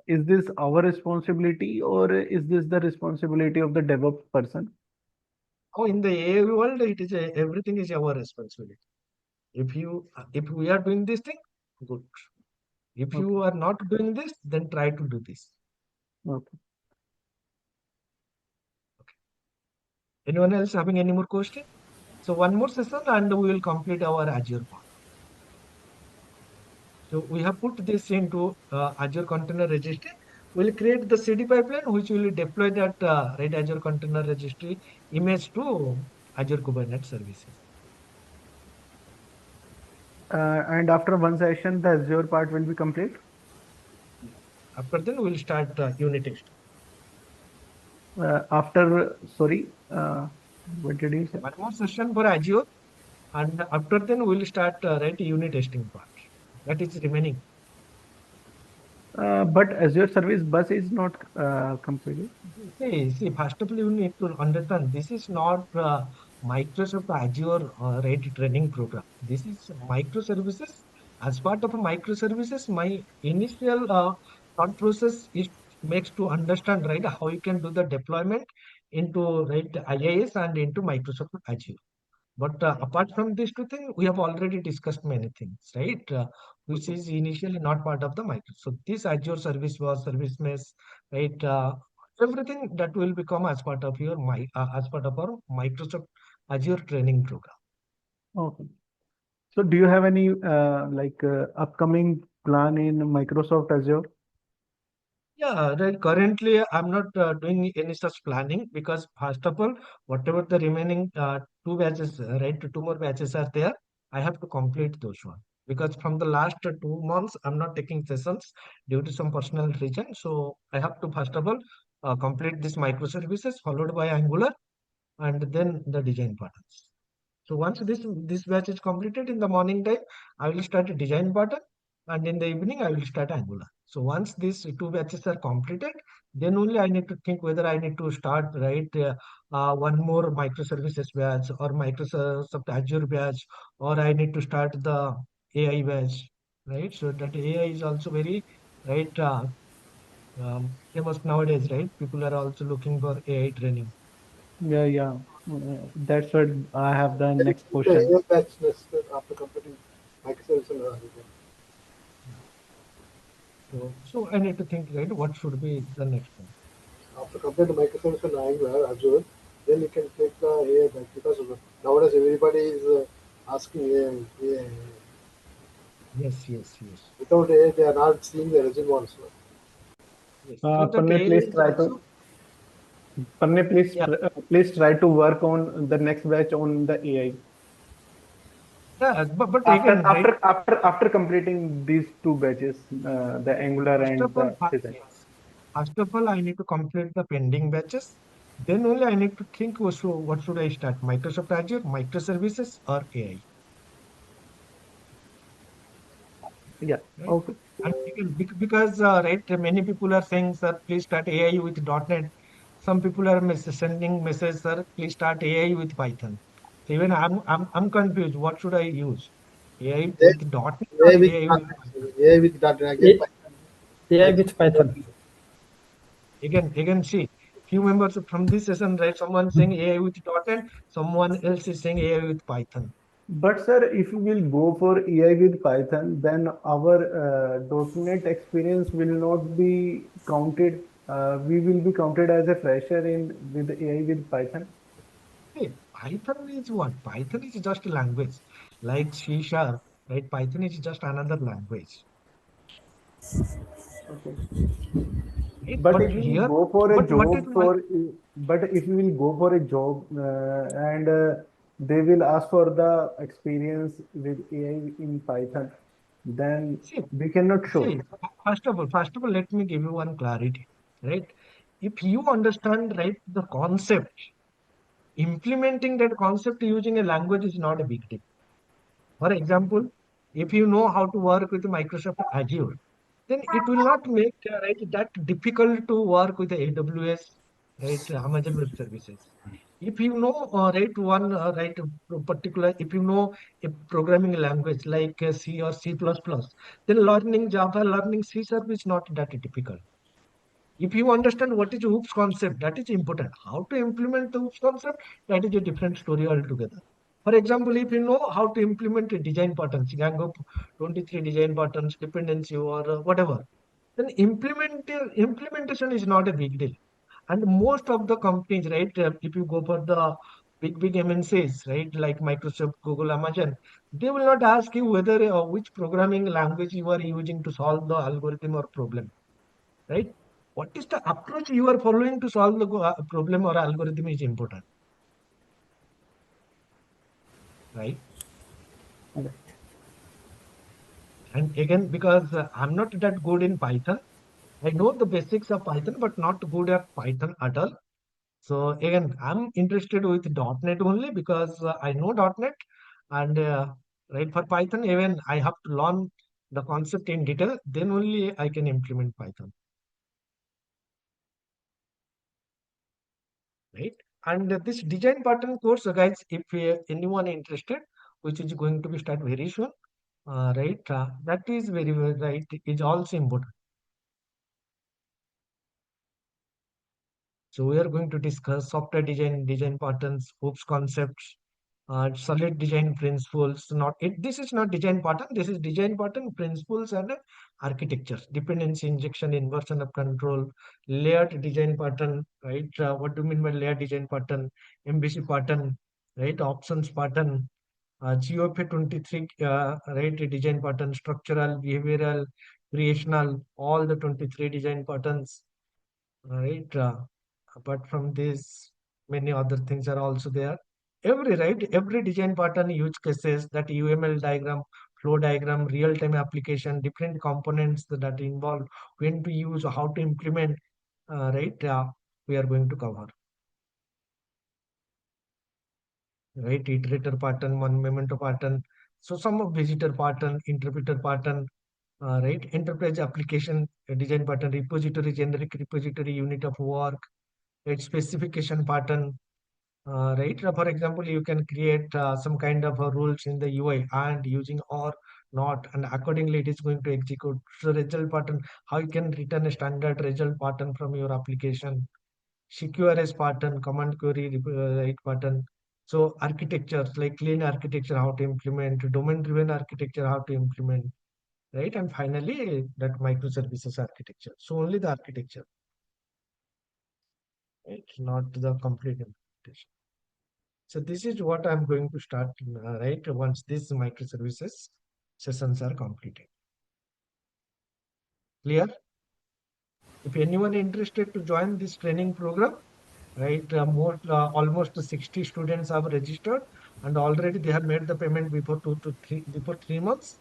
Speaker 5: is this our responsibility, or is this the responsibility of the DevOps person?
Speaker 1: Now in the AI world, it is everything is our responsibility. If we are doing this thing, good. If
Speaker 5: Okay.
Speaker 1: you are not doing this, then try to do this.
Speaker 5: Okay.
Speaker 1: Anyone else having any more question? So one more session and we will complete our Azure part. So we have put this into Azure Container Registry. We'll create the CD pipeline which will deploy that Azure Container Registry image to Azure Kubernetes services.
Speaker 5: And after one session, the Azure part will be complete.
Speaker 1: After then, we'll start unit testing.
Speaker 5: Sorry, what did you say?
Speaker 1: One more session for Azure, and after then we'll start unit testing part. That is remaining.
Speaker 5: But Azure Service Bus is not completed.
Speaker 1: See, first of all, you need to understand this is not Microsoft Azure training program. This is microservices. As part of a microservices, my initial thought process is makes to understand how you can do the deployment into IIS and into Microsoft Azure. But apart from these two things, we have already discussed many things, right? Which is initially not part of the Microsoft. So this Azure service was service mesh, right? everything that will become as part of as part of our Microsoft Azure training program.
Speaker 5: Okay. So do you have any upcoming plan in Microsoft Azure?
Speaker 1: Yeah, right. Currently, I'm not doing any such planning because first of all, whatever the remaining two batches, right, two more batches are there, I have to complete those one. Because from the last 2 months, I'm not taking sessions due to some personal reason. So I have to first of all complete this microservices followed by Angular and then the design patterns. So once this batch is completed in the morning time, I will start a design pattern, and in the evening I will start Angular. So once these two batches are completed, then only I need to think whether I need to start one more microservices batch or Microsoft Azure batch, or I need to start the AI batch, right? So that AI is also very right famous nowadays, right? People are also looking for AI training.
Speaker 5: Yeah, yeah. That's what I have the
Speaker 6: Then
Speaker 5: next
Speaker 6: the
Speaker 5: question.
Speaker 6: AI batch next after completing microservice and
Speaker 1: So I need to think, right, what should be the next one.
Speaker 6: after completing microservice and Angular Azure, then you can take the AI batch because nowadays everybody is asking AI.
Speaker 1: Yes, yes, yes,
Speaker 6: Without AI, they are not seeing the resume also.
Speaker 1: yes. So that
Speaker 5: Panne,
Speaker 1: AI
Speaker 5: please
Speaker 1: is
Speaker 5: try to
Speaker 1: also, yeah,
Speaker 5: please try to work on the next batch on the AI.
Speaker 1: yeah. But again, right?
Speaker 5: After completing these two batches, the Angular
Speaker 1: First of
Speaker 5: and
Speaker 1: all,
Speaker 5: the design.
Speaker 1: yes. First of all, I need to complete the pending batches. Then only I need to think, what should I start? Microsoft Azure, microservices, or AI,
Speaker 5: Yeah.
Speaker 1: right?
Speaker 5: Okay.
Speaker 1: And again, because right, many people are saying, sir, please start AI with .NET. Some people are sending message, sir, please start AI with Python. So even I'm confused. What should I use? AI with .NET or
Speaker 6: AI with
Speaker 1: AI with Python?
Speaker 6: .NET, AI with .NET, again
Speaker 7: A-
Speaker 6: Python,
Speaker 7: AI
Speaker 6: again
Speaker 7: with Python.
Speaker 1: Again, see, few members from this session, right? Someone saying AI with .NET, someone else is saying AI with Python.
Speaker 5: But sir, if we will go for AI with Python, then our .NET experience will not be counted. We will be counted as a fresher in with AI with Python.
Speaker 1: Hey, Python is what? Python is just a language, like C Sharp, right? Python is just another language,
Speaker 5: Okay.
Speaker 1: right?
Speaker 5: But
Speaker 1: But
Speaker 5: if we will
Speaker 1: here,
Speaker 5: go for a
Speaker 1: but what is
Speaker 5: job
Speaker 1: my
Speaker 5: for, but if we will go for a job and they will ask for the experience with AI in Python, then
Speaker 1: see?
Speaker 5: we cannot show.
Speaker 1: See, first of all, let me give you one clarity, right? If you understand, right, the concept, implementing that concept using a language is not a big deal. For example, if you know how to work with Microsoft Azure, then it will not make right that difficult to work with the AWS, right, Amazon Web Services. If you know particular, if you know a programming language like C or C++, then learning Java, learning C sharp is not that difficult. If you understand what is OOPS concept, that is important. How to implement the OOPS concept, that is a different story altogether. For example, if you know how to implement a design patterns, Django 23 design patterns, dependency or whatever, then implementation is not a big deal. And most of the companies, right, if you go for the big MNCs, right, like Microsoft, Google, Amazon, they will not ask you whether which programming language you are using to solve the algorithm or problem, right? What is the approach you are following to solve the problem or algorithm is important, right? And again, because I'm not that good in Python, I know the basics of Python, but not good at Python at all. So again, I'm interested with .NET only because I know .NET, and right for Python, even I have to learn the concept in detail. Then only I can implement Python, right? And this design pattern course, guys, if anyone interested, which is going to be start very soon, right? That is very right. Is also important. So we are going to discuss software design, design patterns, hoops concepts, solid design principles. This is not design pattern. This is design pattern principles and architectures. Dependency injection, inversion of control, layered design pattern. Right? What do you mean by layered design pattern? MVC pattern. Right? Options pattern. GOP 23. Right? Design pattern. Structural, behavioral, creational. All the 23 design patterns. Right? Apart from this, many other things are also there. Every design pattern use cases, that UML diagram, flow diagram, real-time application, different components that involve, when to use, how to implement, we are going to cover. Right? Iterator pattern, one memento pattern. So some of visitor pattern, interpreter pattern, right? Enterprise application design pattern, repository, generic repository, unit of work, right? Specification pattern, right? For example, you can create some kind of rules in the UI and using or not, and accordingly it is going to execute. So result pattern, how you can return a standard result pattern from your application. CQRS pattern, command query right pattern. So architectures like clean architecture, how to implement, domain driven architecture, how to implement, right? And finally that microservices architecture. So only the architecture, right? Not the complete implementation. So this is what I'm going to start, right? Once these microservices sessions are completed. Clear? If anyone interested to join this training program, right? Almost 60 students have registered, and already they have made the payment before 3 months.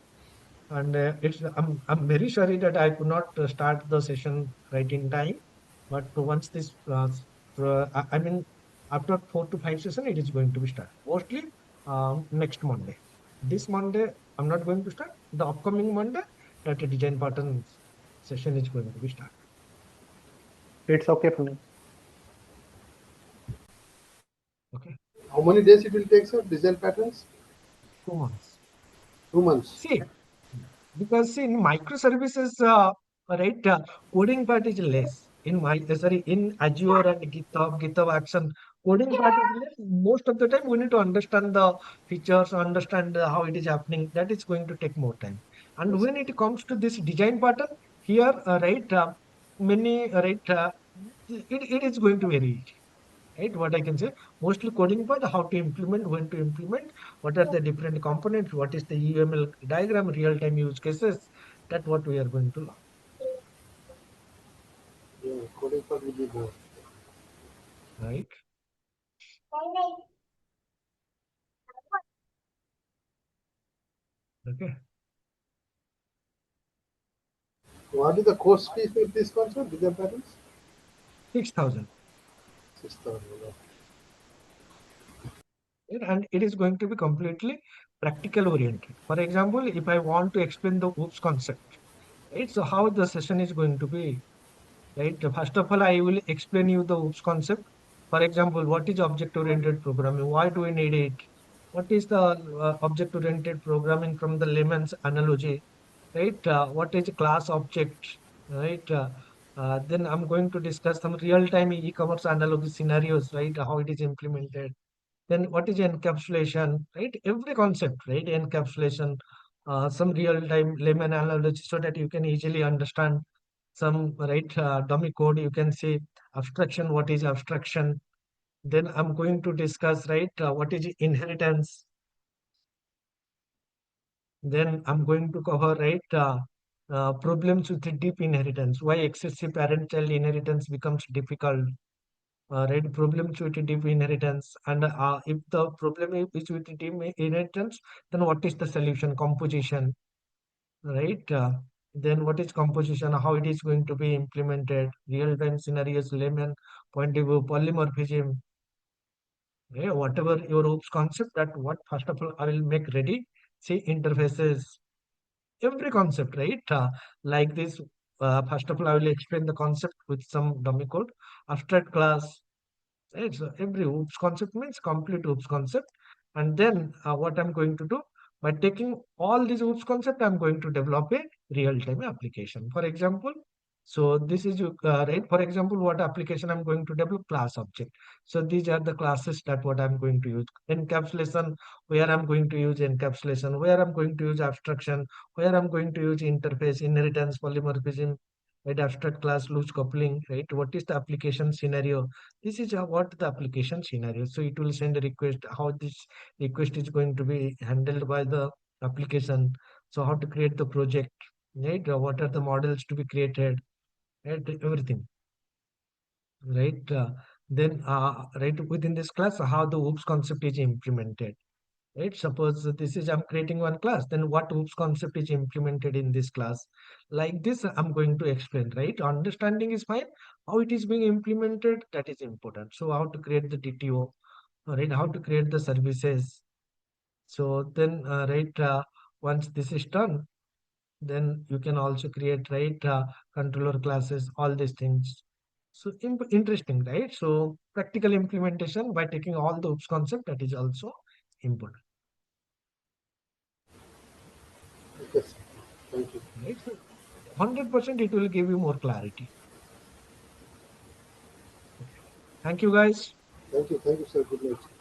Speaker 1: And I'm very sorry that I could not start the session right in time. But once this, I mean, after 4 to 5 sessions, it is going to be started. Mostly next Monday. This Monday, I'm not going to start. The upcoming Monday, that design pattern session is going to be started.
Speaker 3: It's okay for me.
Speaker 1: Okay.
Speaker 6: How many days it will take, sir? Design patterns?
Speaker 1: 2 months.
Speaker 6: 2 months.
Speaker 1: See, because in microservices, right, coding part is less. In Azure and GitHub Action, coding part is less. Most of the time, we need to understand the features, understand how it is happening. That is going to take more time. And
Speaker 6: Yes.
Speaker 1: when it comes to this design pattern, here, many, it is going to vary. Right, what I can say, mostly coding part, how to implement, when to implement, what are the different components, what is the UML diagram, real-time use cases, that what we are going to learn.
Speaker 6: Yeah, coding part will be more.
Speaker 1: Right? Okay.
Speaker 6: What is the course fee for this one, sir? Design patterns?
Speaker 1: 6,000.
Speaker 6: 6,000.
Speaker 1: Right? And it is going to be completely practical oriented. For example, if I want to explain the OOPS concept, right? So how the session is going to be, right? First of all, I will explain you the OOPS concept. For example, what is object-oriented programming? Why do we need it? What is the object-oriented programming from the layman's analogy, right? What is a class object, right? Then I'm going to discuss some real-time e-commerce analogy scenarios, right? How it is implemented. Then what is encapsulation, right? Every concept, right? Encapsulation, some real-time layman analogy so that you can easily understand some, right? Dummy code, you can see abstraction, what is abstraction. Then I'm going to discuss, right? What is inheritance. Then I'm going to cover, right? Problems with the deep inheritance, why excessive parent-child inheritance becomes difficult, right? Problems with deep inheritance, and if the problem is with deep inheritance, then what is the solution? Composition, right? Then what is composition? How it is going to be implemented? Real-time scenarios, layman point of view, polymorphism. Okay, whatever your OOPS concept, that what first of all I will make ready. See interfaces, every concept, right? Like this. First of all, I will explain the concept with some dummy code. Abstract class, right? So every OOPS concept means complete OOPS concept. And then what I'm going to do, by taking all these OOPS concept, I'm going to develop a real-time application. For example, So this is right. For example, what application I'm going to develop, class object. So these are the classes that what I'm going to use. Encapsulation, where I'm going to use encapsulation, where I'm going to use abstraction, where I'm going to use interface, inheritance, polymorphism, right? Abstract class, loose coupling, right? What is the application scenario? This is what the application scenario. So it will send a request, how this request is going to be handled by the application. So how to create the project, right? What are the models to be created, right? Everything, right? Then right within this class, how the oops concept is implemented, right? Suppose this is, I'm creating one class, then what oops concept is implemented in this class, like this I'm going to explain, right? Understanding is fine, how it is being implemented, that is important. So how to create the DTO, right? How to create the services. So then right, once this is done, then you can also create, right, controller classes, all these things. So interesting, right? So practical implementation by taking all the oops concept, that is also important,
Speaker 6: Yes. Thank you.
Speaker 1: right? So 100% it will give you more clarity. Okay. Thank you, guys.
Speaker 6: Thank you. Thank you, sir. Good night.